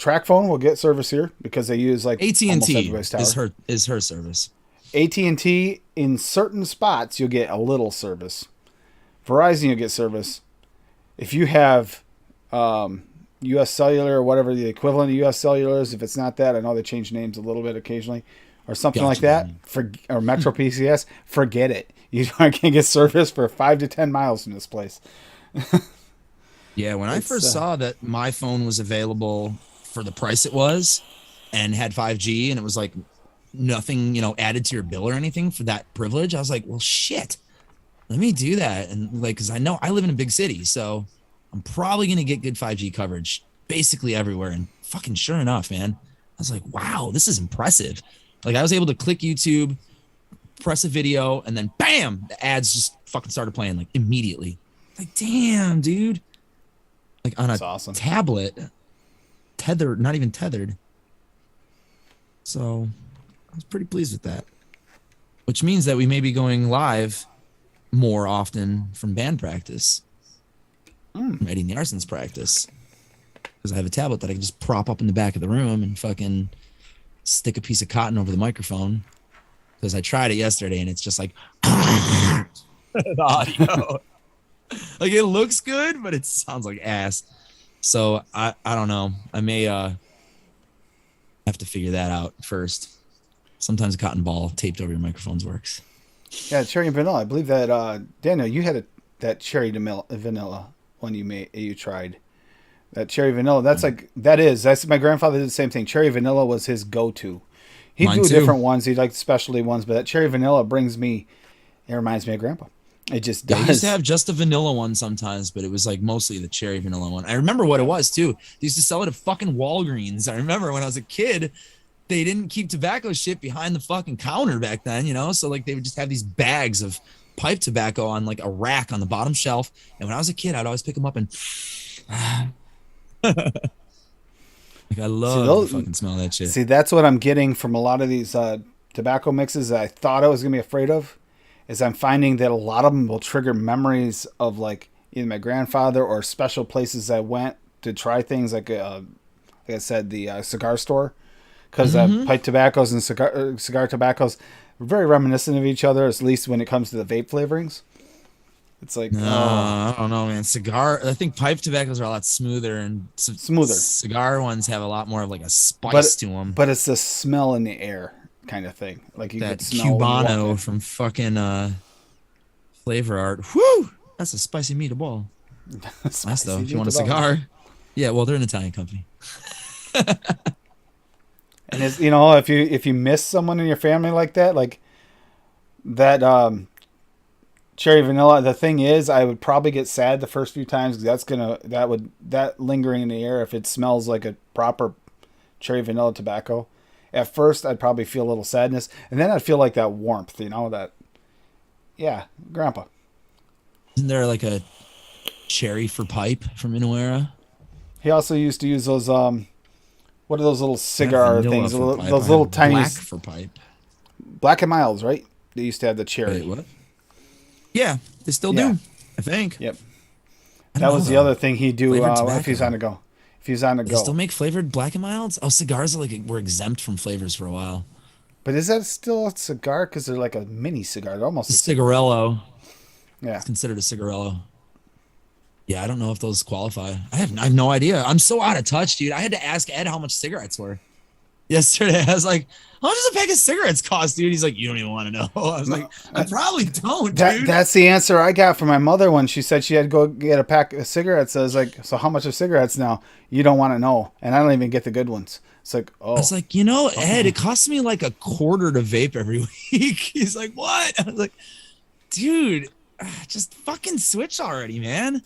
S2: Track Phone will get service here because they use like
S3: AT&T is her service.
S2: AT&T in certain spots you'll get a little service. Verizon you'll get service. If you have US Cellular or whatever the equivalent of US Cellular is, if it's not that, I know they change names a little bit occasionally, or something like that, or Metro PCS, forget it. You can't get service for 5 to 10 miles from this place.
S3: Yeah, when I first saw that my phone was available for the price it was and had 5G and it was like nothing, added to your bill or anything for that privilege, I was like, well, shit, let me do that. And like, cause I know I live in a big city, so I'm probably going to get good 5G coverage basically everywhere. And fucking sure enough, man, I was like, wow, this is impressive. Like I was able to click YouTube, press a video, and then bam, the ads just fucking started playing like immediately. Like, damn, dude. Like on a
S2: awesome.
S3: tablet, tethered, not even tethered. So I was pretty pleased with that. Which means that we may be going live more often from band practice. From Eddie Narson's practice. Because I have a tablet that I can just prop up in the back of the room and fucking stick a piece of cotton over the microphone. Because I tried it yesterday and it's just like the audio. Like it looks good, but it sounds like ass. So I don't know. I may Have to figure that out first. Sometimes a cotton ball taped over your microphones works.
S2: Yeah, cherry and vanilla. I believe that Daniel, you had that cherry vanilla one you tried. That cherry vanilla. That's my grandfather did the same thing. Cherry vanilla was his go-to. He'd
S3: Mine
S2: do
S3: too.
S2: different ones. He liked specialty ones, but that cherry vanilla it reminds me of Grandpa. It just
S3: Yeah, I used
S2: does.
S3: to have just a vanilla one sometimes, but it was like mostly the cherry vanilla one. I remember what it was too. They used to sell it at fucking Walgreens. I remember when I was a kid, they didn't keep tobacco shit behind the fucking counter back then, you know? So like they would just have these bags of pipe tobacco on like a rack on the bottom shelf. And when I was a kid, I'd always pick them up and like I love to fucking smell that shit.
S2: See, that's what I'm getting from a lot of these tobacco mixes that I thought I was gonna be afraid of. Is I'm finding that a lot of them will trigger memories of like either my grandfather or special places I went to try things like I said, the cigar store, because pipe tobaccos and cigar tobaccos are very reminiscent of each other, at least when it comes to the vape flavorings. It's like,
S3: I don't know, man. I think pipe tobaccos are a lot smoother, and
S2: Smoother.
S3: cigar ones have a lot more of like a spice to them.
S2: but it's the smell in the air kind of thing. Like you
S3: That
S2: could smell
S3: Cubano from fucking Flavor Art. Whoo! That's a spicy meatball. Nice though. If you want a cigar. Yeah, well, they're an Italian company.
S2: And it's, if you miss someone in your family like that, cherry vanilla. The thing is, I would probably get sad the first few times because that lingering in the air. If it smells like a proper cherry vanilla tobacco, at first I'd probably feel a little sadness, and then I'd feel like that warmth. Grandpa.
S3: Isn't there like a cherry for pipe from Inuera?
S2: He also used to use those what are those little cigar
S3: Vanilla
S2: things?
S3: for pipe.
S2: Those
S3: I
S2: little
S3: have
S2: tiny
S3: black for pipe.
S2: Black and Milds, right? They used to have the cherry.
S3: Wait, what? Yeah, they still
S2: Yeah.
S3: do. I think.
S2: Yep.
S3: I
S2: That
S3: don't
S2: was
S3: know,
S2: the
S3: though.
S2: other thing he'd do
S3: Flavored
S2: if
S3: tobacco.
S2: he's on the go. If he's on the
S3: They
S2: go.
S3: still make flavored black and milds? Oh, cigars were exempt from flavors for a while.
S2: But is that still a cigar? Because they're like a mini cigar. They're almost
S3: The cigarello.
S2: yeah.
S3: It's considered a cigarello. Yeah, I don't know if those qualify. I have no idea. I'm so out of touch, dude. I had to ask Ed how much cigarettes were yesterday. I was like, how much does a pack of cigarettes cost, dude? He's like, you don't even want to know. I was like, I probably don't, dude.
S2: That's the answer I got from my mother when she said she had to go get a pack of cigarettes. I was like, so how much are cigarettes now? You don't want to know. And I don't even get the good ones. It's like, oh.
S3: I was like, Ed, it costs me like $0.25 to vape every week. He's like, what? I was like, dude, just fucking switch already, man.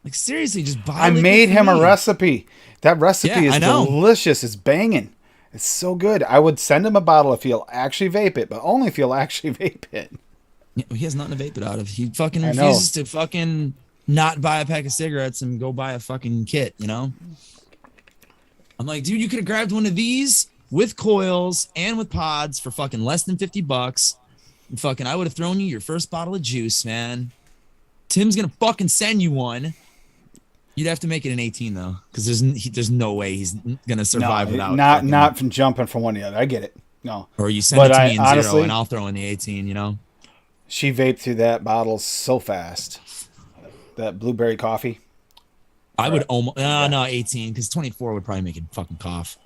S3: Like, seriously, just buy
S2: I
S3: liquid
S2: made him a
S3: weed.
S2: recipe. That recipe
S3: Yeah, I
S2: is
S3: know.
S2: delicious. It's banging. It's so good. I would send him a bottle if he'll actually vape it, but only if he'll actually vape it.
S3: Yeah, he has nothing to vape it out of. He fucking
S2: I know.
S3: refuses to fucking not buy a pack of cigarettes and go buy a fucking kit, you know? I'm like, dude, you could have grabbed one of these with coils and with pods for fucking less than $50. And fucking, I would have thrown you your first bottle of juice, man. Tim's gonna fucking send you one. You'd have to make it an 18 though, because there's no way he's gonna survive without.
S2: Not from jumping from one to the other. I get it. No.
S3: Or you send
S2: But
S3: it to
S2: I-
S3: me in
S2: honestly-
S3: 0, and I'll throw in the 18. You know.
S2: She vaped through that bottle so fast. That blueberry coffee.
S3: I would almost no 18 because 24 would probably make it fucking cough.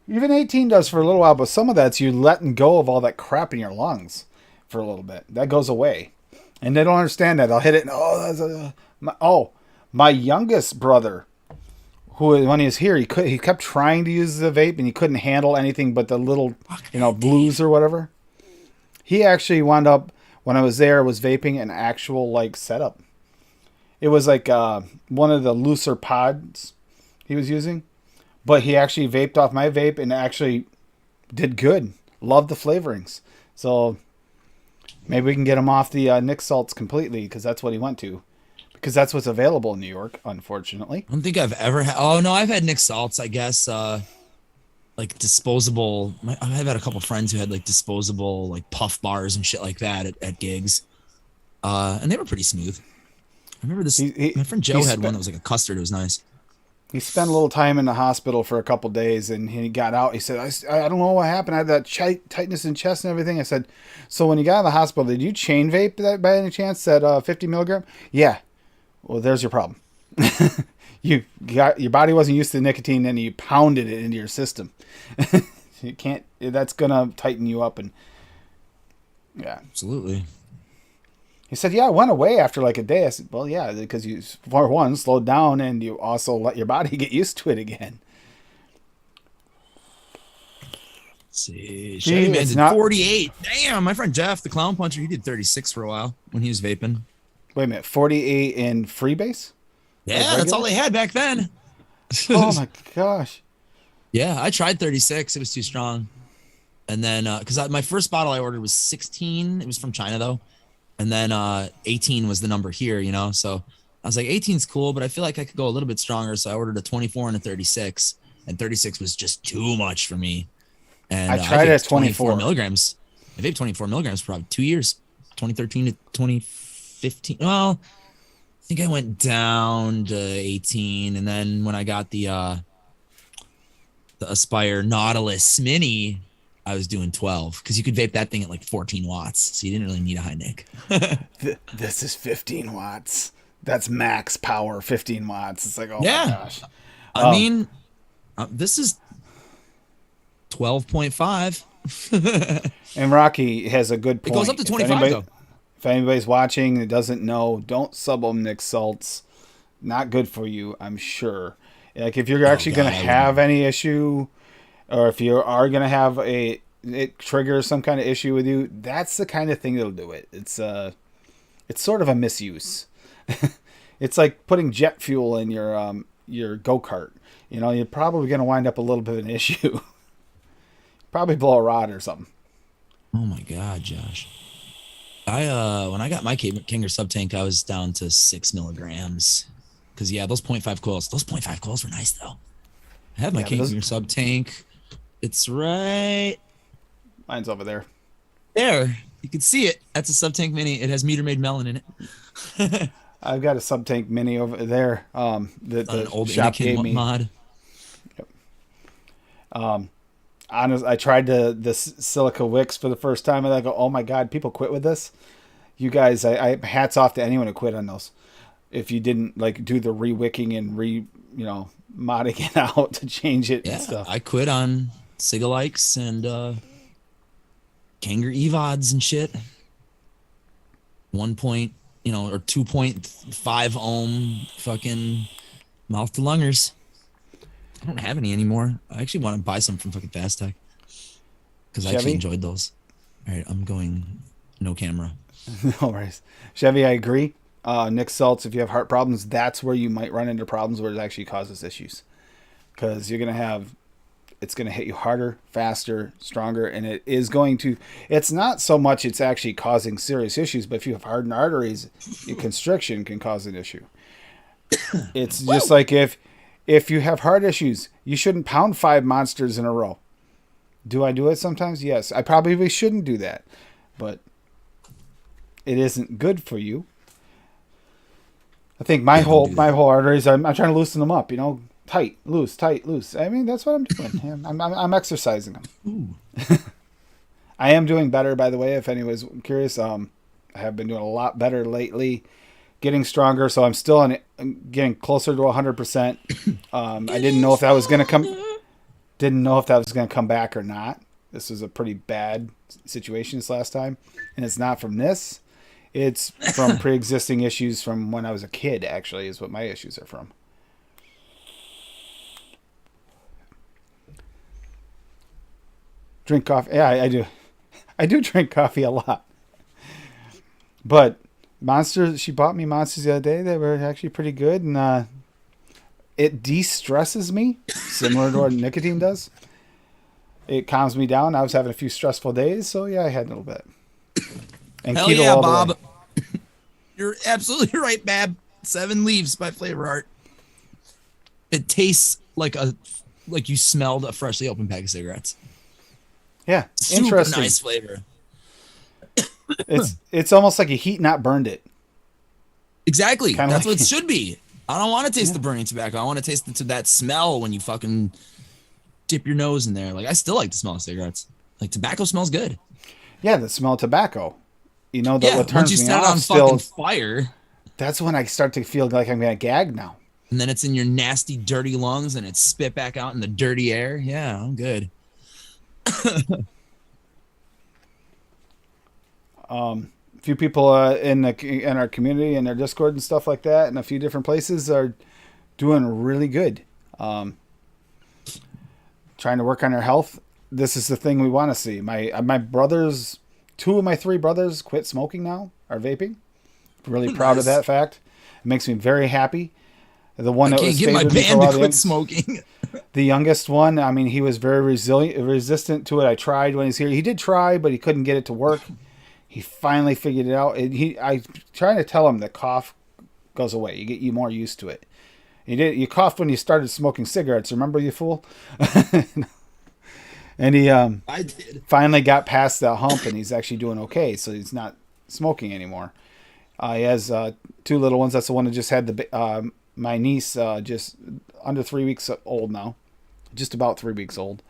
S2: Even 18 does for a little while, but some of that's you letting go of all that crap in your lungs for a little bit. That goes away. And they don't understand that. I'll hit it and my youngest brother, who when he was here, he kept trying to use the vape and he couldn't handle anything but the little, blues or whatever. He actually wound up when I was there was vaping an actual like setup. It was like one of the looser pods he was using, but he actually vaped off my vape and actually did good. Loved the flavorings. So maybe we can get him off the Nick salts completely because that's what he went to. Because that's what's available in New York, unfortunately.
S3: I don't think I've ever had. Oh no, I've had Nick Salts. I guess like disposable. I've had a couple friends who had like disposable like puff bars and shit like that at gigs, and they were pretty smooth. I remember this. My friend Joe had one that was like a custard. It was nice.
S2: He spent a little time in the hospital for a couple days, and he got out. He said, I don't know what happened. I had that tightness in chest and everything. I said, so when you got out of the hospital, did you chain vape that by any chance, that 50 milligram? Yeah. Well, there's your problem. you got your body wasn't used to nicotine, and you pounded it into your system. You can't. That's gonna tighten you up, and yeah.
S3: Absolutely.
S2: He said, "Yeah, I went away after like a day." I said, "Well, yeah, because you, for one, slowed down, and you also let your body get used to it again."
S3: Let's see, Chevy Man did 48. Damn, my friend Jeff, the clown puncher, he did 36 for a while when he was vaping.
S2: Wait a minute, 48 in freebase?
S3: Yeah, that's all they had back then.
S2: Oh my gosh.
S3: Yeah, I tried 36. It was too strong. And then, because my first bottle I ordered was 16. It was from China, though. And then 18 was the number here, you know? So I was like, 18's cool, but I feel like I could go a little bit stronger. So I ordered a 24 and a 36. And 36 was just too much for me. And
S2: I tried at 24
S3: milligrams. I vaped 24 milligrams for probably 2 years, 2013 to 2015. Well, I think I went down to 18. And then when I got the Aspire Nautilus Mini, I was doing 12 because you could vape that thing at like 14 watts. So you didn't really need a high nic.
S2: This is 15 watts. That's max power, 15 watts. It's like, oh my gosh.
S3: I mean, this is 12.5.
S2: And Rocky has a good point.
S3: It goes up to 25 though.
S2: If anybody's watching that doesn't know, don't sub them Nick salts. Not good for you, I'm sure. Like if you're actually going to have any issue, or if you are going to have it triggers some kind of issue with you, that's the kind of thing that'll do it. It's sort of a misuse. It's like putting jet fuel in your go-kart. You know, you're probably going to wind up a little bit of an issue. Probably blow a rod or something.
S3: Oh my God, Josh. When I got my Kinger sub tank, I was down to 6 milligrams. Because yeah, those 0.5 coils. Those 0.5 coils were nice though. I have my Kinger sub tank. It's right.
S2: Mine's over there.
S3: There. You can see it. That's a sub tank mini. It has meter made melon in it.
S2: I've got a sub tank mini over there. The
S3: an old
S2: shop
S3: Anakin
S2: gave me.
S3: mod.
S2: Yep. I tried the silica wicks for the first time, and I go, oh my God, people quit with this. You guys, I hats off to anyone who quit on those. If you didn't like do the re-wicking and modding it out to change it and stuff.
S3: I quit on Sigalikes and Kanger Evods and shit. 2.5 ohm fucking mouth to lungers. I don't have any anymore. I actually want to buy some from fucking Fast Tech because I actually enjoyed those. All right, I'm going no camera.
S2: No worries. Chevy, I agree. Nick salts, if you have heart problems, that's where you might run into problems where it actually causes issues. Because you're going to have, it's going to hit you harder, faster, stronger, and it's not so much it's actually causing serious issues, but if you have hardened arteries, your constriction can cause an issue. It's just like if you have heart issues, you shouldn't pound 5 monsters in a row. Do I do it sometimes? Yes. I probably shouldn't do that, but it isn't good for you. I think my whole arteries, I'm trying to loosen them up, tight, loose. I mean, that's what I'm doing. I'm exercising them. I am doing better, by the way, if anyone's curious. I have been doing a lot better lately, getting stronger. So I'm still getting closer to 100%. I didn't know if that was going to come back or not. This was a pretty bad situation this last time, and it's not from this. It's from pre-existing issues from when I was a kid, actually, is what my issues are from. Drink coffee. Yeah, I do. I do drink coffee a lot. But Monsters, she bought me Monsters the other day. They were actually pretty good, and it de-stresses me, similar to what nicotine does. It calms me down. I was having a few stressful days, so yeah, I had a little bit. And
S3: hell yeah, Bob. You're absolutely right, Bab. 7 Leaves by Flavor Art. It tastes like you smelled a freshly opened pack of cigarettes.
S2: Yeah,
S3: super
S2: interesting.
S3: Nice flavor.
S2: It's almost like you heat not burned it.
S3: Exactly.
S2: Kinda
S3: That's
S2: like
S3: what it should be. I don't want to taste the burning tobacco. I want to taste that smell when you fucking dip your nose in there. Like, I still like the smell of cigarettes. Like, tobacco smells good.
S2: Yeah, the smell of tobacco. You know, what turns
S3: once you
S2: me
S3: set it
S2: off
S3: on
S2: still,
S3: fucking fire.
S2: That's when I start to feel like I'm going to gag now.
S3: and then it's in your nasty, dirty lungs, and it's spit back out in the dirty air. Yeah, I'm good.
S2: A few people in our community and their Discord and stuff like that, and a few different places are doing really good. Trying to work on their health. This is the thing we want to see. My brothers, 2 of my 3 brothers, quit smoking now. Are vaping. Really proud of that fact. It makes me very happy. The one
S3: I
S2: that
S3: can't
S2: was
S3: get my
S2: stayed with me for a
S3: band
S2: while,
S3: to quit smoking.
S2: the youngest one, I mean, he was very resistant to it. I tried when he's here. He did try, but he couldn't get it to work. He finally figured it out. I trying to tell him that cough goes away. You get more used to it. You coughed when you started smoking cigarettes. Remember, you fool? And he
S3: I did.
S2: finally got past that hump, and he's actually doing okay. So he's not smoking anymore. He has 2 little ones. That's the one that just had my niece, just under 3 weeks old now, just about 3 weeks old,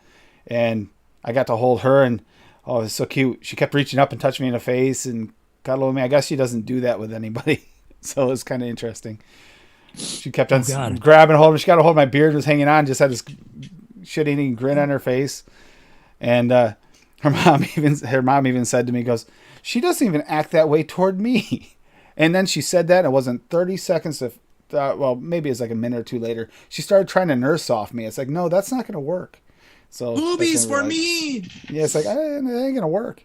S2: and I got to hold her, and oh, it's so cute. She kept reaching up and touching me in the face and cuddling me. I guess she doesn't do that with anybody, so it's kind of interesting. She kept on grabbing hold of me. She got a hold of my beard, was hanging on, just had this shit-eating grin on her face, and her mom even said to me, goes, she doesn't even act that way toward me. And then she said that, and it wasn't 30 seconds to, well, maybe it's like a minute or 2 later, she started trying to nurse off me. It's like, no, that's not going to work. So
S3: Boobies for me.
S2: Yeah, it's like, it ain't going to work.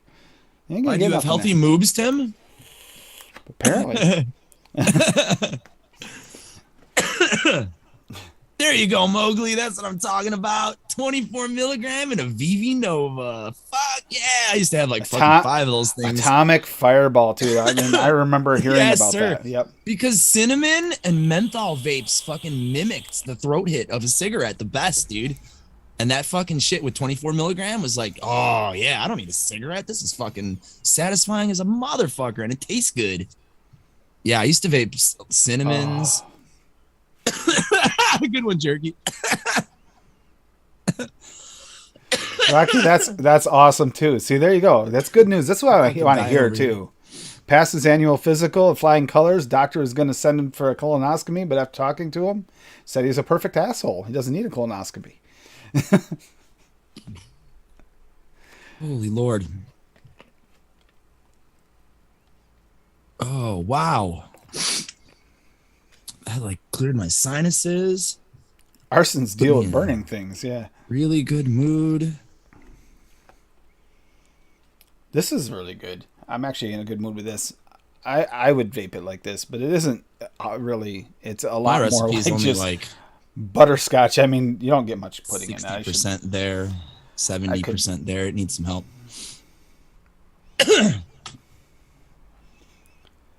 S2: You ain't gonna
S3: Why, do
S2: get
S3: you have
S2: nothing
S3: healthy moobs, Tim?
S2: Apparently.
S3: There you go, Mowgli. That's what I'm talking about. 24 milligram and a VV Nova. Fuck yeah. I used to have like fucking 5 of those things.
S2: Atomic Fireball, too. I mean, I remember hearing about that. Yep.
S3: Because cinnamon and menthol vapes fucking mimicked the throat hit of a cigarette the best, dude. And that fucking shit with 24 milligram was like, oh yeah, I don't need a cigarette. This is fucking satisfying as a motherfucker, and it tastes good. Yeah, I used to vape cinnamons. Good one, Jerky.
S2: Rocky, that's awesome too. See, there you go. That's good news. That's what I want to hear too. Passed his annual physical at Flying Colors. Doctor was going to send him for a colonoscopy, but after talking to him, said he's a perfect asshole. He doesn't need a colonoscopy.
S3: Holy Lord. Oh, wow. I like cleared my sinuses.
S2: Arsons deal with burning things, yeah.
S3: Really good mood.
S2: This is really good. I'm actually in a good mood with this. I would vape it like this, but it isn't really. It's a lot more like just like butterscotch. I mean, you don't get much pudding in that.
S3: 60% there, 70% there. It needs some help.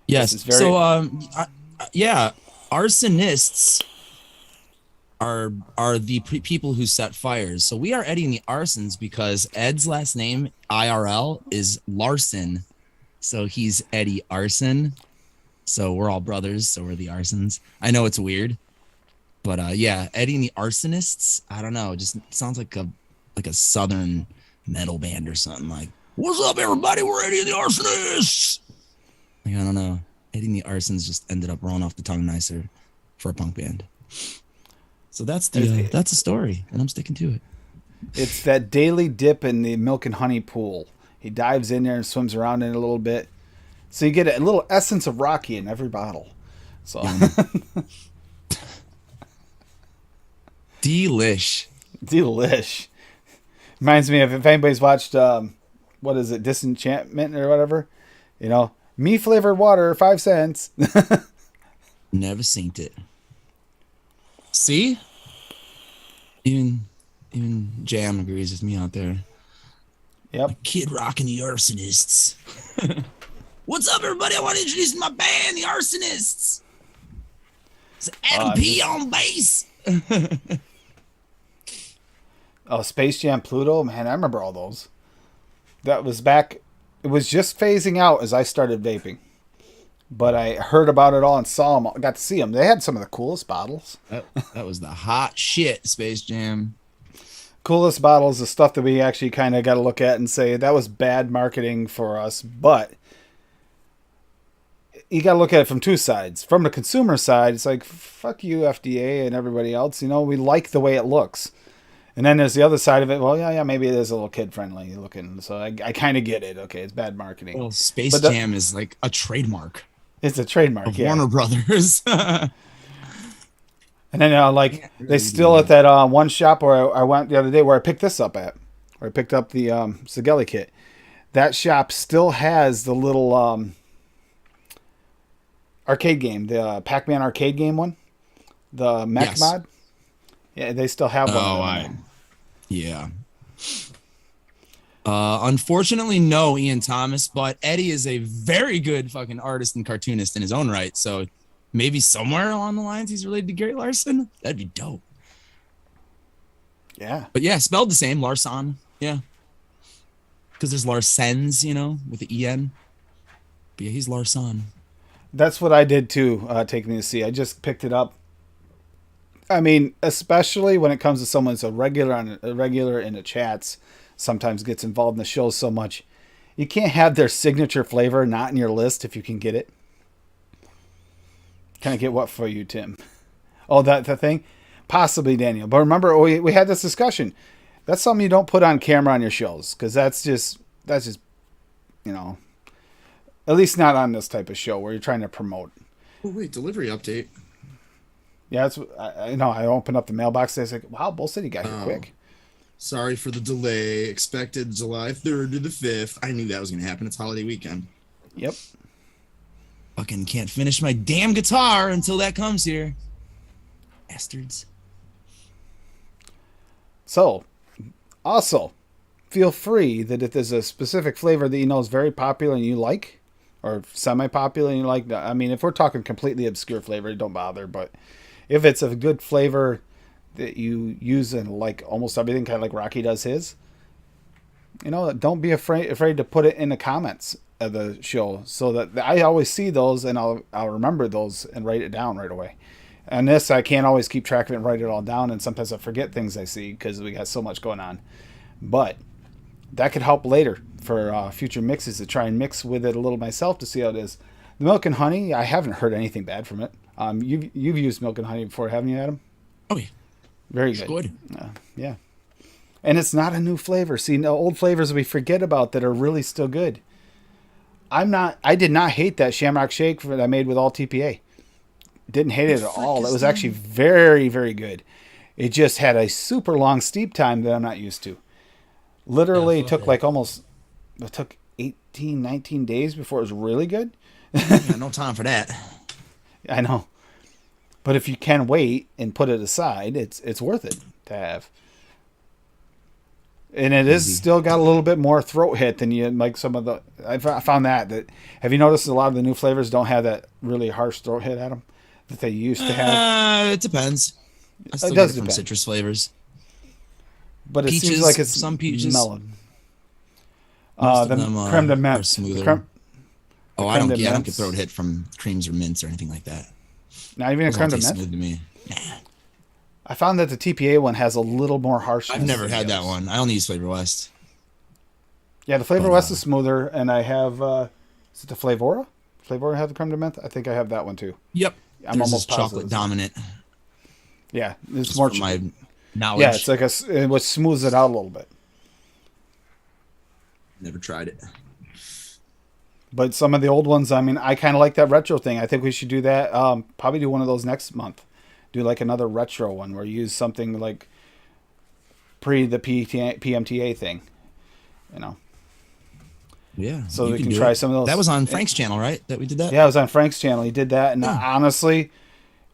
S3: Yes. So, yeah, arsonists are the people who set fires. So we are Eddie and the Arsons because Ed's last name IRL is Larson. So he's Eddie Arson. So we're all brothers. So we're the Arsons. I know it's weird, but yeah, Eddie and the Arsonists. I don't know. It just sounds like a Southern metal band or something. Like, what's up, everybody? We're Eddie and the Arsonists. Like, I don't know. Eddie and the Arsons just ended up rolling off the tongue nicer for a punk band. So that's the story, and I'm sticking to it.
S2: It's that daily dip in the milk and honey pool. He dives in there and swims around in it a little bit. So you get a little essence of Rocky in every bottle. So
S3: Delish.
S2: Reminds me of, if anybody's watched what is it, Disenchantment or whatever, you know, me flavored water, 5 cents.
S3: Never seen it. See? Even Jam agrees with me out there.
S2: Yep.
S3: Kid Rock and the Arsonists. What's up, everybody? I want to introduce my band, the Arsonists. It's Adam P on bass.
S2: Oh, Space Jam Pluto, man, I remember all those. That was back. It was just phasing out as I started vaping, but I heard about it all and saw them. Got to see them. They had some of the coolest bottles.
S3: That was the hot shit, Space Jam.
S2: Coolest bottles, the stuff that we actually kind of got to look at and say that was bad marketing for us, but you got to look at it from two sides. From the consumer side, it's like, fuck you, FDA and everybody else. You know, we like the way it looks. And then there's the other side of it. Well, yeah, maybe it is a little kid-friendly looking. So I kind of get it. Okay, it's bad marketing.
S3: Well, Space Jam is like a trademark
S2: It's a trademark,
S3: of Warner Brothers.
S2: And then, like, they still at that one shop where I went the other day where I picked this up at, where I picked up the Sigelli kit. That shop still has the little arcade game, the Pac-Man arcade game one, the mech mod. Yeah, they still have one.
S3: Oh, yeah. Unfortunately, no, Ian Thomas, but Eddie is a very good fucking artist and cartoonist in his own right. So maybe somewhere along the lines he's related to Gary Larson. That'd be dope.
S2: Yeah.
S3: But yeah, spelled the same, Larson. Yeah. Because there's Larsens, you know, with the EN. But yeah, he's Larson.
S2: That's what I did too, taking me to see. I just picked it up. I mean, especially when it comes to someone who's a regular in the chats, sometimes gets involved in the show so much. You can't have their signature flavor not in your list if you can get it. Can I get what for you, Tim? Oh, the thing? Possibly, Daniel. But remember, we had this discussion. That's something you don't put on camera on your shows, because that's just, you know, at least not on this type of show where you're trying to promote.
S3: Oh, wait, delivery update.
S2: Yeah, that's, I know. I opened up the mailbox. I was like, wow, Bull City got here quick.
S3: Sorry for the delay. Expected July 3rd to the 5th. I knew that was going to happen. It's holiday weekend.
S2: Yep.
S3: Fucking can't finish my damn guitar until that comes here. Bastards.
S2: So, also, feel free that if there's a specific flavor that you know is very popular and you like, or semi-popular and you like, I mean, if we're talking completely obscure flavor, don't bother. But if it's a good flavor that you use in like almost everything, kind of like Rocky does his, you know, don't be afraid to put it in the comments of the show, so that I always see those and I'll remember those and write it down right away. And this, I can't always keep track of it and write it all down, and sometimes I forget things I see because we got so much going on. But that could help later for future mixes, to try and mix with it a little myself to see how it is. The Milk and Honey, I haven't heard anything bad from it. You've used Milk and Honey before, haven't you, Adam?
S3: Oh yeah,
S2: very good. Yeah, and it's not a new flavor. See, no old flavors we forget about that are really still good. I did not hate that Shamrock Shake that I made with all TPA. Didn't hate it at all. It was actually very, very good. It just had a super long steep time that I'm not used to. Literally took like it took 18, 19 days before it was really good.
S3: Yeah, no time for that.
S2: I know. But if you can wait and put it aside, it's worth it to have. And it is still got a little bit more throat hit than you like some of the. I found that. Have you noticed a lot of the new flavors don't have that really harsh throat hit at them that they used to have?
S3: It depends. I still
S2: It
S3: get
S2: does
S3: it from
S2: depend.
S3: citrus flavors.
S2: But it
S3: Peaches,
S2: seems like it's
S3: some peaches.
S2: mellowed.
S3: Most
S2: The
S3: of them
S2: creme de
S3: are
S2: menthe.
S3: smoother. I
S2: creme
S3: don't
S2: de
S3: get
S2: menthe.
S3: throat hit from creams or mints or anything like that.
S2: Not even a
S3: Those
S2: creme
S3: all
S2: de
S3: taste
S2: menthe.
S3: smooth to me.
S2: I found that the TPA one has a little more harshness.
S3: I've never
S2: than
S3: had
S2: the
S3: that
S2: others.
S3: one. I only use Flavor West.
S2: Yeah, the Flavor
S3: But,
S2: West is smoother, and I have. Is it the Flavora? Flavora have the creme de menthe? I think I have that one too.
S3: Yep.
S2: I'm
S3: Theirs is
S2: almost
S3: chocolate
S2: positive.
S3: dominant.
S2: Yeah, it's
S3: Just
S2: more.
S3: from my knowledge.
S2: Yeah, it's like it would smooths it out a little bit.
S3: Never tried it.
S2: But some of the old ones, I mean, I kind of like that retro thing. I think we should do that. Probably do one of those next month. Do like another retro one where you use something like pre the PMTA thing. You know.
S3: Yeah.
S2: So
S3: you
S2: we can
S3: do
S2: try
S3: it.
S2: some of those.
S3: That was on Frank's channel, right? That we did that?
S2: Yeah, it was on Frank's channel. He did that, and honestly,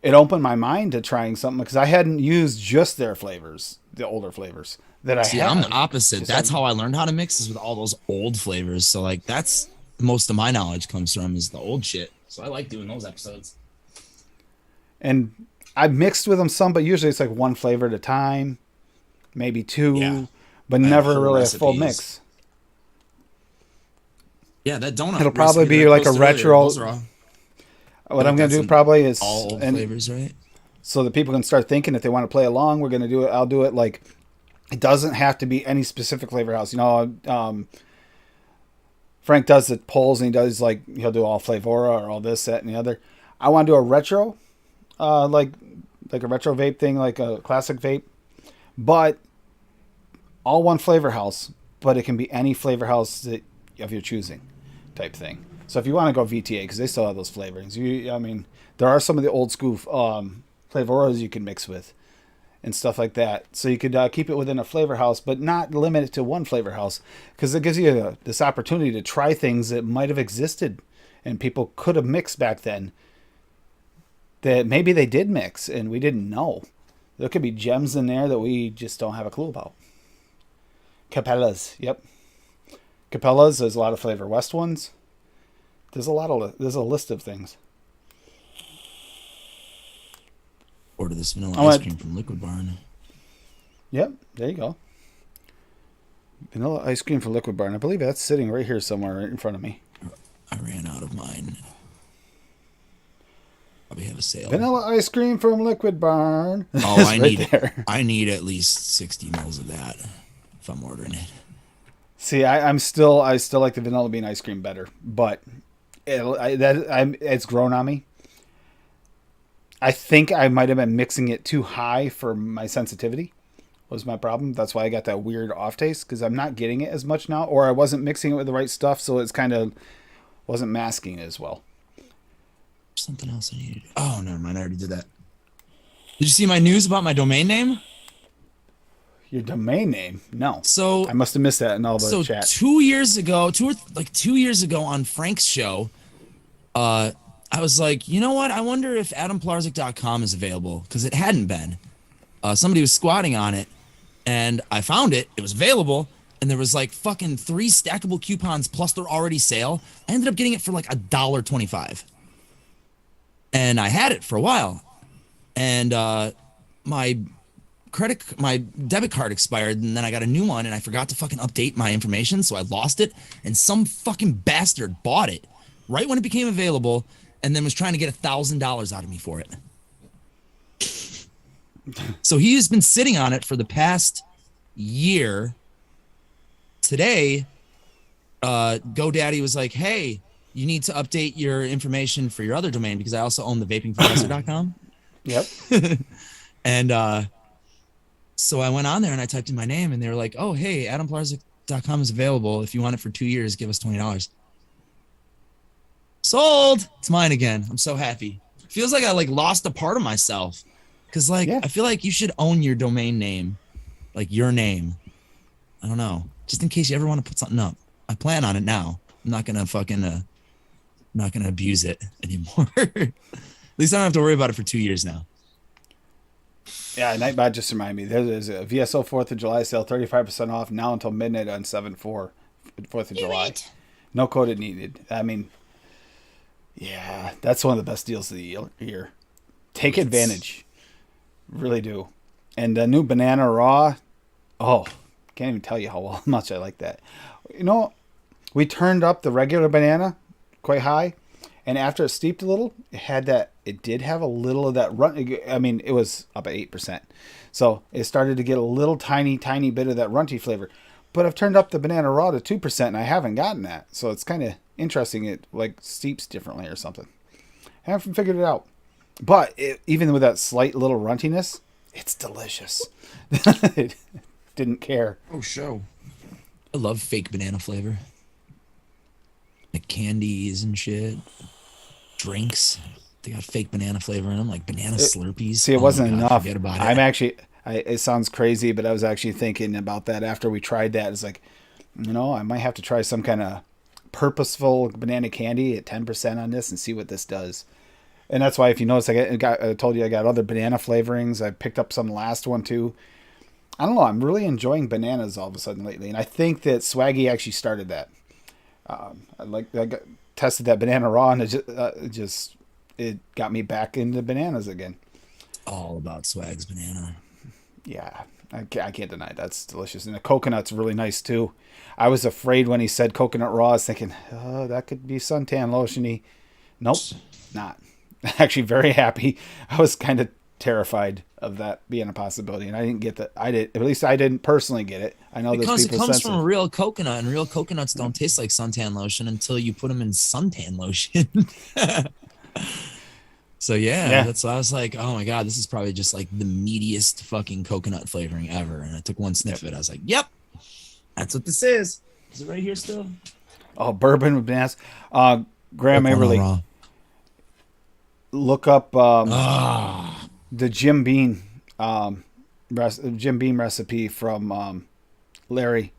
S2: it opened my mind to trying something because I hadn't used just their flavors, the older flavors that I
S3: See,
S2: had.
S3: I'm the opposite.
S2: Just
S3: That's
S2: had-
S3: how I learned how to mix, is with all those old flavors. So like that's most of my knowledge comes from, is the old shit. So I like doing those episodes.
S2: And I've mixed with them some, but usually it's like one flavor at a time, maybe two,
S3: Yeah.
S2: but
S3: I have
S2: never
S3: whole
S2: really a full
S3: recipes.
S2: mix.
S3: Yeah, that donut.
S2: It'll probably
S3: recipe
S2: be
S3: that I
S2: like a
S3: posted earlier,
S2: retro-
S3: those are all
S2: What I'm going to
S3: that's
S2: do probably is,
S3: all old
S2: and
S3: flavors, right?
S2: so that people can start thinking if they want to play along, we're going to do it. I'll do it like, it doesn't have to be any specific flavor house. You know, Frank does the polls and he does like he'll do all Flavora or all this, that, and the other. I want to do a retro, like a retro vape thing, like a classic vape, but all one flavor house. But it can be any flavor house that of your choosing, type thing. So if you want to go VTA, because they still have those flavorings, I mean, there are some of the old school Flavoras you can mix with and stuff like that. So you could keep it within a flavor house, but not limit it to one flavor house, because it gives you this opportunity to try things that might have existed and people could have mixed back then that maybe they did mix and we didn't know. There could be gems in there that we just don't have a clue about. Capellas, yep. Capellas, there's a lot of Flavor West ones. There's a list of things.
S3: Order this vanilla ice cream from Liquid Barn.
S2: Yep, there you go. Vanilla ice cream from Liquid Barn. I believe that's sitting right here somewhere right in front of me.
S3: I ran out of mine. Probably have a sale.
S2: Vanilla ice cream from Liquid Barn.
S3: Oh,
S2: I
S3: need at least 60 mils of that if I'm ordering it.
S2: See, I still like the vanilla bean ice cream better, but it's grown on me. I think I might have been mixing it too high for my sensitivity. Was my problem. That's why I got that weird off taste, because I'm not getting it as much now, or I wasn't mixing it with the right stuff, so it's kind of wasn't masking it as well.
S3: Something else I needed. Oh, never mind. I already did that. Did you see my news about my domain name?
S2: Your domain name? No.
S3: So
S2: I must have missed that in all the chat.
S3: 2 years ago, 2 years ago on Frank's show, I was like, you know what? I wonder if AdamPlarzik.com is available, because it hadn't been. Somebody was squatting on it, and I found it. It was available, and there was like fucking 3 stackable coupons plus their already sale. I ended up getting it for like $1.25, and I had it for a while, and my debit card expired, and then I got a new one, and I forgot to fucking update my information, so I lost it, and some fucking bastard bought it right when it became available, and then was trying to get $1,000 out of me for it. So he's been sitting on it for the past year. Today, GoDaddy was like, hey, you need to update your information for your other domain, because I also own the vapingprofessor.com.
S2: Yep.
S3: And so I went on there and I typed in my name, and they were like, oh, hey, AdamPlarzik.com is available. If you want it for 2 years, give us $20. Sold. It's mine again. I'm so happy. Feels like I lost a part of myself. Because I feel like you should own your domain name, like your name. I don't know. Just in case you ever want to put something up. I plan on it now. I'm not gonna abuse it anymore. At least I don't have to worry about it for 2 years now.
S2: Yeah, Nightbot just reminded me. There's a VSO 4th of July sale, 35% off now until midnight on 7/4, 4th of July. No code needed. I mean, yeah, that's one of the best deals of the year. Take advantage. Really do. And the new Banana Raw, oh, can't even tell you how much I like that. You know, we turned up the regular banana quite high, and after it steeped a little, it did have a little of that run. I mean, it was up at 8%. So it started to get a little tiny bit of that runty flavor. But I've turned up the Banana Raw to 2%, and I haven't gotten that. So it's kind of interesting. It steeps differently or something. I haven't figured it out. But even with that slight little runtiness, it's delicious. It didn't care.
S3: Oh, show. I love fake banana flavor. Like candies and shit. Drinks. They got fake banana flavor in them, like banana Slurpees.
S2: See, it wasn't enough.
S3: Forget about it.
S2: It sounds crazy, but I was actually thinking about that after we tried that. It's like, I might have to try some kind of purposeful banana candy at 10% on this and see what this does. And that's why, if you notice, I told you I got other banana flavorings. I picked up some last one too. I don't know. I'm really enjoying bananas all of a sudden lately, and I think that Swaggy actually started that. Tested that Banana Raw, and it got me back into bananas again.
S3: All about Swag's banana.
S2: Yeah, I can't deny it. That's delicious, and the coconut's really nice too. I was afraid when he said coconut raw. I was thinking, oh, that could be suntan lotiony. Nope, not. Actually very happy. I was kind of terrified of that being a possibility, and I didn't get that. I did, at least I didn't personally get it. I know
S3: Because
S2: there's
S3: it
S2: people
S3: comes
S2: sensitive.
S3: from a real coconut, and real coconuts don't taste like suntan lotion until you put them in suntan lotion. So yeah, that's why I was like, oh my god, this is probably just like the meatiest fucking coconut flavoring ever. And I took one sniff of it. I was like, yep, that's what this is. Is it right here still?
S2: Oh, bourbon with bananas. Graham
S3: Or no,
S2: Averly,
S3: raw.
S2: look up
S3: Ah,
S2: the Jim Beam recipe from Larry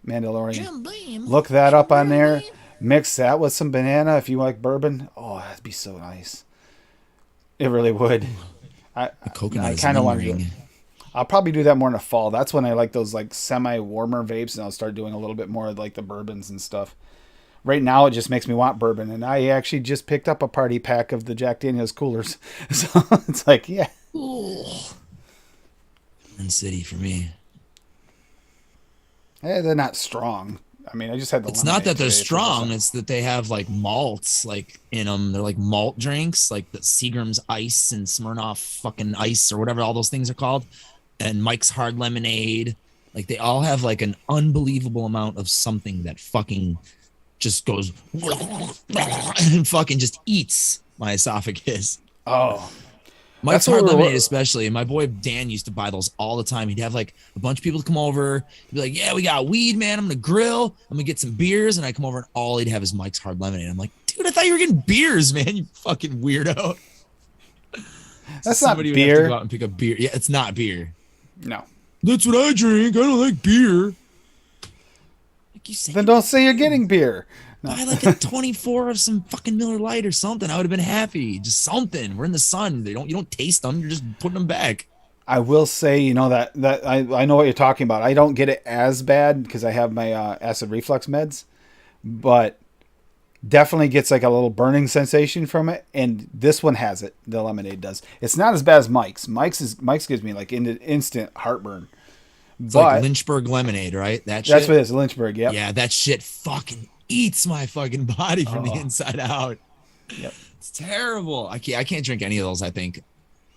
S2: Mandalorian.
S3: Jim Beam.
S2: Look that up on there. Mix that with some banana if you like bourbon. Oh, that'd be so nice. It really would.
S3: The coconut
S2: I
S3: is
S2: kind of want to.
S3: lingering.
S2: I'll probably do that more in the fall. That's when I like those like semi-warmer vapes, and I'll start doing a little bit more of like the bourbons and stuff. Right now, it just makes me want bourbon, and I actually just picked up a party pack of the Jack Daniel's coolers, so it's like, yeah.
S3: Ooh. And City for me.
S2: They're not strong. I mean, I just had the.
S3: It's not that they're
S2: lemonade today,
S3: strong. It's that they have like malts like in them. They're like malt drinks, like the Seagram's Ice and Smirnoff fucking Ice or whatever all those things are called, and Mike's Hard Lemonade. Like they all have like an unbelievable amount of something that fucking just goes and fucking just eats my esophagus.
S2: Oh,
S3: Mike's
S2: That's what
S3: Hard
S2: we're-
S3: Lemonade, especially. My boy Dan used to buy those all the time. He'd have like a bunch of people to come over. He'd be like, "Yeah, we got weed, man. I'm gonna grill. I'm gonna get some beers." And I come over, and all he'd have is Mike's Hard Lemonade. I'm like, "Dude, I thought you were getting beers, man. You fucking weirdo."
S2: that's not
S3: Somebody would have to
S2: beer.
S3: go out and pick up beer. Yeah, it's not beer.
S2: No.
S3: That's what I drink. I don't like beer. Like you said,
S2: Then don't say you're getting beer.
S3: buy like a 24 of some fucking Miller Lite or something. I would have been happy. Just something. We're in the sun. You don't taste them. You're just putting them back.
S2: I will say, you know, that I know what you're talking about. I don't get it as bad because I have my acid reflux meds, but definitely gets like a little burning sensation from it. And this one has it. The lemonade does. It's not as bad as Mike's. Mike's gives me like instant heartburn.
S3: It's
S2: But
S3: like Lynchburg lemonade, right? That shit.
S2: that's what it is. Lynchburg. Yep.
S3: Yeah, that shit fucking eats my fucking body from the inside out.
S2: Yep.
S3: It's terrible. I can't drink any of those, I think.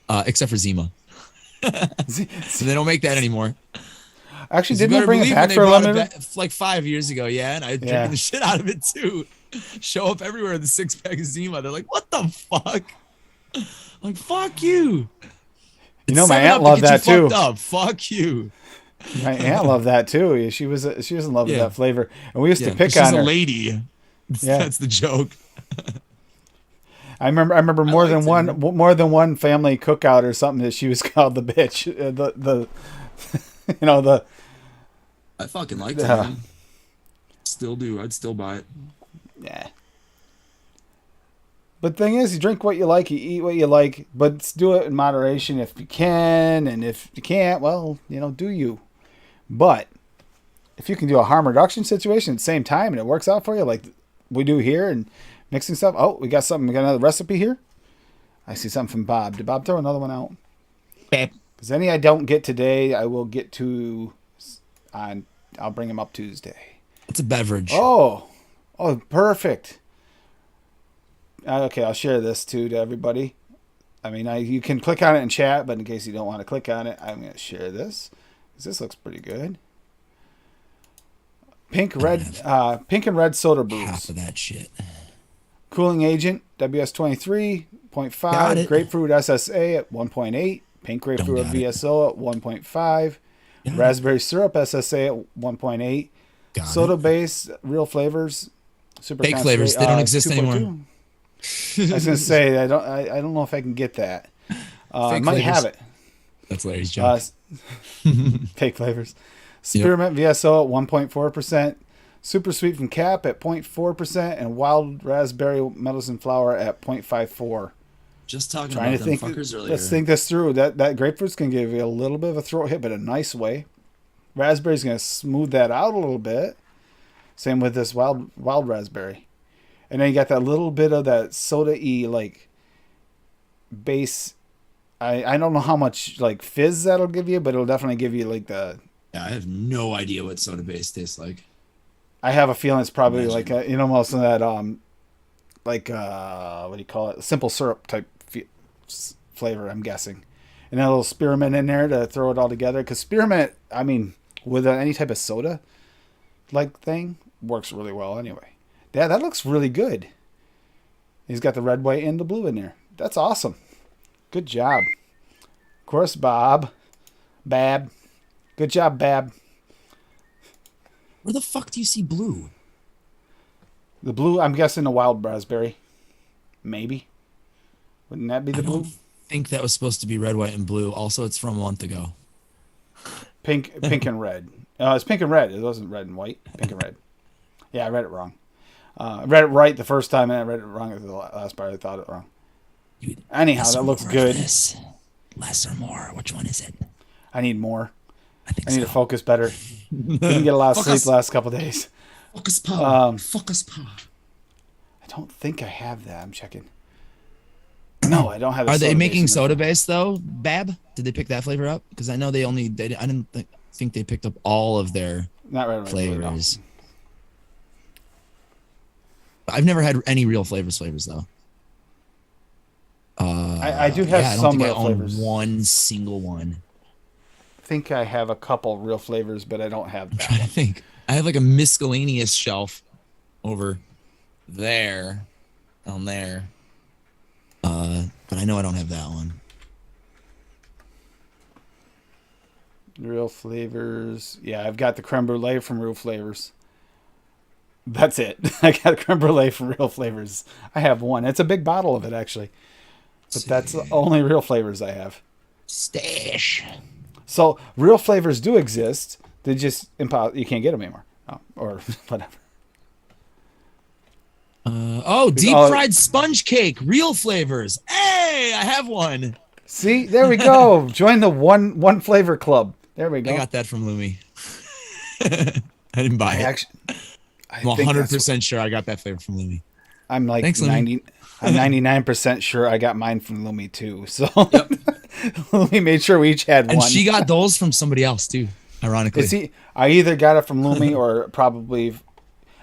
S3: Except for Zima. So they don't make that anymore.
S2: Actually,
S3: You
S2: didn't they
S3: better
S2: bring it
S3: believe
S2: back
S3: when
S2: for a
S3: they brought it
S2: limited?
S3: back, like 5 years ago, yeah, and I was
S2: Yeah.
S3: drinking the shit out of it too. Show up everywhere with a 6-pack of Zima. They're like, "What the fuck?" Like, fuck you.
S2: You know,
S3: It's
S2: my
S3: 7
S2: aunt
S3: Up to
S2: loved
S3: get you
S2: that too.
S3: fucked up. Fuck you.
S2: My aunt loved that too. She was in love with
S3: Yeah.
S2: that flavor, and we used
S3: Yeah,
S2: to pick
S3: she's
S2: on
S3: a
S2: her.
S3: lady.
S2: Yeah.
S3: That's the joke.
S2: I remember more than
S3: liked
S2: one family cookout or something that she was called the bitch. The you know the
S3: I fucking liked
S2: Yeah.
S3: it, man. Still do. I'd still buy it.
S2: yeah. But thing is, you drink what you like, you eat what you like, but do it in moderation if you can, and if you can't, well, you know, do you. But if you can do a harm reduction situation at the same time and it works out for you, like we do here, and mixing stuff. Oh, we got something. We got another recipe here. I see something from Bob. Did Bob throw another one out?
S3: Babe.
S2: Because any I don't get today, I will get to on. I'll bring him up Tuesday.
S3: It's a beverage.
S2: Oh, perfect. Okay, I'll share this too to everybody. I mean, you can click on it in chat, but in case you don't want to click on it, I'm going to share this because this looks pretty good. Pink and red soda
S3: Half
S2: brews.
S3: of that shit.
S2: Cooling agent WS
S3: Got
S2: 23.5.
S3: it.
S2: Grapefruit SSA at 1.8. Pink grapefruit
S3: got it.
S2: VSO at 1.5.
S3: Got
S2: Raspberry syrup SSA at 1.8.
S3: Got
S2: Soda
S3: it.
S2: base, real flavors, super
S3: Fake flavors, they don't exist
S2: 2.2.
S3: anymore.
S2: I was gonna say I don't know if I can get that. I
S3: Fake
S2: might
S3: flavors.
S2: have it.
S3: That's Larry's joke.
S2: Fake flavors. Spearmint VSO at 1.4%. Super sweet from Cap at 0.4%, and wild raspberry medicine flower at 0.54.
S3: Just talking
S2: Trying
S3: about
S2: to
S3: them
S2: think.
S3: fuckers earlier.
S2: Let's think this through. That grapefruit's gonna give you a little bit of a throat hit, but a nice way. Raspberry's gonna smooth that out a little bit. Same with this wild raspberry. And then you got that little bit of that soda-y like base. I don't know how much like fizz that'll give you, but it'll definitely give you like the.
S3: Yeah, I have no idea what soda base tastes like.
S2: I have a feeling it's probably
S3: Imagine.
S2: like a, most of that like what do you call it? Simple syrup type flavor. I'm guessing. and a little spearmint in there to throw it all together. Because spearmint, I mean, with any type of soda like thing, works really well anyway. Yeah, that looks really good. He's got the red, white, and the blue in there. That's awesome. Good job. Of course, Bab. Good job, Bab.
S3: Where the fuck do you see blue?
S2: The blue, I'm guessing the wild raspberry. Maybe. Wouldn't that be the blue?
S3: I think that was supposed to be red, white, and blue. Also, it's from a month ago.
S2: Pink and red. It's pink and red. It wasn't red and white. Pink and red. Yeah, I read it wrong. I read it right the first time, and I read it wrong at the last part. I thought it wrong. Anyhow, that looks good.
S3: Less or more? Which one is it?
S2: I need more.
S3: I
S2: need to focus better. Didn't get a lot of sleep the last couple of days.
S3: Focus power. Focus power.
S2: I don't think I have that. I'm checking. No, I don't have.
S3: Are they making soda base though, Bab? Did they pick that flavor up? Because I know they only. I didn't think they picked up all of their
S2: not red,
S3: flavors. No. I've never had any real flavors though.
S2: I do have some real flavors.
S3: One single one.
S2: I think I have a couple real flavors, but I don't have that.
S3: I'm trying to think. I have like a miscellaneous shelf over there, down there. But I know I don't have that one.
S2: Real flavors. Yeah, I've got the creme brulee from Real Flavors. That's it. I got creme brulee from Real Flavors. I have one. It's a big bottle of it, actually. But that's the only Real Flavors I have.
S3: Stash.
S2: So, Real Flavors do exist. They just, you can't get them anymore. Oh, or whatever.
S3: Deep fried sponge cake. Real Flavors. Hey, I have one.
S2: See, there we go. Join the one flavor club. There we go.
S3: I got that from Lumi. I didn't buy it. I'm 100% sure I got that flavor from Lumi.
S2: I'm like
S3: Thanks,
S2: 90. I'm 99% sure I got mine from Lumi too. So yep. Lumi made sure we each had one.
S3: And she got those from somebody else too. Ironically,
S2: I either got it from Lumi or probably.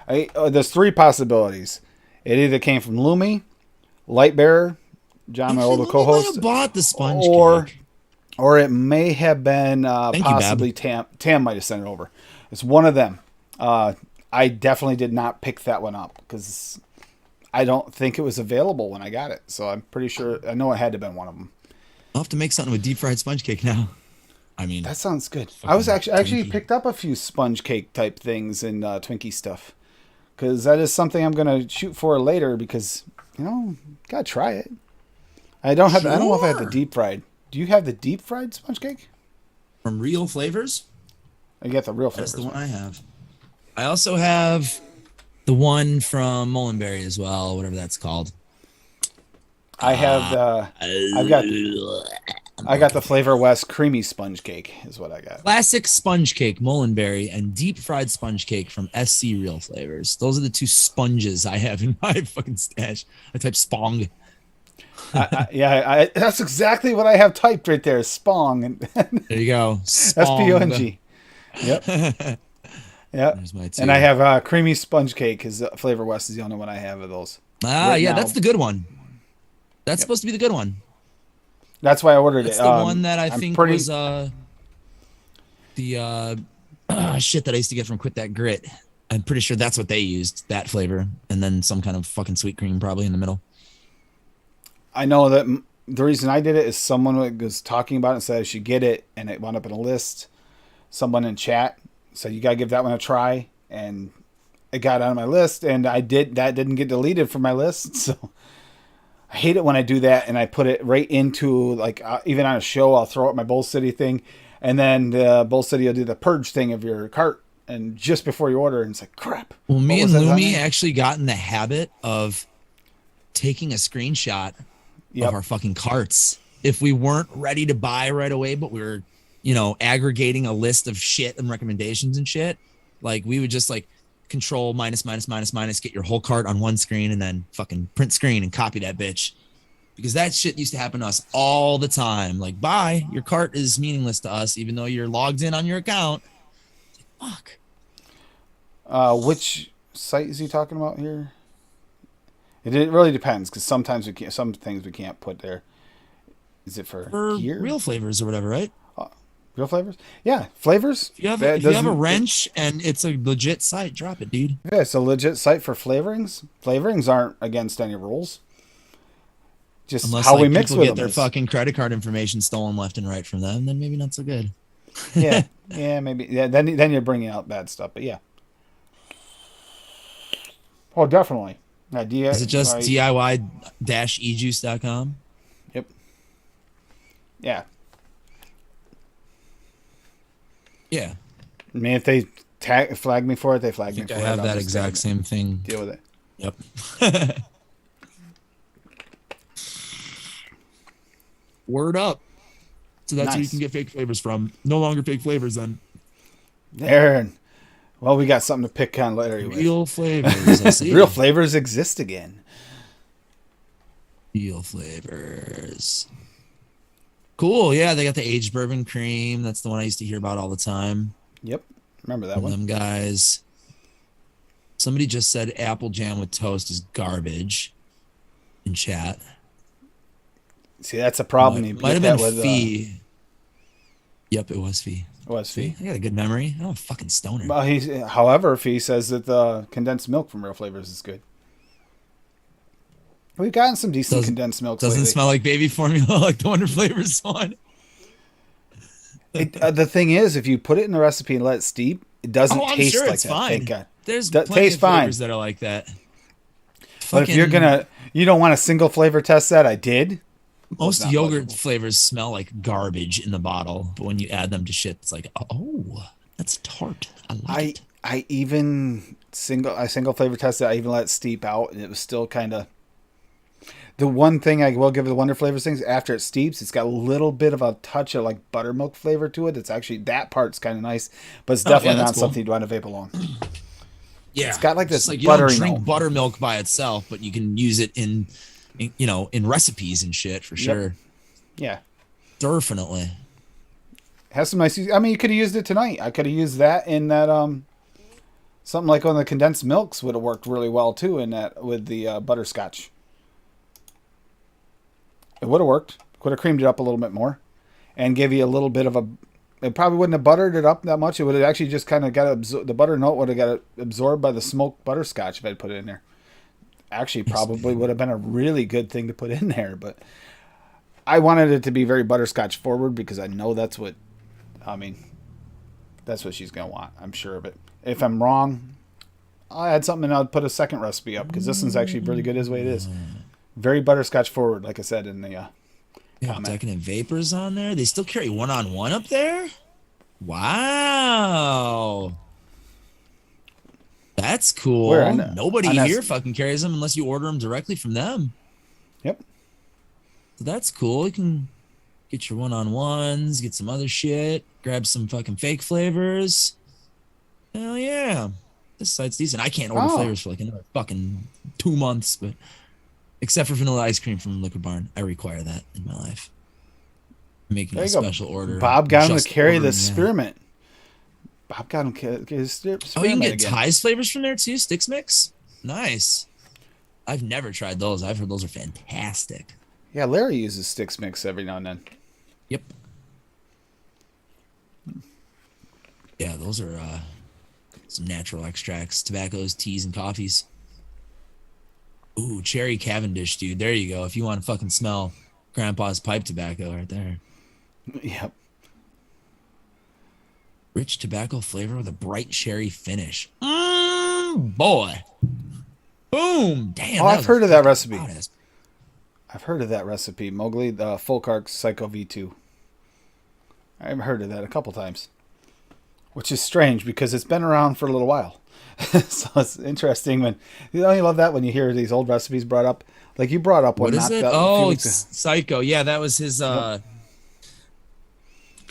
S2: There's three possibilities. It either came from Lumi, Lightbearer, John, my older co-host,
S3: might have bought the sponge cake.
S2: Or it may have been possibly Tam. Tam might have sent it over. It's one of them. I definitely did not pick that one up because I don't think it was available when I got it. So I'm pretty sure. I know it had to have been one of them.
S3: I'll have to make something with deep fried sponge cake now. I mean,
S2: that sounds good. I was actually picked up a few sponge cake type things and Twinkie stuff because that is something I'm gonna shoot for later because gotta try it. I don't have. I don't know if I have the deep fried. Do you have the deep fried sponge cake
S3: from Real Flavors?
S2: I get the Real Flavors.
S3: That's the one I have. I also have the one from Mullenberry as well, whatever that's called.
S2: I have I got the Flavor West creamy sponge cake is what I got.
S3: Classic sponge cake, Mullenberry, and deep fried sponge cake from SC Real Flavors. Those are the two sponges I have in my fucking stash. I type spong.
S2: That's exactly what I have typed right there. Spong.
S3: There you go.
S2: Spong. Yep. Yep. And I have creamy sponge cake because Flavor West is the only one I have of those.
S3: That's the good one. That's supposed to be the good one.
S2: That's why I ordered
S3: it.
S2: That's
S3: the one that I think was the shit that I used to get from Quit That Grit. I'm pretty sure that's what they used, that flavor, and then some kind of fucking sweet cream probably in the middle.
S2: I know that the reason I did it is someone was talking about it and said I should get it, and it wound up in a list. Someone in chat said you gotta give that one a try, and it got on my list, and I did. That didn't get deleted from my list, so I hate it when I do that, and I put it right into even on a show, I'll throw up my Bowl City thing, and then the Bowl City will do the purge thing of your cart, and just before you order, and it's like crap.
S3: Well, me and Lumi actually got in the habit of taking a screenshot of our fucking carts if we weren't ready to buy right away, but we were, aggregating a list of shit and recommendations and shit. Like we would just control minus, get your whole cart on one screen and then fucking print screen and copy that bitch. Because that shit used to happen to us all the time. Like, bye, your cart is meaningless to us, even though you're logged in on your account. Fuck.
S2: Which site is he talking about here? It really depends because sometimes some things we can't put there. Is it for
S3: For
S2: gear?
S3: real flavors or whatever, right?
S2: Real flavors? Yeah, flavors.
S3: If you have,
S2: That
S3: if you have a
S2: doesn't-
S3: wrench and it's a legit site, drop it, dude.
S2: Yeah, it's a legit site for flavorings. Flavorings aren't against any rules. Just
S3: Unless
S2: how
S3: like,
S2: we mix
S3: people
S2: with
S3: get
S2: them.
S3: their
S2: is-
S3: fucking credit card information stolen left and right from them, then maybe not so good.
S2: Yeah, yeah, maybe. Yeah, then you're bringing out bad stuff. But yeah. Oh, definitely. Yeah,
S3: Is it just DIY-ejuice.com?
S2: Yep. Yeah.
S3: Yeah.
S2: I mean, if they flag me for it, they flag
S3: I
S2: me
S3: think
S2: for
S3: I
S2: it.
S3: have
S2: I'll
S3: that
S2: just
S3: exact same thing.
S2: deal with it.
S3: Yep. Word up. So that's where you
S2: Nice.
S3: can get fake flavors from. No longer fake flavors then.
S2: There. Well, we got something to pick on Larry with.
S3: Real flavors. I see.
S2: Real flavors exist again.
S3: Real flavors. Cool. Yeah, they got the aged bourbon cream. That's the one I used to hear about all the time.
S2: Yep. Remember that
S3: From
S2: one?
S3: them guys. Somebody just said apple jam with toast is garbage in chat.
S2: See, that's a problem. You
S3: Might have
S2: get
S3: been
S2: that with,
S3: Fee. Yep, it was Fee.
S2: was
S3: See,
S2: Fee.
S3: I got a good memory. I'm a fucking stoner.
S2: Well, however, Fee says that the condensed milk from Real Flavors is good. We've gotten some decent condensed milk.
S3: Doesn't smell like baby formula like the Wonder Flavors one.
S2: The thing is, if you put it in the recipe and let it steep, it doesn't
S3: I'm
S2: taste
S3: sure
S2: like
S3: it's
S2: that.
S3: fine.
S2: Thank God.
S3: There's
S2: That
S3: plenty
S2: tastes
S3: of
S2: fine.
S3: flavors that are like that.
S2: But if you're you don't want a single flavor test that. I did.
S3: Most
S2: not
S3: yogurt
S2: pleasurable.
S3: flavors smell like garbage in the bottle, but when you add them to shit, it's like, oh, that's tart. I like it.
S2: I even single flavor tested. I even let it steep out, and it was still kind of. The one thing I will give the Wonder Flavors things after it steeps, it's got a little bit of a touch of like buttermilk flavor to it. It's actually that part's kind of nice, but it's definitely not
S3: that's cool.
S2: something you want to vape along.
S3: Yeah,
S2: It's got like this
S3: Just like you don't
S2: buttery
S3: drink
S2: note.
S3: buttermilk by itself, but you can use it in recipes and shit for sure.
S2: Yeah,
S3: Definitely.
S2: has some nice. I mean, you could have used it tonight. I could have used that in that something like on the condensed milks would have worked really well too. In that with the butterscotch, it would have worked. Could have creamed it up a little bit more, and give you a little bit of a. It probably wouldn't have buttered it up that much. It would have actually just kind of got the butter note would have got absorbed by the smoked butterscotch if I'd put it in there. Actually, probably would have been a really good thing to put in there, but I wanted it to be very butterscotch forward because I know that's what. I mean, that's what she's gonna want. I'm sure of it. If I'm wrong, I'll add something and I'll put a second recipe up because this one's actually really good as way it is. Very butterscotch forward, like I said in the.
S3: Yeah,
S2: comment.
S3: Decadent Vapors on there. They still carry one-on-one up there. Wow, that's cool.
S2: Where? On
S3: Nobody
S2: on that-
S3: here fucking carries them unless you order them directly from them.
S2: Yep.
S3: So that's cool. You can get your one-on-ones, get some other shit, grab some fucking fake flavors. Hell yeah. This site's decent. I can't order
S2: Oh.
S3: flavors for like another fucking 2 months, but except for vanilla ice cream from Liquid Barn. I require that in my life. I'm making
S2: There
S3: a
S2: you go.
S3: special order.
S2: Bob got him
S3: just
S2: to carry the
S3: ordering that.
S2: spearmint. Bob got him to his spearmint
S3: Oh, you can get
S2: again.
S3: Ty's flavors from there too? Sticks Mix? Nice. I've never tried those. I've heard those are fantastic.
S2: Yeah, Larry uses Sticks Mix every now and then.
S3: Yep. Yeah, those are some natural extracts, tobaccos, teas, and coffees. Ooh, cherry Cavendish, dude. There you go. If you want to fucking smell Grandpa's pipe tobacco right there.
S2: Yep.
S3: Rich tobacco flavor with a bright cherry finish. Boy. Boom. Damn.
S2: Oh, I've heard of that recipe.
S3: Loud-ass-
S2: I've heard of that recipe. Mowgli, the Folkark Psycho V2. I've heard of that a couple times. Which is strange because it's been around for a little while. So it's interesting when you know you love that when you hear these old recipes brought up. Like you brought up one.
S3: What is
S2: not
S3: it?
S2: that- a few
S3: Oh,
S2: weeks
S3: it's Psycho. Yeah, that was his what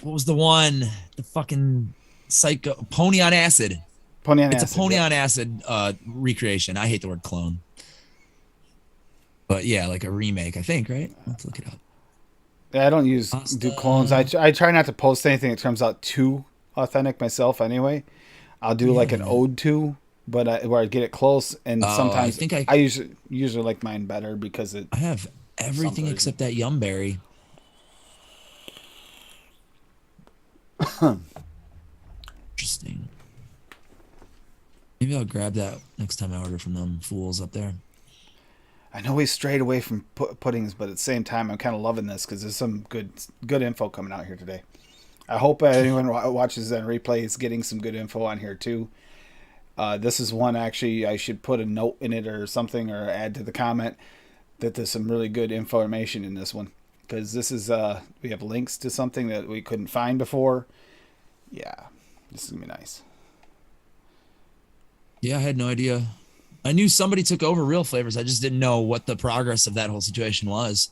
S3: was the one? The fucking Psycho Pony on Acid.
S2: Pony on
S3: It's
S2: acid,
S3: a Pony
S2: yeah.
S3: on Acid recreation. I hate the word clone. But yeah, like a remake, I think, right? Let's look it up.
S2: Yeah, I don't do
S3: Pasta.
S2: clones. I try not to post anything that comes out too authentic myself. Anyway, I'll do like an ode to, but where I get it close. And
S3: Oh, I
S2: sometimes
S3: think I-
S2: I usually like mine better because it.
S3: I have everything
S2: Something.
S3: except that Yumberry. Interesting. Maybe I'll grab that next time I order from them fools up there.
S2: I know we strayed away from puddings, but at the same time, I'm kind of loving this because there's some good info coming out here today. I hope anyone watches that replay is getting some good info on here too. This is one actually I should put a note in it or something or add to the comment that there's some really good information in this one because this is we have links to something that we couldn't find before. Yeah, this is gonna be nice.
S3: Yeah, I had no idea. I knew somebody took over Real Flavors. I just didn't know what the progress of that whole situation was.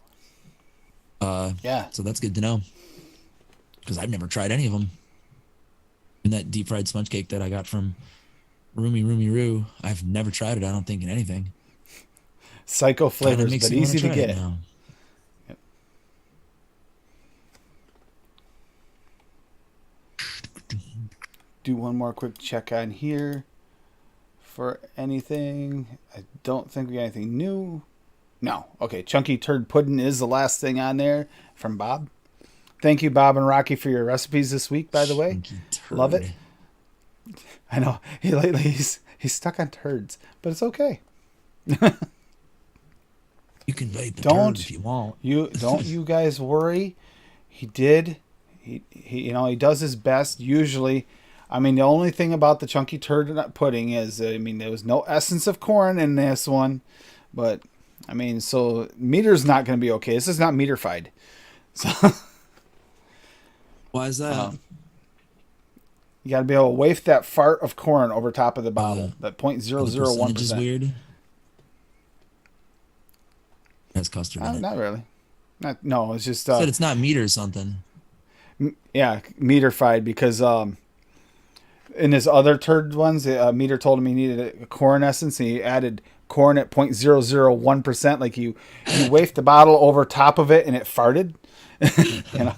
S2: Yeah.
S3: So that's good to know. Because I've never tried any of them. And that deep fried sponge cake that I got from Roomy Roo, I've never tried it, I don't think, in anything.
S2: Psycho flavors, but easy to get.
S3: Yep.
S2: Do one more quick check on here for anything. I don't think we got anything new. No. Okay, Chunky Turd Pudding is the last thing on there from Bob. Thank you, Bob and Rocky, for your recipes this week, by the way. Love it. I know. He's stuck on turds, but it's okay.
S3: You can vape the turd if you want.
S2: Don't you guys worry. He did. He he does his best usually. I mean, the only thing about the Chunky Turd Pudding is, there was no essence of corn in this one. But, I mean, so meter's not going to be okay. This is not meterfied. So,
S3: why is that?
S2: You got to be able to waft that fart of corn over top of the bottle. That 0.001%.
S3: Is weird. Has custard in it.
S2: Not really. No, it's just...
S3: said it's not meter or something.
S2: Yeah, meterfied because... in his other turd ones, Meter told him he needed a corn essence, and he added corn at 0.001%. Like you wafted the bottle over top of it, and it farted. Yeah.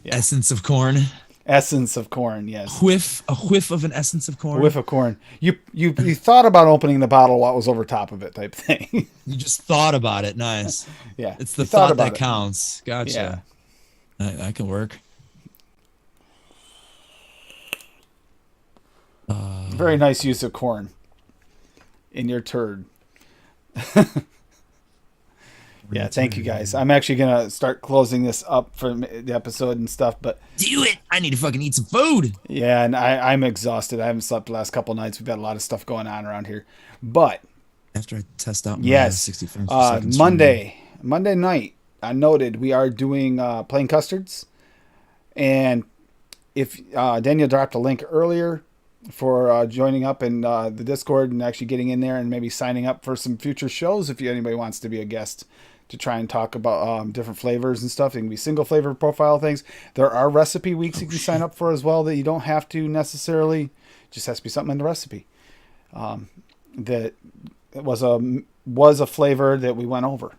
S3: Essence of corn.
S2: Essence of corn, yes.
S3: A whiff of an essence of corn.
S2: A whiff of corn. You thought about opening the bottle while it was over top of it, type thing.
S3: You just thought about it. Nice.
S2: Yeah,
S3: it's the thought that counts. Gotcha. Yeah. I can work.
S2: Very nice use of corn in your turd. Yeah, thank you guys. I'm actually going to start closing this up for the episode and stuff, but...
S3: Do it! I need to fucking eat some food!
S2: Yeah, and I'm exhausted. I haven't slept the last couple nights. We've got a lot of stuff going on around here. But...
S3: After I test out my 60 frames per second
S2: Monday night, I noted we are doing plain custards. And if Daniel dropped a link earlier for joining up in the Discord and actually getting in there and maybe signing up for some future shows if anybody wants to be a guest to try and talk about different flavors and stuff. It can be single flavor profile things. There are recipe weeks you can sign up for as well that you don't have to necessarily, just has to be something in the recipe. That was a flavor that we went over.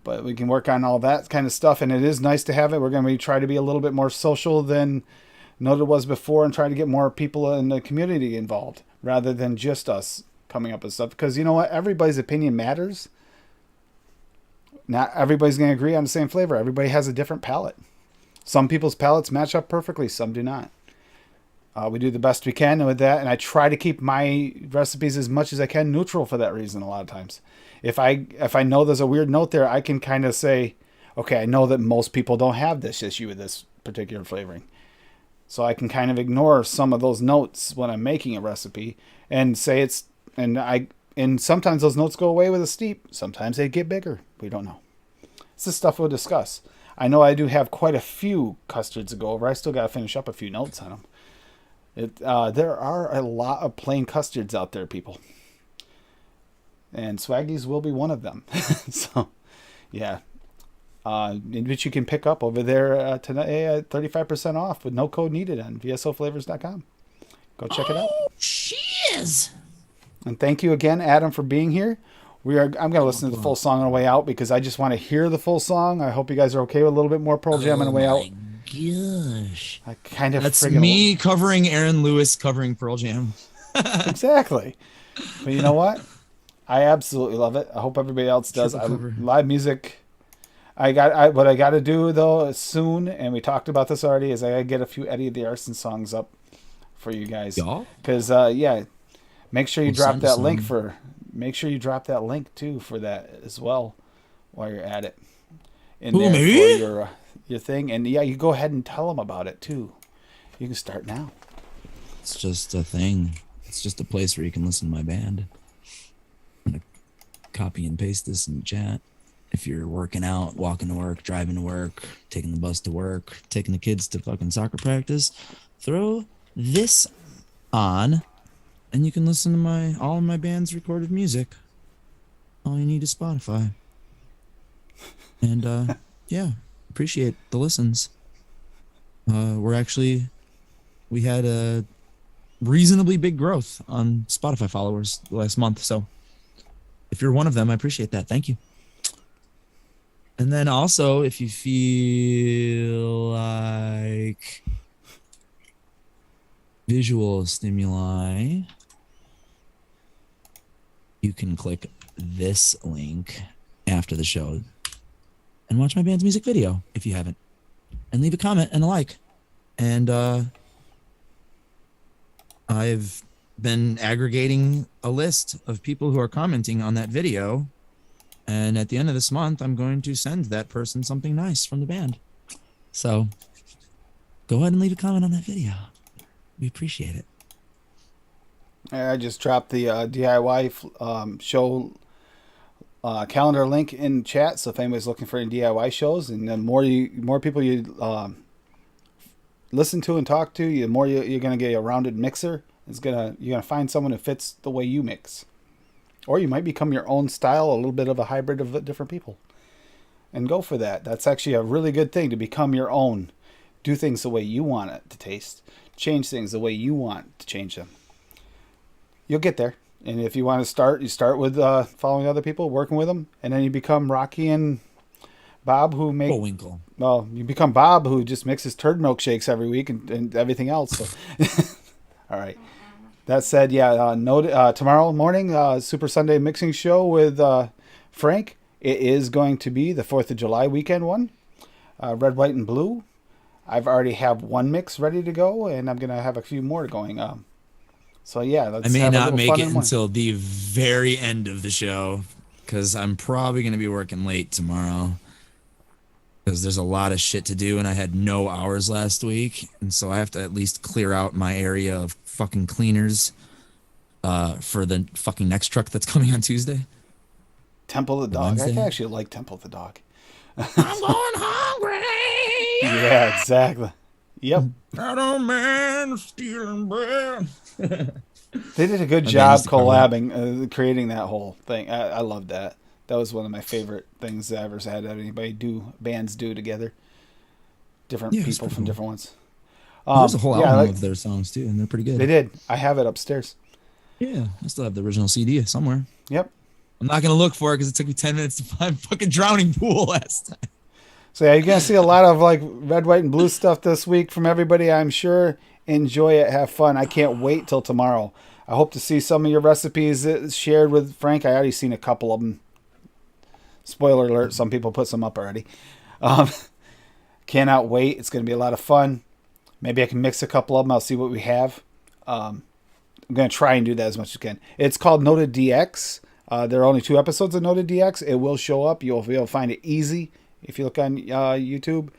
S2: But we can work on all that kind of stuff, and it is nice to have it. We're going to try to be a little bit more social than Noted was before and try to get more people in the community involved rather than just us coming up with stuff. Because you know what? Everybody's opinion matters. Not everybody's going to agree on the same flavor. Everybody has a different palate. Some people's palates match up perfectly. Some do not. We do the best we can with that, and I try to keep my recipes as much as I can neutral for that reason a lot of times. If I know there's a weird note there, I can kind of say, okay, I know that most people don't have this issue with this particular flavoring. So I can kind of ignore some of those notes when I'm making a recipe and say and sometimes those notes go away with a steep. Sometimes they get bigger. We don't know. It's the stuff we'll discuss. I know I do have quite a few custards to go over. I still got to finish up a few notes on them. There are a lot of plain custards out there, people. And Swaggies will be one of them. So, yeah. Which you can pick up over there today at 35% off with no code needed on vsoflavors.com. Go check it out.
S3: Shiz!
S2: And thank you again, Adam, for being here. I'm going to listen to the full song on the way out because I just want to hear the full song. I hope you guys are okay with a little bit more Pearl Jam on the way out.
S3: Gosh.
S2: I kind of
S3: That's me covering Aaron Lewis covering Pearl Jam.
S2: Exactly. But you know what? I absolutely love it. I hope everybody else does. Live music. What I got to do though soon, and we talked about this already, is I got to get a few Eddie the Arson songs up for you guys.
S3: Y'all?
S2: Because make sure you
S3: We'll
S2: drop
S3: send
S2: that link
S3: some.
S2: for. Make sure you drop that link too for that as well, while you're at it. In
S3: Who,
S2: there
S3: me?
S2: for your thing, and yeah, you go ahead and tell them about it too. You can start now.
S3: It's just a thing. It's just a place where you can listen to my band. I'm gonna copy and paste this in the chat. If you're working out, walking to work, driving to work, taking the bus to work, taking the kids to fucking soccer practice, throw this on, and you can listen to all of my band's recorded music. All you need is Spotify. And yeah, appreciate the listens. We had a reasonably big growth on Spotify followers last month. So if you're one of them, I appreciate that. Thank you. And then also, if you feel like visual stimuli, you can click this link after the show and watch my band's music video if you haven't, and leave a comment and a like. And I've been aggregating a list of people who are commenting on that video, and at the end of this month I'm going to send that person something nice from the band. So go ahead and leave a comment on that video. We appreciate it.
S2: I just dropped the DIY show calendar link in chat, so if anybody's looking for any DIY shows, and the more people you listen to and talk to, the more you're gonna get a rounded mixer. You're gonna find someone who fits the way you mix, or you might become your own style, a little bit of a hybrid of different people, and go for that. That's actually a really good thing, to become your own, do things the way you want it to taste, change things the way you want to change them. You'll get there. And if you want to start, you start with following other people, working with them, and then you become Rocky and Bob, who make
S3: Bullwinkle.
S2: well, you become Bob, who just mixes turd milkshakes every week and everything else. So. All right. That said, tomorrow morning, Super Sunday mixing show with Frank. It is going to be the 4th of July weekend one, red, white, and blue. I've already have one mix ready to go, and I'm gonna have a few more going. So yeah, let's
S3: I may
S2: have a
S3: not
S2: little
S3: make
S2: fun
S3: it
S2: in one.
S3: until the very end of the show because I'm probably going to be working late tomorrow because there's a lot of shit to do and I had no hours last week. And so I have to at least clear out my area of fucking cleaners for the fucking next truck that's coming on Tuesday.
S2: Temple of the Dog.
S3: Wednesday?
S2: I actually like Temple of the Dog.
S3: I'm going hungry.
S2: Yeah, exactly. Yep.
S3: Out of man stealing bread.
S2: They did a good
S3: My
S2: job
S3: band's the cover.
S2: collabing, creating that whole thing. I love that. That was one of my favorite things I ever had bands do together. Different
S3: Yeah, it's
S2: people
S3: pretty
S2: from
S3: cool.
S2: different ones.
S3: There's a whole
S2: yeah,
S3: album
S2: like-
S3: of their songs too, and they're pretty good.
S2: They did. I have it upstairs.
S3: Yeah, I still have the original CD somewhere.
S2: Yep.
S3: I'm not gonna look for it because it took me 10 minutes to find fucking Drowning Pool last time.
S2: So yeah, you're gonna see a lot of like red, white, and blue stuff this week from everybody. I'm sure. Enjoy it. Have fun. I can't wait till tomorrow. I hope to see some of your recipes shared with Frank. I already seen a couple of them. Spoiler alert: some people put some up already. Cannot wait. It's gonna be a lot of fun. Maybe I can mix a couple of them. I'll see what we have. I'm gonna try and do that as much as I can. It's called Noted DX. There are only 2 episodes of Noted DX. It will show up. You'll be able to find it easy if you look on YouTube.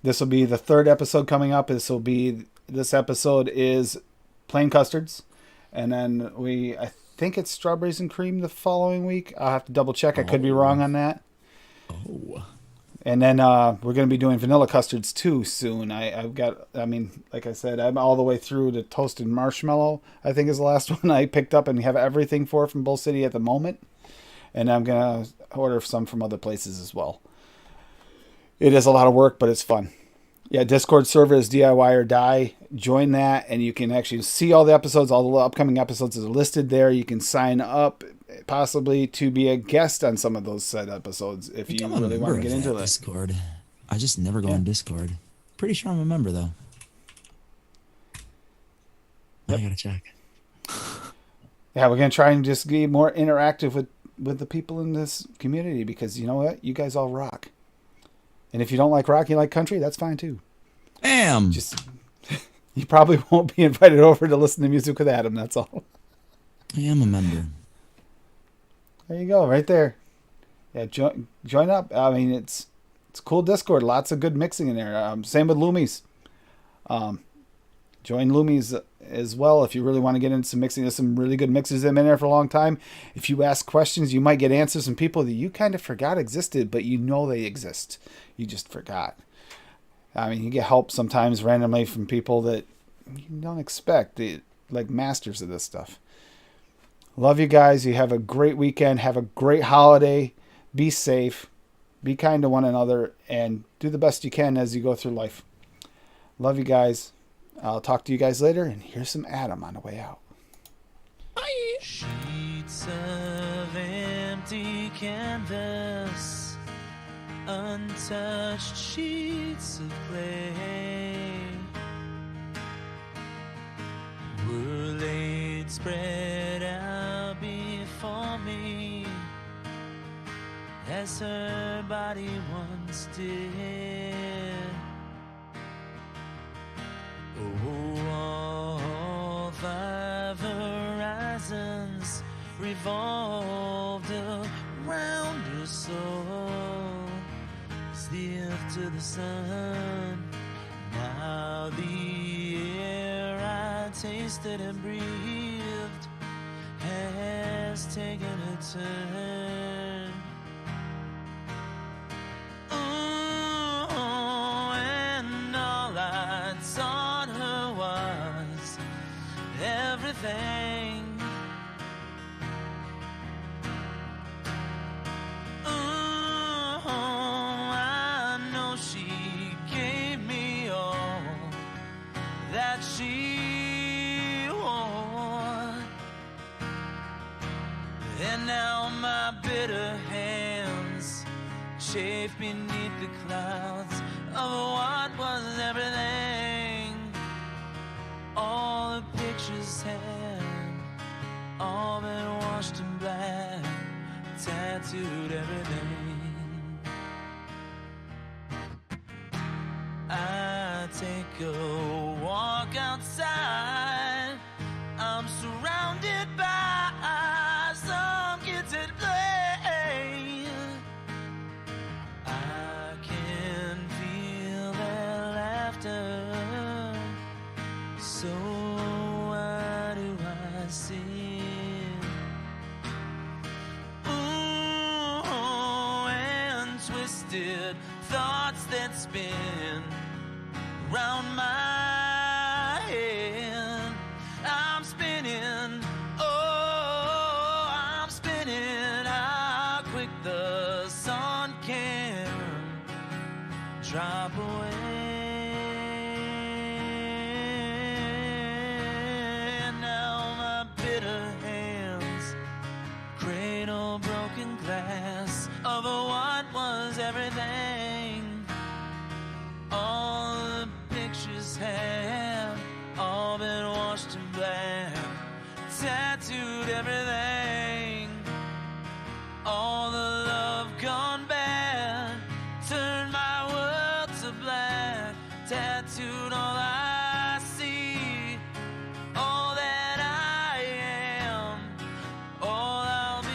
S2: This will be the 3rd episode coming up. This episode is plain custards, and then I think it's strawberries and cream the following week. I'll have to double check. I could be wrong on that.
S3: Oh.
S2: And then we're going to be doing vanilla custards too soon. Like I said, I'm all the way through to toasted marshmallow. I think is the last one I picked up and have everything for from Bull City at the moment. And I'm going to order some from other places as well. It is a lot of work, but it's fun. Yeah, Discord server is DIY or Die. Join that, and you can actually see all the episodes. All the upcoming episodes are listed there. You can sign up, possibly, to be a guest on some of those said episodes if you
S3: I'm a
S2: really want
S3: member
S2: to get
S3: of
S2: into
S3: that
S2: this.
S3: Discord. I just never go on Discord. Pretty sure I'm a member though. I gotta check.
S2: Yeah, we're going to try and just be more interactive with with the people in this community, because you know what? You guys all rock. And if you don't like rock, you like country, that's fine too.
S3: Damn.
S2: Just you probably won't be invited over to listen to music with Adam, that's all.
S3: I am a member.
S2: There you go, right there. Yeah, join up. I mean, it's cool Discord. Lots of good mixing in there. Same with Loomies. Join Loomies as well if you really want to get into some mixing. There's some really good mixers that have been there for a long time. If you ask questions, you might get answers from people that you kind of forgot existed, but you know they exist. You just forgot. I mean, you get help sometimes randomly from people that you don't expect, like masters of this stuff. Love you guys. You have a great weekend. Have a great holiday. Be safe. Be kind to one another. And do the best you can as you go through life. Love you guys. I'll talk to you guys later. And here's some Adam on the way out.
S3: Bye.
S1: Sheets of empty canvas, untouched sheets of clay were laid spread out before me as her body once did. Oh, all five horizons revolved around her soul as the earth to the sun. Now the air I tasted and breathed has taken a turn. Oh, and all I taught her was everything. Oh, I know she gave me all that she wore, and now my bitter hands chafe beneath the clouds of what was everything. All the pictures had all been washed in black, tattooed everything. I take a walk outside. I'm surrounded by some kids at play. I can feel their laughter. So why do I see? Ooh, and twisted thoughts that spin round my head. I'm spinning, oh, I'm spinning. How quick the sun can drop away. Now my bitter hands cradle broken glass of what was everything. All the pictures have all been washed in black, tattooed everything. All the love gone bad, turned my world to black, tattooed all I see, all that I am, all I'll be.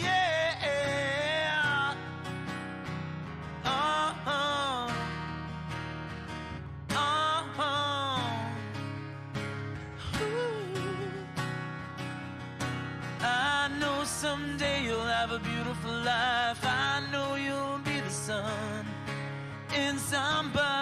S1: Yeah. Oh. I know someday you'll have a beautiful life. I know you'll be the sun in somebody